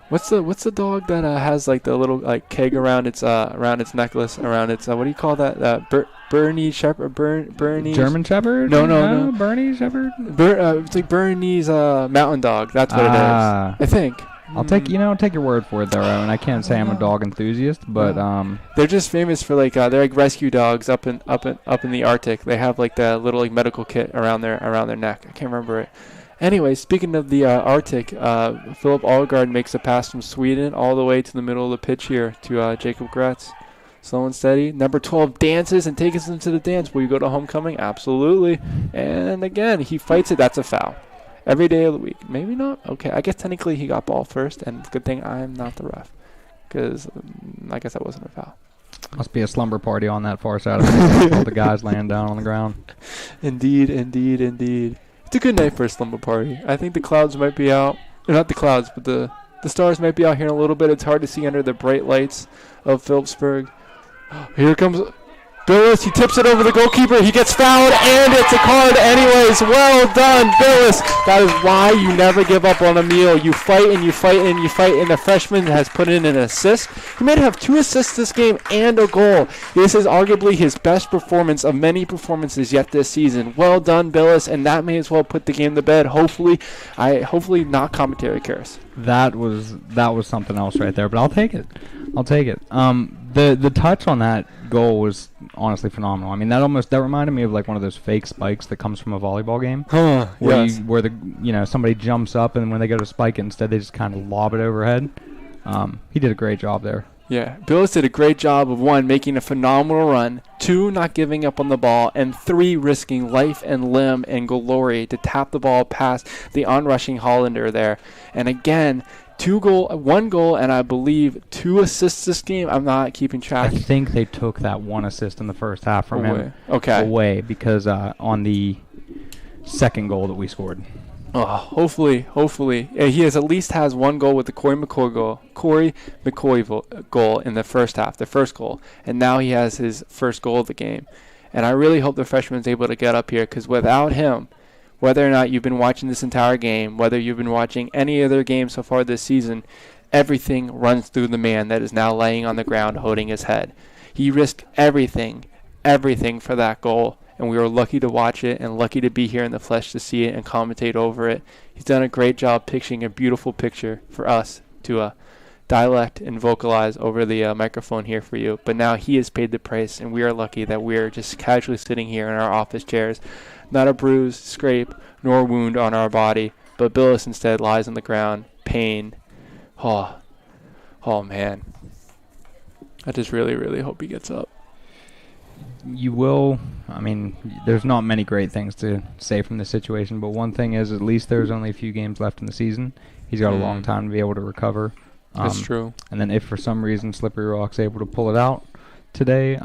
What's the dog that has like the little like keg around its necklace around its what do you call that Bernie Shepherd Bernie German Shepherd? No. Bernie Shepherd? It's like Bernese mountain dog. That's what it is. I think. I'll take your word for it though, and I can't say I'm a dog enthusiast, but they're just famous for like they're like rescue dogs up in the Arctic. They have like the little like medical kit around their neck. I can't remember it. Anyway, speaking of the Arctic, Philip Algaard makes a pass from Sweden all the way to the middle of the pitch here to Jacob Gretz. Slow and steady. Number 12 dances and takes him to the dance. Will you go to homecoming? Absolutely. And again, he fights it. That's a foul. Every day of the week. Maybe not? Okay, I guess technically he got ball first, and it's a good thing I'm not the ref, because I guess that wasn't a foul. Must be a slumber party on that far side of the all the guys laying down on the ground. Indeed. It's a good night for a slumber party. I think the clouds might be out. Not the clouds, but the stars might be out here in a little bit. It's hard to see under the bright lights of Phillipsburg. Here comes Billis. He tips it over the goalkeeper. He gets fouled, and it's a card anyways. Well done, Billis. That is why you never give up on a meal. You fight and you fight and you fight, and the freshman has put in an assist. He might have 2 assists this game and a goal. This is arguably his best performance of many performances yet this season. Well done, Billis, and that may as well put the game to bed. Hopefully not commentary cares. That was something else right there, but I'll take it. The touch on that goal was honestly phenomenal. I mean, that reminded me of like one of those fake spikes that comes from a volleyball game. Where somebody jumps up, and when they go to spike it, instead they just kind of lob it overhead. He did a great job there. Yeah, Billis did a great job of 1, making a phenomenal run, 2, not giving up on the ball, and 3, risking life and limb and glory to tap the ball past the onrushing Hollander there. And again, 1 goal, and I believe 2 assists this game. I'm not keeping track. I think they took that 1 assist in the first half from him away because on the second goal that we scored. Oh, hopefully. He at least has 1 goal with the Corey McCoy goal in the first half, the first goal. And now he has his first goal of the game. And I really hope the freshman's able to get up here, because without him, whether or not you've been watching this entire game, whether you've been watching any other game so far this season, everything runs through the man that is now laying on the ground holding his head. He risked everything for that goal, and we were lucky to watch it and lucky to be here in the flesh to see it and commentate over it. He's done a great job picturing a beautiful picture for us to dialect and vocalize over the microphone here for you. But now he has paid the price, and we are lucky that we are just casually sitting here in our office chairs. Not a bruise, scrape, nor wound on our body, but Billis instead lies on the ground, pain. Oh man. I just really, really hope he gets up. You will. I mean, there's not many great things to say from this situation, but one thing is at least there's only a few games left in the season. He's got a long time to be able to recover. That's true. And then if for some reason Slippery Rock's able to pull it out today,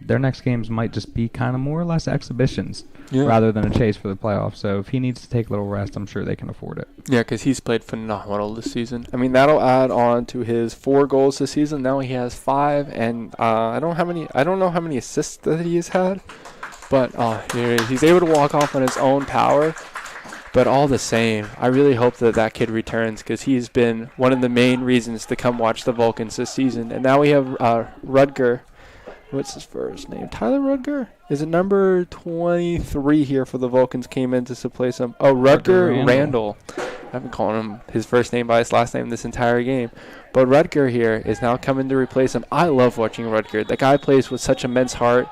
their next games might just be kind of more or less exhibitions rather than a chase for the playoffs. So if he needs to take a little rest, I'm sure they can afford it. Yeah, because he's played phenomenal this season. I mean, that'll add on to his 4 goals this season. Now he has 5, and I don't know how many assists that he has had, but he's able to walk off on his own power. But all the same, I really hope that kid returns, because he's been one of the main reasons to come watch the Vulcans this season. And now we have Rudger. What's his first name? Tyler Rudger? Is it number 23 here for the Vulcans? Came in to replace him. Oh, Rudger Randall. I've been calling him his first name by his last name this entire game. But Rudger here is now coming to replace him. I love watching Rudger. The guy plays with such immense heart.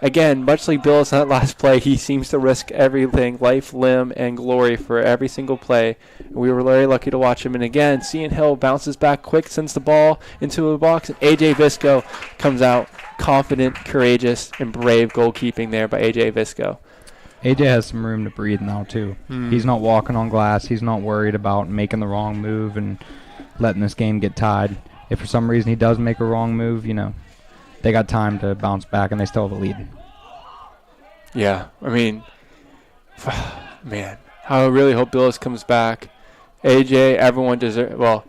Again, much like Billis in that last play, he seems to risk everything, life, limb, and glory for every single play. We were very lucky to watch him. And again, Seton Hill bounces back quick, sends the ball into the box, and A.J. Visco comes out confident, courageous, and brave goalkeeping there by A.J. Visco. AJ has some room to breathe now, too. He's not walking on glass. He's not worried about making the wrong move and letting this game get tied. If for some reason he does make a wrong move, they got time to bounce back, and they still have a lead. Yeah, I mean, man, I really hope Billis comes back. AJ, everyone deserves. Well,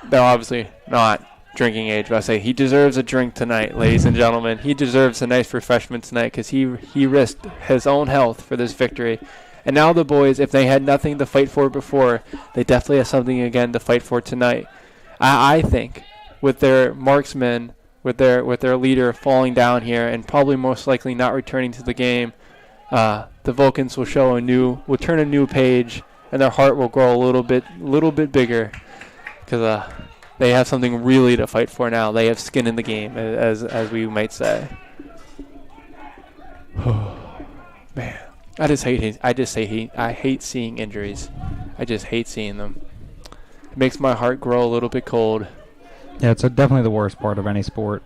they're obviously not drinking age, but I say he deserves a drink tonight, ladies and gentlemen. He deserves a nice refreshment tonight, because he risked his own health for this victory. And now the boys, if they had nothing to fight for before, they definitely have something again to fight for tonight. I think with their marksmen, with their leader falling down here and probably most likely not returning to the game, the Vulcans will turn a new page, and their heart will grow a little bit bigger, because they have something really to fight for now. They have skin in the game, as we might say. Man, I hate seeing injuries. I just hate seeing them. It makes my heart grow a little bit cold. Yeah, it's definitely the worst part of any sport,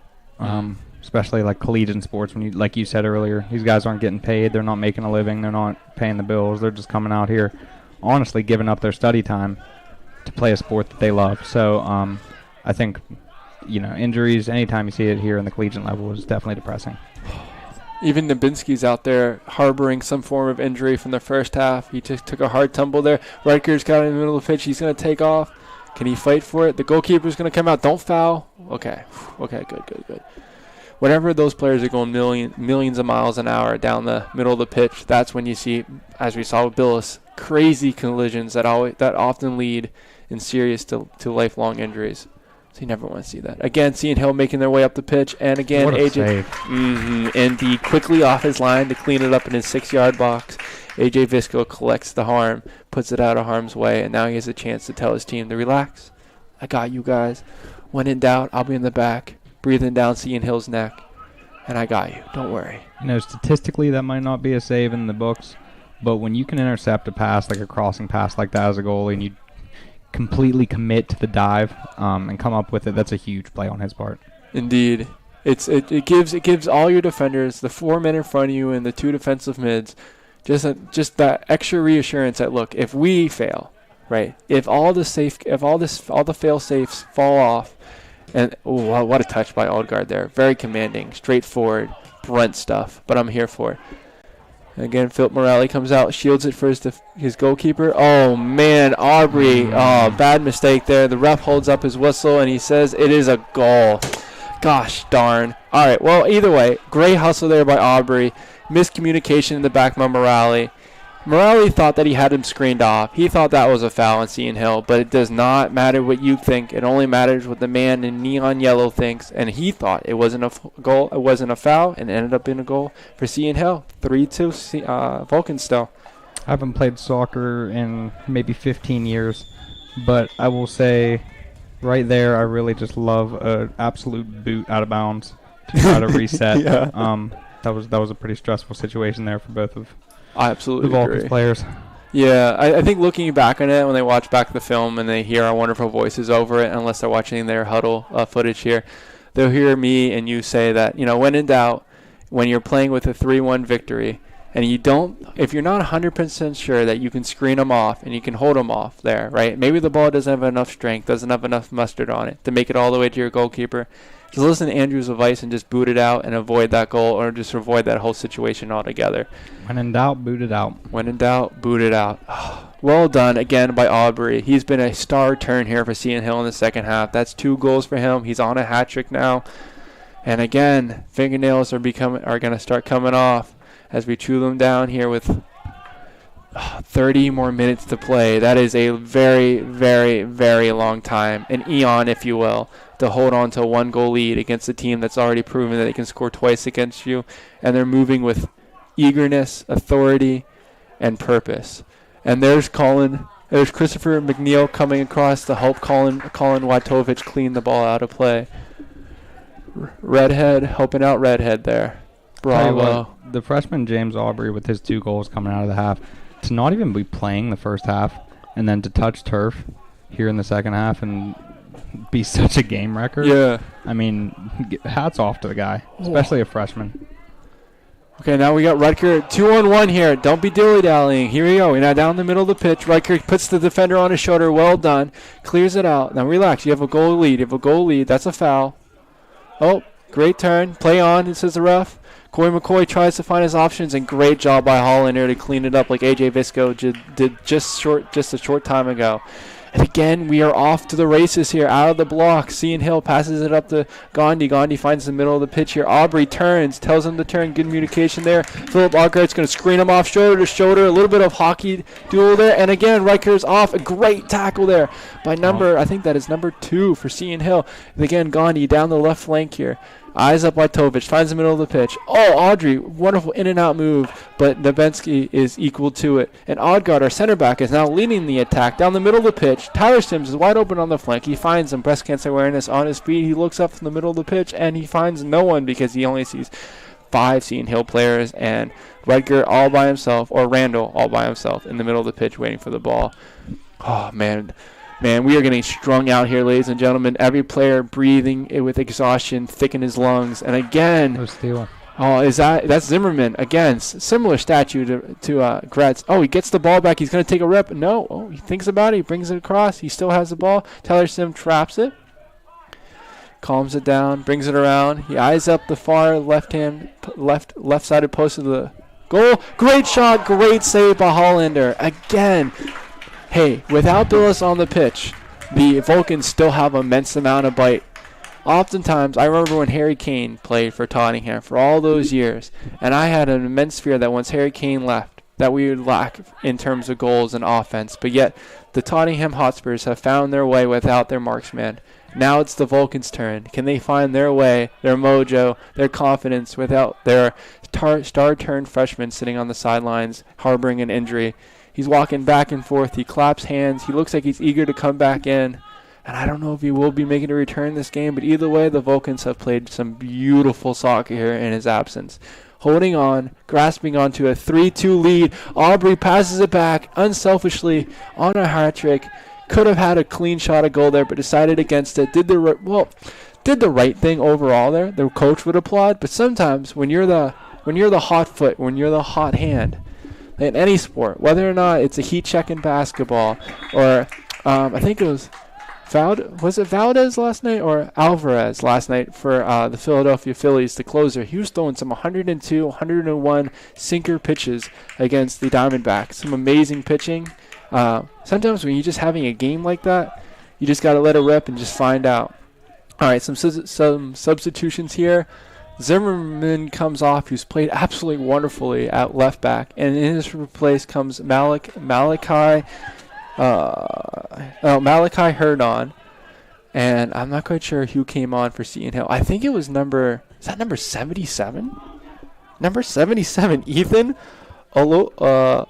especially like collegiate sports. When like you said earlier, these guys aren't getting paid. They're not making a living. They're not paying the bills. They're just coming out here, honestly, giving up their study time to play a sport that they love. So I think, injuries, anytime you see it here in the collegiate level, is definitely depressing. Even Nabinski's out there harboring some form of injury from the first half. He just took a hard tumble there. Rutgers got in the middle of the pitch. He's going to take off. Can he fight for it? The goalkeeper's going to come out. Don't foul. Okay, good. Whenever those players are going millions of miles an hour down the middle of the pitch, that's when you see, as we saw with Billis, crazy collisions that often lead in serious to lifelong injuries. So you never want to see that. Again, Seton Hill making their way up the pitch, and again, AJ. Indeed, quickly off his line to clean it up in his 6-yard box. AJ Visco collects the harm, puts it out of harm's way, and now he has a chance to tell his team to relax. I got you guys. When in doubt, I'll be in the back, breathing down Seton Hill's neck, and I got you. Don't worry. Statistically, that might not be a save in the books, but when you can intercept a pass, like a crossing pass like that as a goalie, and you completely commit to the dive and come up with it, that's a huge play on his part. Indeed. It gives all your defenders, the 4 men in front of you and the 2 defensive mids, just that extra reassurance that, look, if we fail, right? If all the fail safes fall off, and what a touch by Odegaard there. Very commanding, straightforward, Brent stuff, but I'm here for it. And again, Philip Morelli comes out, shields it for his goalkeeper. Oh, man, Aubrey. Oh, bad mistake there. The ref holds up his whistle, and he says it is a goal. Gosh darn. All right, well, either way, great hustle there by Aubrey. Miscommunication in the back by Morale. Morale thought that he had him screened off. He thought that was a foul on Seton Hill, but it does not matter what you think. It only matters what the man in neon yellow thinks, and he thought it wasn't a goal, it wasn't a foul, and it ended up being a goal for Seton Hill. 3-2 Vulcans still. I haven't played soccer in maybe 15 years, but I will say right there, I really just love an absolute boot out of bounds to try to reset. Yeah. That was a pretty stressful situation there for both of I absolutely the Vulcans agree. players. Yeah, I think looking back on it, when they watch back the film and they hear our wonderful voices over it, unless they're watching their huddle footage here, they'll hear me and you say that, when in doubt, when you're playing with a 3-1 victory, and if you're not 100% sure that you can screen them off and you can hold them off there, right? Maybe the ball doesn't have enough strength, doesn't have enough mustard on it to make it all the way to your goalkeeper. Just listen to Andrew's advice and just boot it out and avoid that goal, or just avoid that whole situation altogether. When in doubt, boot it out. When in doubt, boot it out. Well done again by Aubrey. He's been a star turn here for Seton Hill in the second half. That's 2 goals for him. He's on a hat trick now. And again, fingernails are going to start coming off as we chew them down here with 30 more minutes to play. That is a very, very, very long time, an eon, if you will, to hold on to a 1-goal lead against a team that's already proven that they can score twice against you, and they're moving with eagerness, authority, and purpose. And there's Christopher McNeil coming across to help Colin Wojtowicz clean the ball out of play. Redhead helping out Redhead there. Bravo. The freshman James Aubrey with his 2 goals coming out of the half, to not even be playing the first half and then to touch turf here in the second half and be such a game wrecker. Yeah. I mean, hats off to the guy, especially a freshman. Okay, now we got Rutger 2-on-1 here. Don't be dilly-dallying. Here we go. We're now down the middle of the pitch. Rutger puts the defender on his shoulder. Well done. Clears it out. Now relax. You have a goal lead. That's a foul. Oh, great turn. Play on, says the ref. Corey McCoy tries to find his options, and great job by Hollander to clean it up like A.J. Visco did just a short time ago. And again, we are off to the races here, out of the block. Seton Hill passes it up to Gandhi. Gandhi finds the middle of the pitch here. Aubrey turns, tells him to turn. Good communication there. Philip Arkart's going to screen him off shoulder to shoulder. A little bit of hockey duel there. And again, Riker's off. A great tackle there by I think that is number 2 for Seton Hill. And again, Gandhi down the left flank here. Eyes up Wojtowicz, finds the middle of the pitch. Oh, Audrey, wonderful in and out move, but Nebensky is equal to it. And Odgaard, our center back, is now leading the attack down the middle of the pitch. Tyler Sims is wide open on the flank. He finds him, breast cancer awareness on his feet. He looks up from the middle of the pitch, and he finds no one because he only sees 5 Seton Hill players, and Rutger all by himself, or Randall all by himself in the middle of the pitch waiting for the ball. Oh, man. Man, we are getting strung out here, ladies and gentlemen. Every player breathing with exhaustion, thick in his lungs. And again, No steal. oh, that's Zimmerman again? Similar statue to Gretz. Oh, he gets the ball back. He's going to take a rip. No, oh, he thinks about it. He brings it across. He still has the ball. Tyler Sim traps it, calms it down, brings it around. He eyes up the far left-sided post of the goal. Great shot, great save by Hollander again. Hey, without Billis on the pitch, the Vulcans still have an immense amount of bite. Oftentimes, I remember when Harry Kane played for Tottenham for all those years, and I had an immense fear that once Harry Kane left, that we would lack in terms of goals and offense. But yet, the Tottenham Hotspurs have found their way without their marksman. Now it's the Vulcans' turn. Can they find their way, their mojo, their confidence without their star-turned freshman sitting on the sidelines, harboring an injury? He's walking back and forth. He claps hands. He looks like he's eager to come back in. And I don't know if he will be making a return this game, but either way, the Vulcans have played some beautiful soccer here in his absence. Holding on, grasping onto a 3-2 lead. Aubrey passes it back unselfishly on a hat trick. Could have had a clean shot at goal there, but decided against it. Did the right thing overall there. The coach would applaud, but sometimes when you're the hot foot, when you're the hot hand, in any sport, whether or not it's a heat check in basketball, or I think it was Valdez last night or Alvarez last night for the Philadelphia Phillies, the closer. He was throwing some 102, 101 sinker pitches against the Diamondbacks. Some amazing pitching. Sometimes when you're just having a game like that, you just got to let it rip and just find out. All right, some substitutions here. Zimmerman comes off, who's played absolutely wonderfully at left back, and in his place comes Malachi Herdon, and I'm not quite sure who came on for Seton Hill. I think it was number 77? Number 77, Ethan Obilea?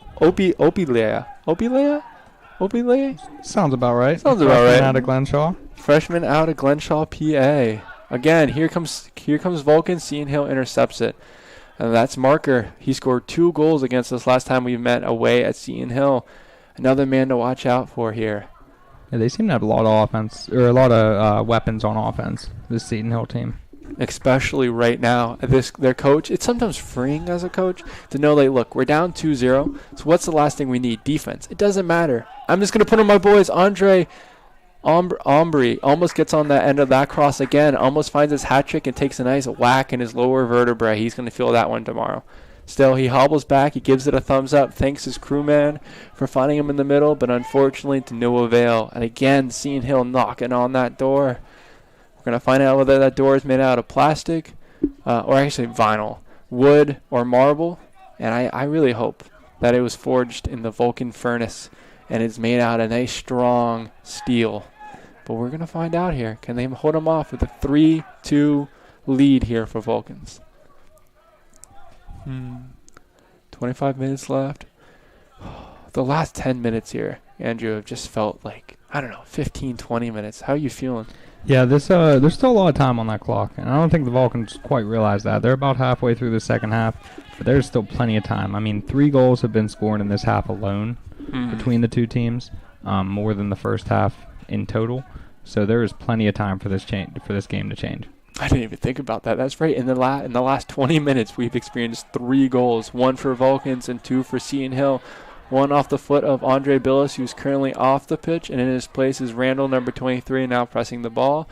Sounds about right. Sounds about right. Out of Glenshaw. Freshman out of Glenshaw, PA. Again, here comes Vulcan. Seton Hill intercepts it. And that's Marker. He scored 2 goals against us last time we met away at Seton Hill. Another man to watch out for here. Yeah, they seem to have a lot of offense, or a lot of weapons on offense, this Seton Hill team. Especially right now. Their coach, it's sometimes freeing as a coach to know, like, look, we're down 2-0, so what's the last thing we need? Defense. It doesn't matter. I'm just going to put on my boys. Andre Ombry almost gets on the end of that cross again, almost finds his hat trick and takes a nice whack in his lower vertebrae. He's going to feel that one tomorrow. Still, he hobbles back. He gives it a thumbs up, thanks his crewman for finding him in the middle, but unfortunately to no avail. And again, Seton Hill knocking on that door. We're going to find out whether that door is made out of plastic, or actually vinyl, wood, or marble. And I really hope that it was forged in the Vulcan furnace and it's made out of nice, strong steel. But we're going to find out here. Can they hold them off with a 3-2 lead here for Vulcans? 25 minutes left. The last 10 minutes here, Andrew, have just felt like, 15, 20 minutes. How are you feeling? Yeah, there's still a lot of time on that clock, and I don't think the Vulcans quite realize that. They're about halfway through the second half, but there's still plenty of time. I mean, 3 goals have been scored in this half alone between the two teams, more than the first half in total. So there is plenty of time for this game to change. I didn't even think about that. That's right. In the last 20 minutes, we've experienced 3 goals, 1 for Vulcans and 2 for Seton Hill. 1 off the foot of Andre Billis, who's currently off the pitch, and in his place is Randall, number 23, now pressing the ball.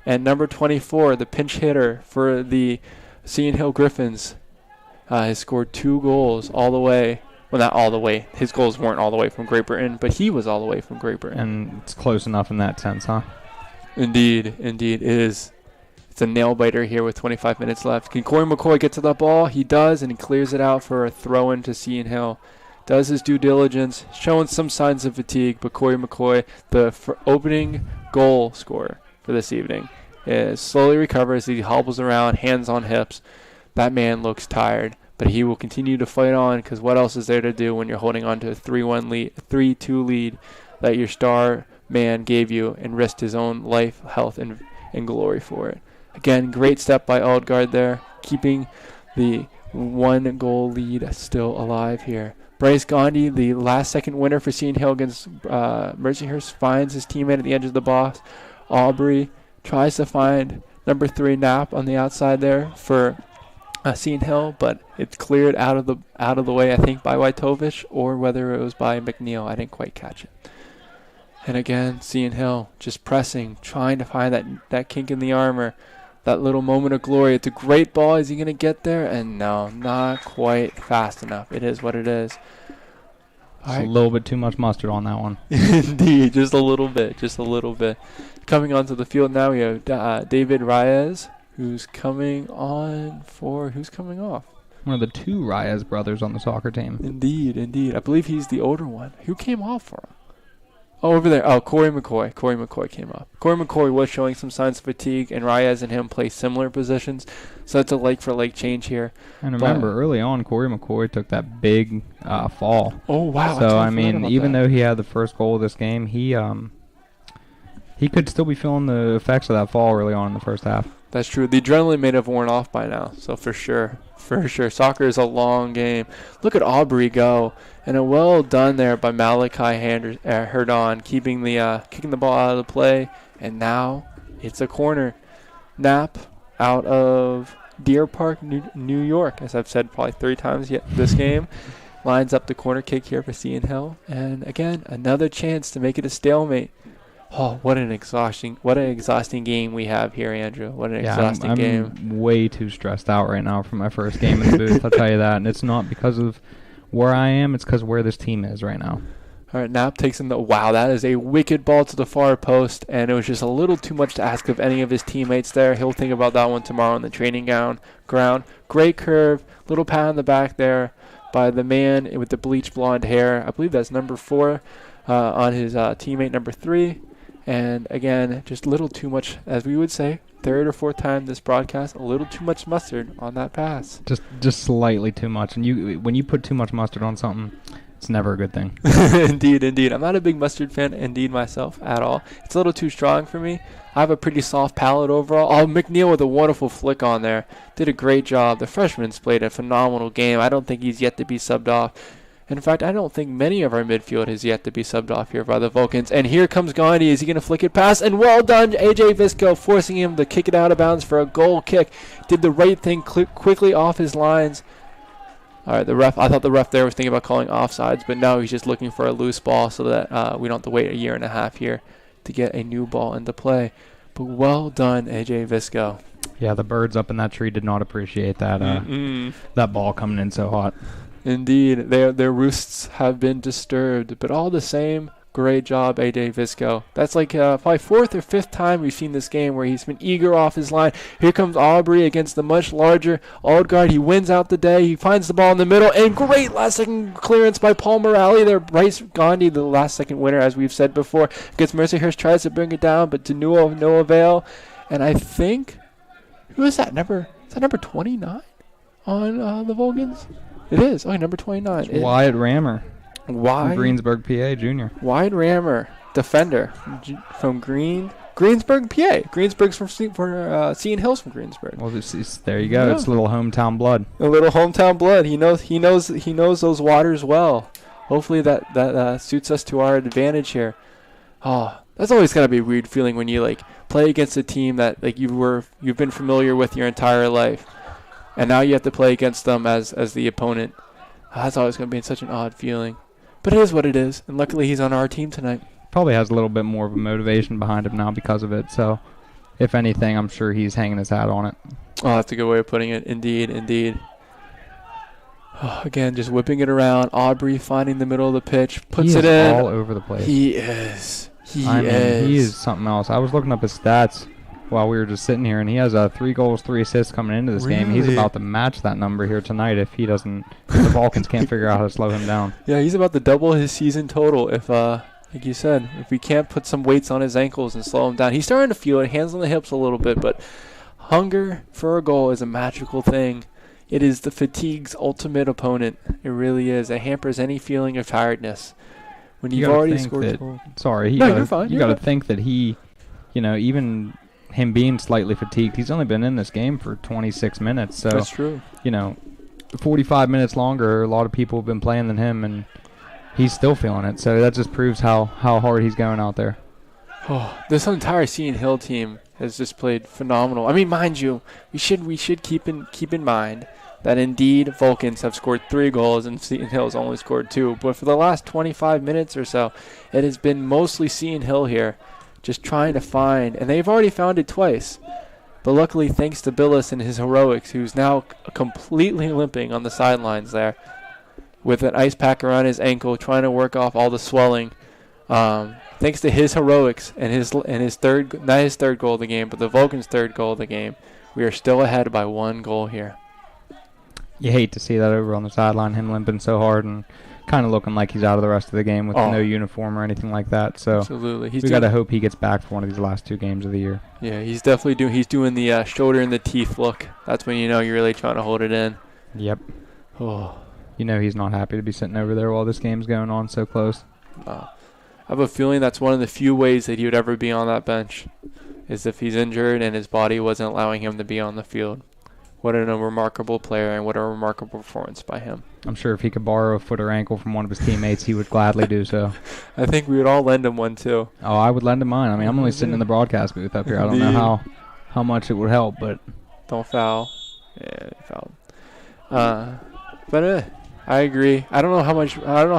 And number 24, the pinch hitter for the Seton Hill Griffins, has scored 2 goals all the way. Well, not all the way. His goals weren't all the way from Great Britain, but he was all the way from Great Britain. And it's close enough in that sense, huh? Indeed. It is. It's a nail-biter here with 25 minutes left. Can Corey McCoy get to the ball? He does, and he clears it out for a throw-in to Seton Hill. Does his due diligence, showing some signs of fatigue, but Corey McCoy, the opening goal scorer for this evening, slowly recovers. He hobbles around, hands on hips. That man looks tired, but he will continue to fight on, because what else is there to do when you're holding on to a 3-1 lead, 3-2 lead that your star man gave you and risked his own life, health, and glory for it. Again, great step by Aldgard there, keeping the 1-goal lead still alive here. Bryce Gandhi, the last-second winner for Seton Hill against Mercyhurst, finds his teammate at the edge of the box. Aubrey tries to find number 3 Knapp on the outside there for Seton Hill, but it's cleared out of the way, I think, by Wojtovich, or whether it was by McNeil. I didn't quite catch it. And again, Seton Hill just pressing, trying to find that kink in the armor. That little moment of glory. It's a great ball. Is he going to get there? And no, not quite fast enough. It is what it is. A little bit too much mustard on that one. Indeed, just a little bit. Coming onto the field now, we have David Reyes, who's coming on for... Who's coming off? One of the 2 Reyes brothers on the soccer team. Indeed. I believe he's the older one. Who came off for him? Oh, over there. Oh, Corey McCoy. Corey McCoy came up. Corey McCoy was showing some signs of fatigue, and Reyes and him play similar positions, so it's a like-for-like change here. And remember, early on, Corey McCoy took that big fall. Oh, wow. So, I mean, even though he had the first goal of this game, he could still be feeling the effects of that fall early on in the first half. That's true. The adrenaline may have worn off by now, so for sure. Soccer is a long game. Look at Aubrey go. And a well done there by Malachi Herdon, kicking the ball out of the play. And now it's a corner. Knapp out of Deer Park, New York, as I've said probably 3 times yet this game. Lines up the corner kick here for Seton Hill. And again, another chance to make it a stalemate. Oh, what an exhausting game we have here, Andrew. What an exhausting game. I'm way too stressed out right now for my first game in the booth, I'll tell you that. And it's not because of where I am, it's because of where this team is right now. All right, Knapp takes in the... Wow, that is a wicked ball to the far post, and it was just a little too much to ask of any of his teammates there. He'll think about that one tomorrow on the training ground. Great curve, little pat on the back there by the man with the bleach blonde hair. I believe that's number 4 on his teammate number 3. And again, just a little too much, as we would say, third or fourth time this broadcast, a little too much mustard on that pass. Just slightly too much. And when you put too much mustard on something, it's never a good thing. Indeed. I'm not a big mustard fan, indeed, myself, at all. It's a little too strong for me. I have a pretty soft palate overall. Oh, McNeil with a wonderful flick on there. Did a great job. The freshman's played a phenomenal game. I don't think he's yet to be subbed off. In fact, I don't think many of our midfield has yet to be subbed off here by the Vulcans. And here comes Gandhi. Is he going to flick it past? And well done, AJ Visco, forcing him to kick it out of bounds for a goal kick. Did the right thing quickly off his lines. All right, the ref. I thought the ref there was thinking about calling offsides, but no, he's just looking for a loose ball so that we don't have to wait a year and a half here to get a new ball into play. But well done, AJ Visco. Yeah, the birds up in that tree did not appreciate that that ball coming in so hot. Indeed, their roosts have been disturbed, but all the same, great job, AJ Visco. That's like probably 4th or 5th time we've seen this game where he's been eager off his line. Here comes Aubrey against the much larger Odegaard. He wins out the day. He finds the ball in the middle, and great last-second clearance by Paul Morale there. Bryce Gandhi, the last-second winner, as we've said before, against Mercyhurst, tries to bring it down, but to no avail. And I think, who is that? Is that number 29 on the Vulcans? It is. Oh, number 29. Wyatt Rammer. Wyatt Greensburg, PA, junior. Wyatt Rammer, defender from Greensburg, PA. Greensburg's from Seton Hills from Greensburg. Well, there you go. Yeah. It's a little hometown blood. A little hometown blood. He knows those waters well. Hopefully that suits us to our advantage here. Oh, that's always gotta be a weird feeling when you play against a team that you've been familiar with your entire life. And now you have to play against them as the opponent. That's always going to be such an odd feeling. But it is what it is. And luckily he's on our team tonight. Probably has a little bit more of a motivation behind him now because of it. So, if anything, I'm sure he's hanging his hat on it. Oh, that's a good way of putting it. Indeed. Oh, again, just whipping it around. Aubrey finding the middle of the pitch. Puts it in. All over the place. He is. He is something else. I was looking up his stats while we were just sitting here, and he has 3 goals, 3 assists coming into this game. He's about to match that number here tonight if the Vulcans can't figure out how to slow him down. Yeah, he's about to double his season total if, like you said, if we can't put some weights on his ankles and slow him down. He's starting to feel it, hands on the hips a little bit, but hunger for a goal is a magical thing. It is the fatigue's ultimate opponent. It really is. It hampers any feeling of tiredness. When you've already scored 12. Sorry, you're fine. You got to think that he, even him being slightly fatigued, he's only been in this game for 26 minutes. So that's true. 45 minutes longer, a lot of people have been playing than him, and he's still feeling it. So that just proves how hard he's going out there. Oh, this entire Seton Hill team has just played phenomenal. I mean, mind you, we should keep in mind that indeed Vulcans have scored 3 goals and Seton Hill has only scored 2. But for the last 25 minutes or so, it has been mostly Seton Hill here, just trying to find, and they've already found it twice. But luckily, thanks to Billis and his heroics, who's now completely limping on the sidelines there, with an ice pack around his ankle, trying to work off all the swelling. Thanks to his heroics and his third, not his third goal of the game, but the Vulcans' third goal of the game, we are still ahead by 1 goal here. You hate to see that over on the sideline, him limping so hard and kind of looking like he's out of the rest of the game with no uniform or anything like that. So absolutely, we got to hope he gets back for one of these last 2 games of the year. Yeah, he's definitely doing the shoulder in the teeth look. That's when you're really trying to hold it in. Yep. Oh. He's not happy to be sitting over there while this game's going on so close. I have a feeling that's one of the few ways that he would ever be on that bench, is if he's injured and his body wasn't allowing him to be on the field. What a remarkable player and what a remarkable performance by him. I'm sure if he could borrow a foot or ankle from one of his teammates, he would gladly do so. I think we would all lend him one too. Oh, I would lend him mine. I mean, I'm only sitting in the broadcast booth up here. I don't know how much it would help, but don't foul. Yeah, foul. But I agree. I don't know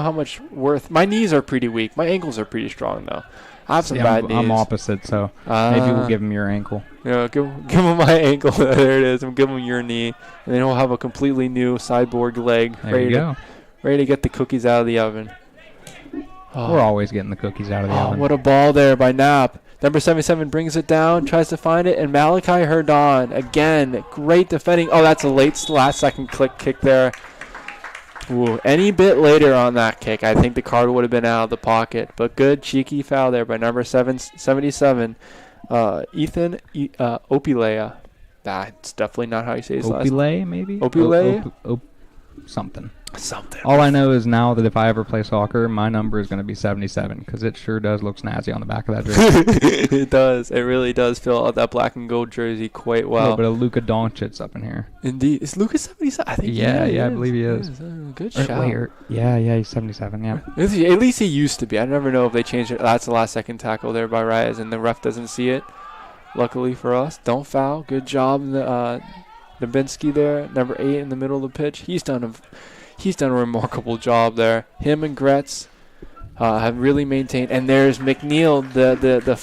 how much worth. My knees are pretty weak. My ankles are pretty strong though. I have some bad knees. I'm opposite, so maybe we'll give him your ankle. Give him my ankle. There it is. I'm giving him your knee, and then he'll have a completely new cyborg leg ready to get the cookies out of the oven. We're always getting the cookies out of the oven. What a ball there by Knapp. Number 77 brings it down, tries to find it, and Malachi Herdon, again, great defending. Oh, that's a last-second kick there. Ooh, any bit later on that kick, I think the card would have been out of the pocket. But good, cheeky foul there by number 77, Ethan Opilea. That's definitely not how you say his last name. Opile, maybe? Opile? Something. Something. All I know is now that if I ever play soccer, my number is going to be 77 because it sure does look snazzy on the back of that jersey. It does. It really does fill out that black and gold jersey quite well. A little bit of Luka Doncic up in here. Indeed. Is Luka 77? I think yeah, I believe he is. Good shout. Yeah, he's 77, yeah. At least he used to be. I never know if they changed it. That's the last second tackle there by Reyes, and the ref doesn't see it. Luckily for us. Don't foul. Good job, Nabinski there. Number 8 in the middle of the pitch. He's done a remarkable job there. Him and Gretz have really maintained. And there's McNeil, the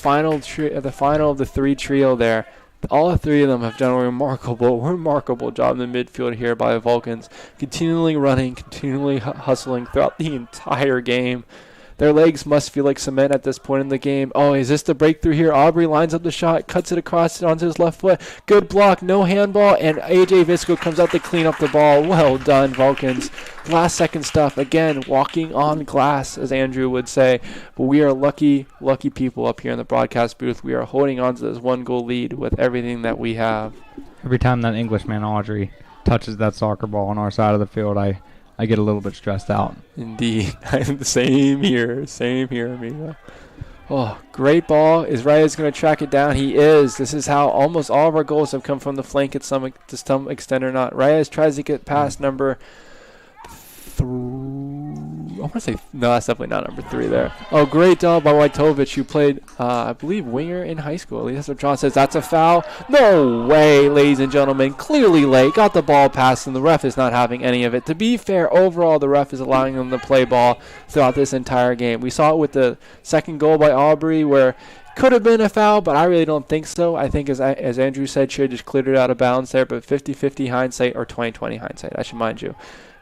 final of the 3 trio there. All 3 of them have done a remarkable job in the midfield here by the Vulcans, continually running, continually hustling throughout the entire game. Their legs must feel like cement at this point in the game. Oh, is this the breakthrough here? Aubrey lines up the shot, cuts it across onto his left foot. Good block, no handball, and AJ Visco comes out to clean up the ball. Well done, Vulcans. Last second stuff. Again, walking on glass, as Andrew would say. But we are lucky people up here in the broadcast booth. We are holding on to this 1-goal lead with everything that we have. Every time that Englishman, Audrey, touches that soccer ball on our side of the field, I get a little bit stressed out. Indeed. Same here, amigo. Oh, great ball. Is Reyes going to track it down? He is. This is how almost all of our goals have come from the flank to some extent or not. Reyes tries to get past number 3. I want to say, no, that's definitely not number 3 there. Oh, great job by Wojtovich, who played, I believe, winger in high school. At least that's what John says. That's a foul. No way, ladies and gentlemen. Clearly late. Got the ball passed, and the ref is not having any of it. To be fair, overall, the ref is allowing them to play ball throughout this entire game. We saw it with the second goal by Aubrey, where could have been a foul, but I really don't think so. I think, as Andrew said, should have just cleared it out of bounds there, but 50-50 hindsight, or 20-20 hindsight, I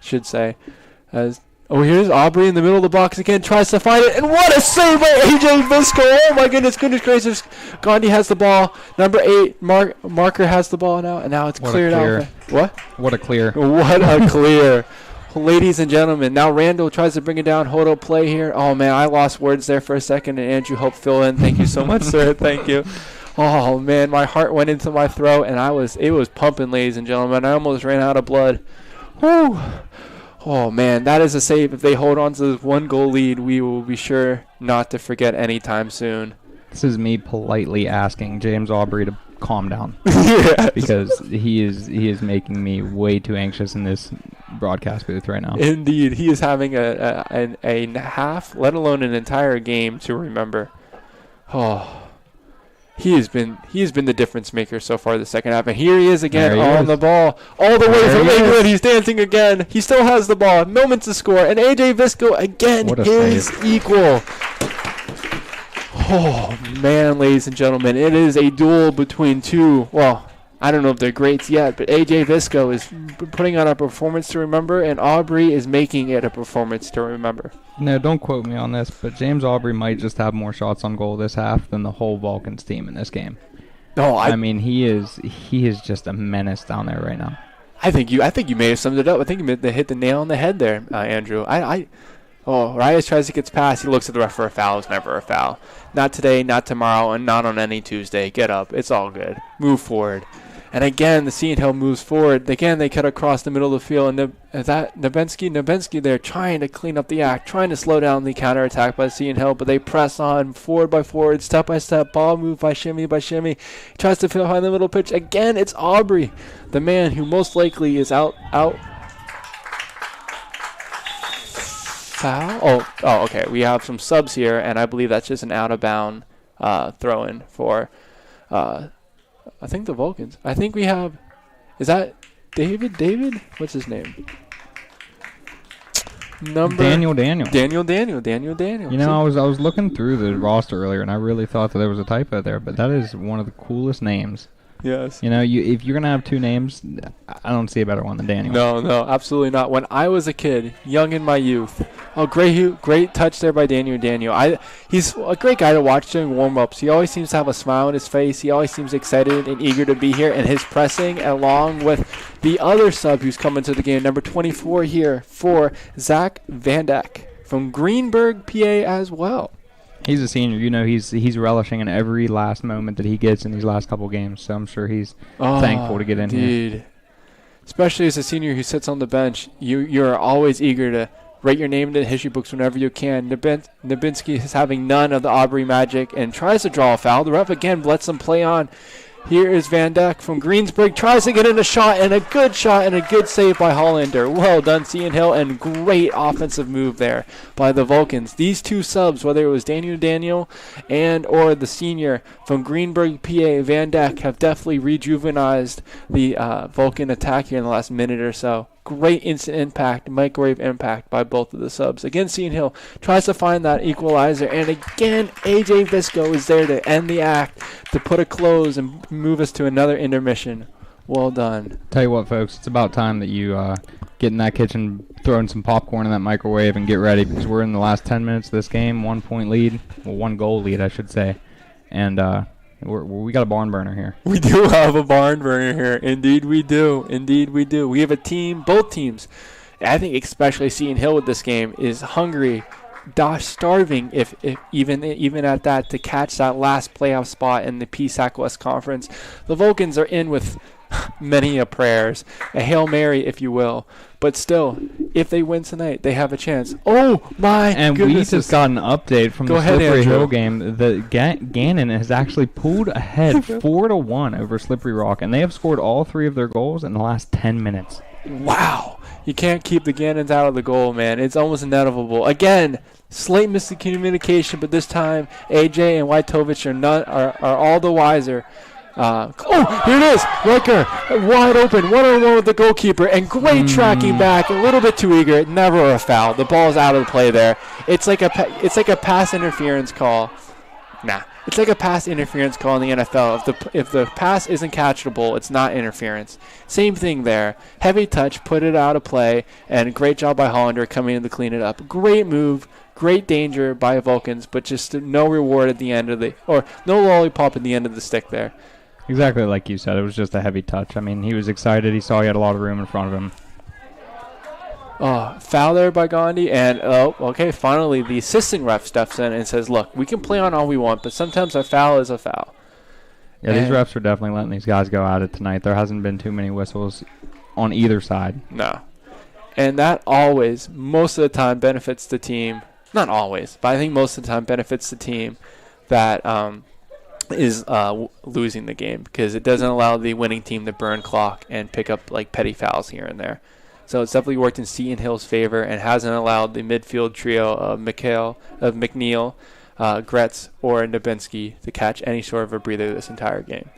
should say. Oh, here's Aubrey in the middle of the box again, tries to find it, and what a save by AJ Visco! Oh my goodness gracious! Gandhi has the ball. Number 8, Marker has the ball now, and now it's cleared out. What? What a clear! What a clear! Ladies and gentlemen, now Randall tries to bring it down. Hold up play here. Oh man, I lost words there for a second, and Andrew helped fill in. Thank you so much, sir. Thank you. Oh man, my heart went into my throat, and it was pumping, ladies and gentlemen. I almost ran out of blood. Whew. Oh, man, that is a save. If they hold on to this 1-goal lead, we will be sure not to forget anytime soon. This is me politely asking James Aubrey to calm down. Yes. Because he is making me way too anxious in this broadcast booth right now. Indeed. He is having a half, let alone an entire game to remember. Oh. He has been the difference maker so far the second half, and here he is again on the ball, all the way from England. He's dancing again. He still has the ball. Moments to score, and AJ Visco again is equal. Oh man, ladies and gentlemen, it is a duel between two. Well, I don't know if they're greats yet, but AJ Visco is putting on a performance to remember, and Aubrey is making it a performance to remember. No, don't quote me on this, but James Aubrey might just have more shots on goal this half than the whole Vulcans team in this game. No, I mean he is just a menace down there right now. I think you may have summed it up. I think you hit the nail on the head there, Andrew. Reyes tries to get past. He looks at the ref for a foul. It's never a foul. Not today, not tomorrow, and not on any Tuesday. Get up. It's all good. Move forward. And again, the Seton Hill moves forward. Again, they cut across the middle of the field. And Nabinski there trying to clean up the act, trying to slow down the counterattack by Seton Hill. But they press on, forward by forward, step by step, ball move by shimmy by shimmy. He tries to fill behind the middle pitch. Again, it's Aubrey, the man who most likely is out. Foul? Oh, okay. We have some subs here, and I believe that's just an out-of-bound throw-in for... I think the Vulcans. I think we have... Is that David? What's his name? Daniel. Daniel. You know, I was looking through the roster earlier, and I really thought that there was a typo there, but that is one of the coolest names Yes. You know, if you're gonna have two names, I don't see a better one than Daniel. No, absolutely not. When I was a kid, young in my youth, great touch there by Daniel. He's a great guy to watch during warm-ups. He always seems to have a smile on his face. He always seems excited and eager to be here. And his pressing, along with the other sub who's coming to the game, number 24 here for Zach Van Dijk from Greenberg, PA as well. He's a senior. You know, he's relishing in every last moment that he gets in these last couple games. So I'm sure he's thankful to get in here. Especially as a senior who sits on the bench, you're always eager to write your name in the history books whenever you can. Nabinski is having none of the Aubrey magic and tries to draw a foul. The ref again lets him play on. Here is Van Dijk from Greensburg. Tries to get in a shot and a good save by Hollander. Well done, Seton Hill, and great offensive move there by the Vulcans. These two subs, whether it was Daniel and or the senior from Greenberg, PA, Van Dijk, have definitely rejuvenized the Vulcan attack here in the last minute or so. Great instant impact, microwave impact by both of the subs. Again, Seton Hill tries to find that equalizer, and again, AJ Visco is there to end the act, to put a close and move us to another intermission. Well done. Tell you what, folks, it's about time that you get in that kitchen, throw in some popcorn in that microwave, and get ready, because we're in the last 10 minutes of this game, 1 point lead, well, 1 goal lead, I should say, and we got a barn burner here. We do have a barn burner here. Indeed we do. We have a team, both teams. I think especially Seton Hill with this game is hungry, starving, if even at that, to catch that last playoff spot in the PSAC West Conference. The Vulcans are in with many a prayers, a Hail Mary, if you will. But still, if they win tonight, they have a chance. Oh, my and goodness. We just got an update from the Slippery Hill game. The Gannon has actually pulled ahead 4-1 over Slippery Rock, and they have scored all 3 of their goals in the last 10 minutes. Wow. You can't keep the Gannons out of the goal, man. It's almost inevitable. Again, slight miscommunication, but this time AJ and Wojtovich are all the wiser. Here it is. Riker wide open, 1-on-1 with the goalkeeper, and great tracking back. A little bit too eager. Never a foul. The ball's out of the play there. It's like a pass interference call. It's like a pass interference call in the NFL. If the pass isn't catchable, it's not interference. Same thing there. Heavy touch, put it out of play, and great job by Hollander coming in to clean it up. Great move, great danger by Vulcans, but just no reward at the end of no lollipop at the end of the stick there. Exactly like you said. It was just a heavy touch. I mean, he was excited. He saw he had a lot of room in front of him. Foul there by Gandhi, and finally the assistant ref steps in and says, look, we can play on all we want, but sometimes a foul is a foul. Yeah, these refs are definitely letting these guys go at it tonight. There hasn't been too many whistles on either side. No. And that always, most of the time, benefits the team. Not always, but I think most of the time benefits the team that is losing the game, because it doesn't allow the winning team to burn clock and pick up like petty fouls here and there. So it's definitely worked in Seton Hill's favor and hasn't allowed the midfield trio of McNeil, Gretz, or Nabinski to catch any sort of a breather this entire game.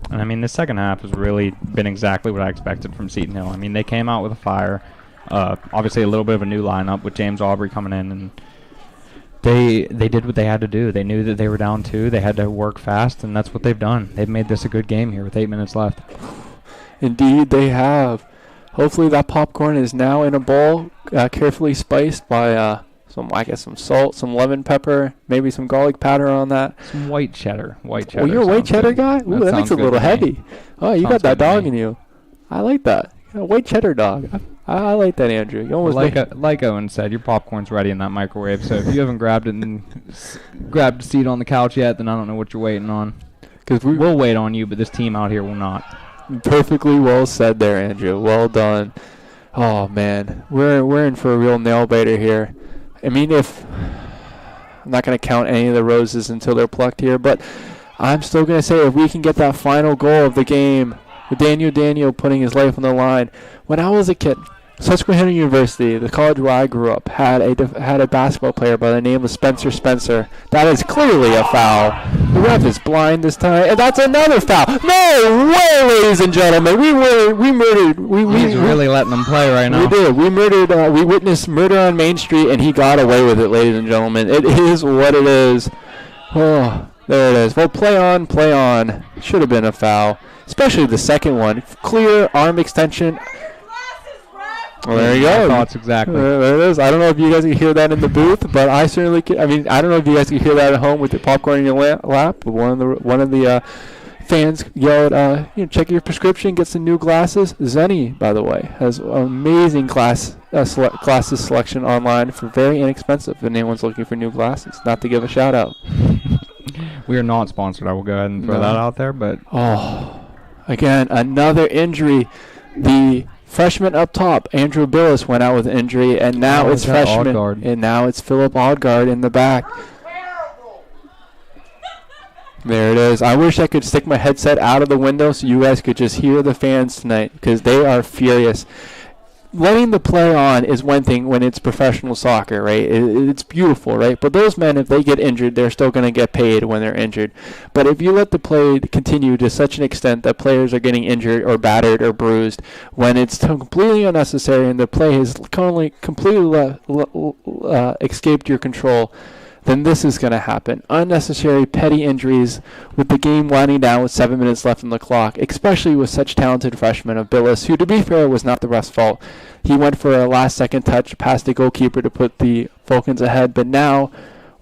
And I mean, the second half has really been exactly what I expected from Seton Hill. I mean, they came out with a fire. Obviously, a little bit of a new lineup with James Aubrey coming in, and they did what they had to do. They knew that they were down 2. They had to work fast, and that's what they've done. They've made this a good game here with 8 minutes left. Indeed, they have. Hopefully that popcorn is now in a bowl, carefully spiced by some salt, some lemon pepper, maybe some garlic powder on that. Some white cheddar. Oh, you're a white cheddar guy? Ooh, that makes it a little heavy. Oh, you got that dog in you. I like that. A white cheddar dog. I like that, Andrew. You almost like Owen said, your popcorn's ready in that microwave. So if you haven't grabbed it and grabbed a seat on the couch yet, then I don't know what you're waiting on. Because we'll wait on you, but this team out here will not. Perfectly well said there, Andrew. Well done. Oh man, we're in for a real nail biter here. I mean, I'm not going to count any of the roses until they're plucked here, but I'm still going to say if we can get that final goal of the game, with Daniel putting his life on the line. When I was a kid, Susquehanna University, the college where I grew up, had a basketball player by the name of Spencer. That is clearly a foul. The ref is blind this time, and that's another foul. No way, ladies and gentlemen. We murdered. He's really letting them play right now. We did. We murdered. We witnessed murder on Main Street, and he got away with it, ladies and gentlemen. It is what it is. Oh, There it is. Well, play on, play on. Should have been a foul, especially the second one. Clear arm extension. Well, there you go. Thoughts exactly. There it is. I don't know if you guys can hear that in the booth, but I certainly can. I mean, I don't know if you guys can hear that at home with your popcorn in your lap. But one of the fans yelled, check your prescription, get some new glasses. Zenny, by the way, has amazing glasses selection online for very inexpensive if anyone's looking for new glasses. Not to give a shout out. We are not sponsored. I will go ahead and throw that out there. But again, another injury. The freshman up top, Andrew Billis, went out with injury, and now it's freshman, and now it's Philip Odgaard in the back. There it is. I wish I could stick my headset out of the window so you guys could just hear the fans tonight because they are furious. Letting the play on is one thing when it's professional soccer, right? It's beautiful, right? But those men, if they get injured, they're still going to get paid when they're injured. But if you let the play continue to such an extent that players are getting injured or battered or bruised, when it's completely unnecessary and the play has completely escaped your control, then this is going to happen. Unnecessary petty injuries with the game winding down with 7 minutes left on the clock, especially with such talented freshmen of Billis, who, to be fair, was not the ref's fault. He went for a last-second touch past the goalkeeper to put the Vulcans ahead, but now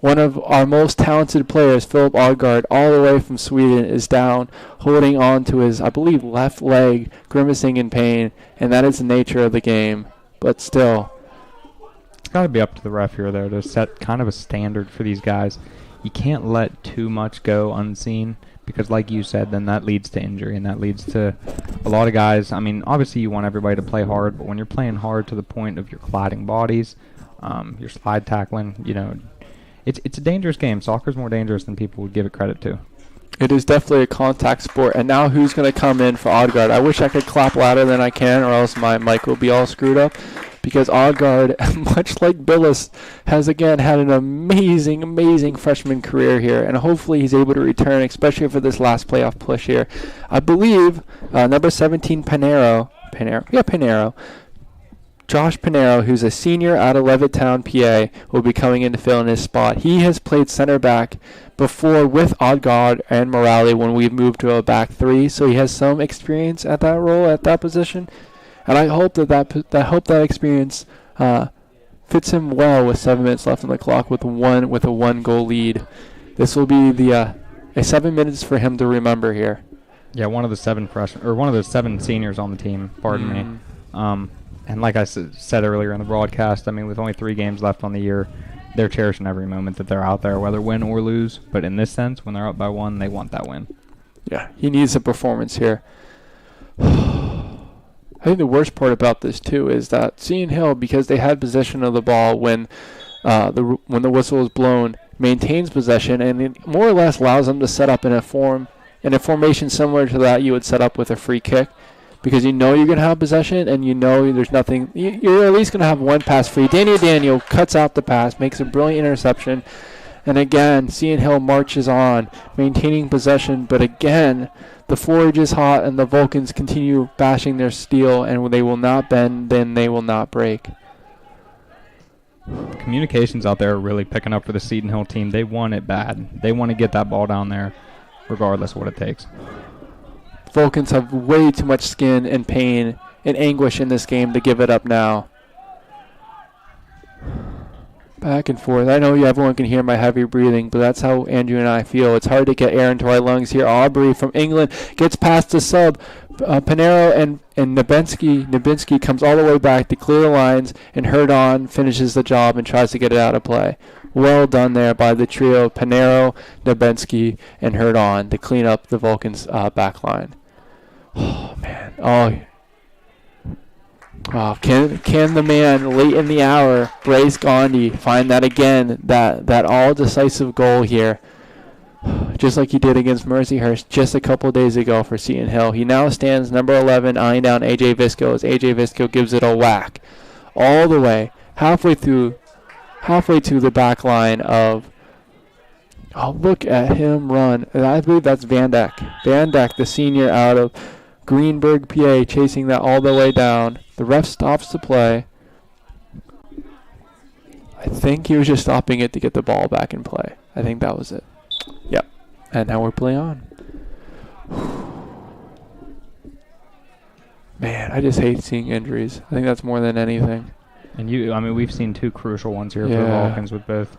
one of our most talented players, Philip Odgaard, all the way from Sweden, is down, holding on to his, I believe, left leg, grimacing in pain, and that is the nature of the game. But still, it's got to be up to the ref here, though, to set kind of a standard for these guys. You can't let too much go unseen because, like you said, then that leads to injury, and that leads to a lot of guys. I mean, obviously you want everybody to play hard, but when you're playing hard to the point of you're colliding bodies, you're slide tackling, it's a dangerous game. Soccer's more dangerous than people would give it credit to. It is definitely a contact sport. And now who's going to come in for Odgaard? I wish I could clap louder than I can, or else my mic will be all screwed up. Because Odgaard, much like Billis, has again had an amazing, amazing freshman career here. And hopefully he's able to return, especially for this last playoff push here. I believe number 17, Pinero. Josh Pinero, who's a senior out of Levittown, PA, will be coming in to fill in his spot. He has played center back before with Odgaard and Morale when we've moved to a back three, so he has some experience at that role, at that position. And I hope that experience fits him well with 7 minutes left on the clock with a 1-goal lead. This will be a 7 minutes for him to remember here. Yeah, one of the seven seniors on the team. Pardon me. And like I said earlier in the broadcast, I mean, with only 3 games left on the year, they're cherishing every moment that they're out there, whether win or lose. But in this sense, when they're up by 1, they want that win. Yeah, he needs a performance here. I think the worst part about this, too, is that Seton Hill, because they had possession of the ball when the whistle was blown, maintains possession, and it more or less allows them to set up in a formation similar to that you would set up with a free kick. Because you know you're going to have possession, and you know there's nothing. You're at least going to have one pass free. Daniel cuts out the pass, makes a brilliant interception. And again, Seton Hill marches on, maintaining possession. But again, the forage is hot, and the Vulcans continue bashing their steel, and they will not bend, then they will not break. Communications out there are really picking up for the Seton Hill team. They want it bad. They want to get that ball down there, regardless of what it takes. Vulcans have way too much skin and pain and anguish in this game to give it up now. Back and forth. I know everyone can hear my heavy breathing, but that's how Andrew and I feel. It's hard to get air into our lungs here. Aubrey from England gets past the sub. Pinero and Nabinski comes all the way back to clear the lines, and Herdon finishes the job and tries to get it out of play. Well done there by the trio, Pinero, Nabinski, and Herdon to clean up the Vulcans' back line. Oh, man. Can the man late in the hour, Brace Gandhi, find that again, that all-decisive goal here, just like he did against Mercyhurst just a couple days ago for Seton Hill. He now stands number 11, eyeing down A.J. Visco as A.J. Visco gives it a whack all the way, halfway to the back line of... Oh, look at him run. I believe that's Van Dyck. Van Dyck, the senior out of Greenberg, PA, chasing that all the way down. The ref stops the play. I think he was just stopping it to get the ball back in play. I think that was it. Yep. And now we're playing on. Man, I just hate seeing injuries. I think that's more than anything. And we've seen 2 crucial ones here for the Yeah. Vulcans with both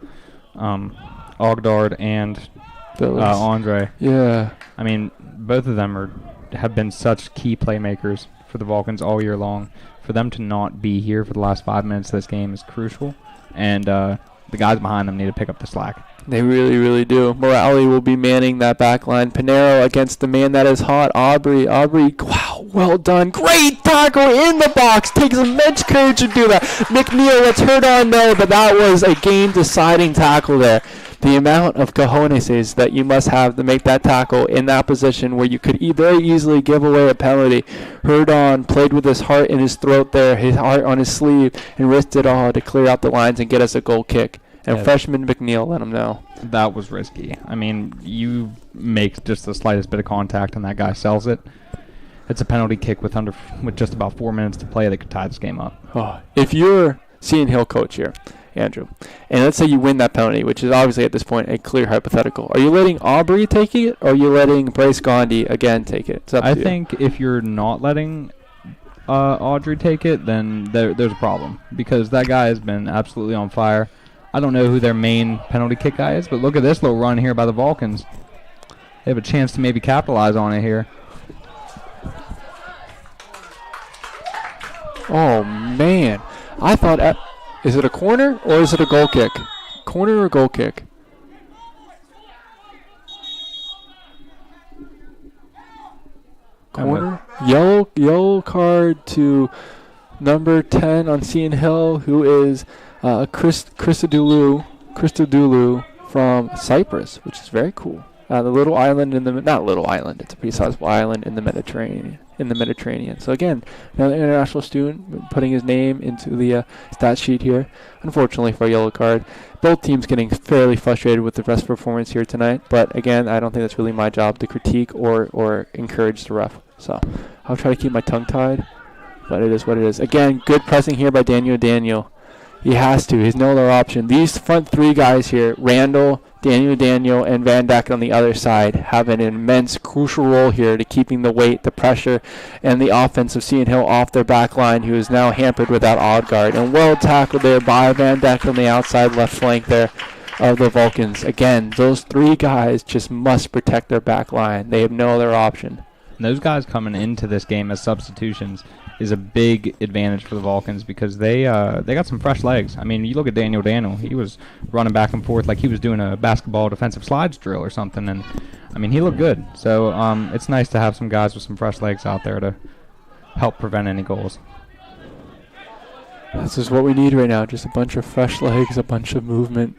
Ogdard and Billis. Andre. Yeah. I mean, both of them have been such key playmakers for the Vulcans all year long. For them to not be here for the last 5 minutes of this game is crucial, and the guys behind them need to pick up the slack. They really, really do. Morale will be manning that back line. Pinero against the man that is hot, Aubrey. Wow, well done. Great tackle in the box. Takes immense courage to do that. McNeil lets Herdon know that that was a game-deciding tackle there. The amount of cojones that you must have to make that tackle in that position where you could very easily give away a penalty. Herdon played with his heart in his throat there, his heart on his sleeve, and risked it all to clear out the lines and get us a goal kick. And freshman McNeil let him know. That was risky. I mean, you make just the slightest bit of contact and that guy sells it. It's a penalty kick with just about 4 minutes to play that could tie this game up. Oh, if you're Seton Hill coach here, Andrew, and let's say you win that penalty, which is obviously at this point a clear hypothetical, are you letting Aubrey take it, or are you letting Bryce Gandhi again take it? It's up to you. I think if you're not letting Audrey take it, then there's a problem, because that guy has been absolutely on fire. I don't know who their main penalty kick guy is, but look at this little run here by the Vulcans. They have a chance to maybe capitalize on it here. Oh, man. I thought, is it a corner or is it a goal kick? Corner or goal kick? Corner. Yellow card to number 10 on Seton Hill, who is Christodoulou from Cyprus, which is very cool. The little island not little island, it's a pretty sizable island in the Mediterranean. So again, another international student putting his name into the stat sheet here. Unfortunately for a yellow card. Both teams getting fairly frustrated with the rest performance here tonight. But again, I don't think that's really my job to critique or encourage the ref. So I'll try to keep my tongue tied. But it is what it is. Again, good pressing here by Daniel. He has to. He's no other option. These front 3 guys here, Randall, Daniel, and Van Dijk on the other side, have an immense, crucial role here to keeping the weight, the pressure, and the offense of Seton Hill off their back line, who is now hampered without Odgaard. And well tackled there by Van Dijk on the outside left flank there of the Vulcans. Again, those 3 guys just must protect their back line. They have no other option. And those guys coming into this game as substitutions is a big advantage for the Vulcans, because they got some fresh legs. I mean, you look at Daniel. He was running back and forth like he was doing a basketball defensive slides drill or something, and I mean, he looked good. So it's nice to have some guys with some fresh legs out there to help prevent any goals. This is what we need right now, just a bunch of fresh legs, a bunch of movement.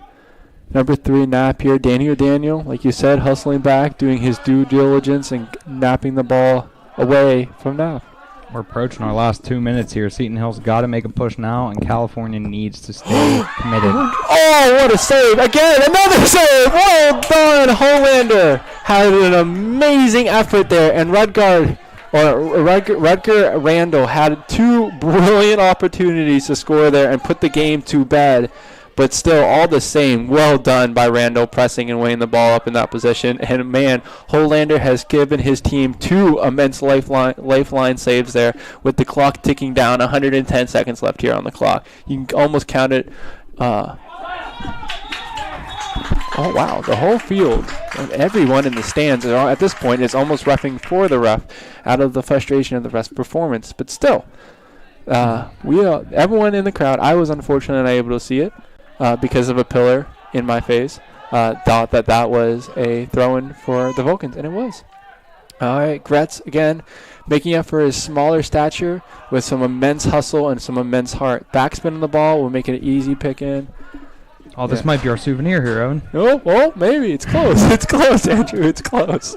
Number 3, Nap here. Daniel, like you said, hustling back, doing his due diligence and napping the ball away from Nap. We're approaching our last 2 minutes here. Seton Hill's got to make a push now, and California needs to stay committed. Oh, what a save. Again, another save. Well done. Holander had an amazing effort there, and Rutger Randall had 2 brilliant opportunities to score there and put the game to bed. But still, all the same, well done by Randall pressing and weighing the ball up in that position. And, man, Holander has given his team 2 immense lifeline saves there with the clock ticking down, 110 seconds left here on the clock. You can almost count it. Oh, wow, the whole field, everyone in the stands at this point is almost reffing for the ref out of the frustration of the ref's performance. But still, everyone in the crowd, I was unfortunately unable to see it. Because of a pillar in my face, thought that was a throw-in for the Vulcans, and it was. All right, Gretz, again, making up for his smaller stature with some immense hustle and some immense heart. Backspin on the ball will make it an easy pick-in. Oh, this might be our souvenir here, Owen. Oh, well, maybe. It's close. It's close, Andrew. It's close.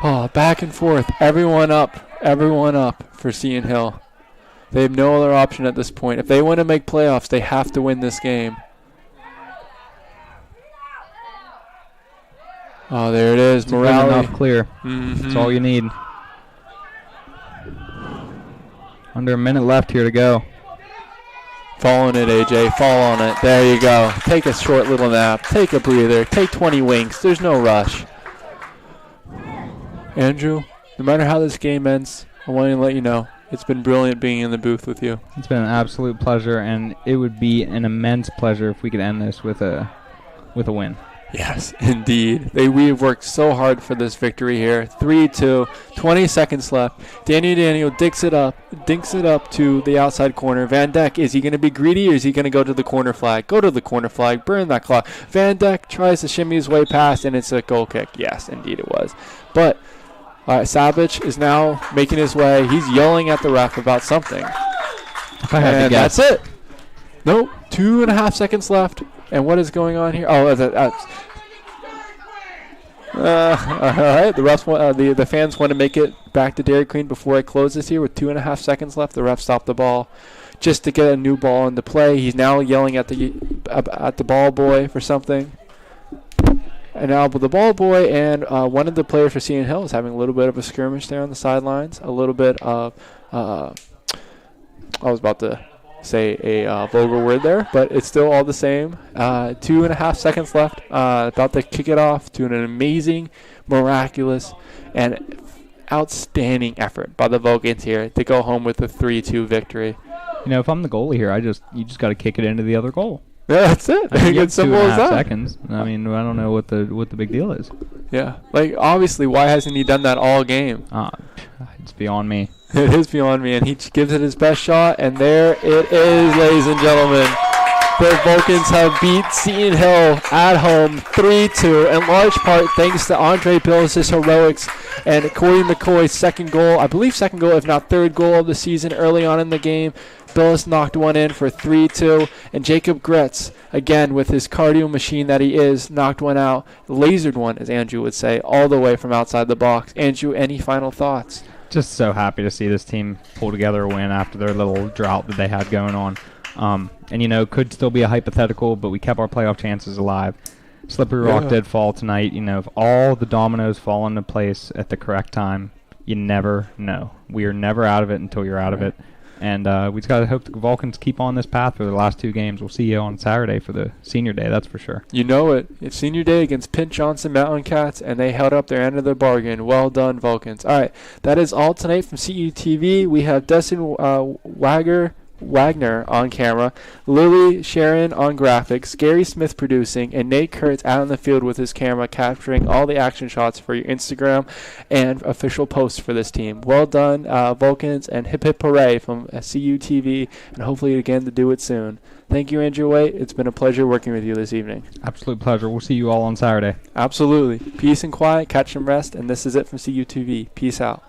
Oh, back and forth. Everyone up for Seton Hill. They have no other option at this point. If they want to make playoffs, they have to win this game. Oh, there it is. Morale enough clear. Mm-hmm. That's all you need. Under a minute left here to go. Fall on it, AJ. Fall on it. There you go. Take a short little nap. Take a breather. Take 20 winks. There's no rush. Andrew, no matter how this game ends, I want to let you know it's been brilliant being in the booth with you. It's been an absolute pleasure, and it would be an immense pleasure if we could end this with a win. Yes, indeed. We have worked so hard for this victory here. 3-2, 20 seconds left. Daniel dinks it up to the outside corner. Van Dijk, is he going to be greedy or is he going to go to the corner flag? Go to the corner flag. Burn that clock. Van Dijk tries to shimmy his way past, and it's a goal kick. Yes, indeed it was. But Savage is now making his way. He's yelling at the ref about something. And that's it. Nope, 2.5 seconds left. And what is going on here? Oh, that's all right. The refs the fans want to make it back to Dairy Queen before it closes here with 2.5 seconds left. The ref stopped the ball just to get a new ball into play. He's now yelling at the ball boy for something. And now the ball boy and one of the players for Seton Hill is having a little bit of a skirmish there on the sidelines. A little bit of I was about to say a vulgar word there, but it's still all the same. 2.5 seconds left. About to kick it off to an amazing, miraculous, and outstanding effort by the Vulcans here to go home with a 3-2 victory. You know, if I'm the goalie here, you just got to kick it into the other goal. Yeah, that's it. It's simple as that. 2.5 seconds. I mean, I don't know what the big deal is. Yeah, like obviously, why hasn't he done that all game? It's beyond me. It is beyond me, and he gives it his best shot, and there it is, ladies and gentlemen. The Vulcans have beat Seton Hill at home 3-2, in large part thanks to Andre Billis' heroics and Corey McCoy's second goal, if not third goal of the season early on in the game. Billis knocked one in for 3-2, and Jacob Gretz, again with his cardio machine that he is, knocked one out, lasered one, as Andrew would say, all the way from outside the box. Andrew, any final thoughts? Just so happy to see this team pull together a win after their little drought that they had going on. And, could still be a hypothetical, but we kept our playoff chances alive. Slippery Rock did fall tonight. If all the dominoes fall into place at the correct time, you never know. We are never out of it until you're out of it. And we just got to hope the Vulcans keep on this path for the last two games. We'll see you on Saturday for the senior day, that's for sure. You know it. It's senior day against Pint Johnson Mountain Cats, and they held up their end of the bargain. Well done, Vulcans. All right, that is all tonight from CUTV. We have Destin Wagner on camera, Lily Sharon on graphics, Gary Smith producing, and Nate Kurtz out on the field with his camera capturing all the action shots for your Instagram and official posts for this team. Well done, Vulcans, and hip hip hooray from CUTV, and hopefully again to do it soon. Thank you, Andrew Waite. It's been a pleasure working with you this evening. Absolute pleasure. We'll see you all on Saturday. Absolutely. Peace and quiet, catch some rest, and this is it from CUTV. Peace out.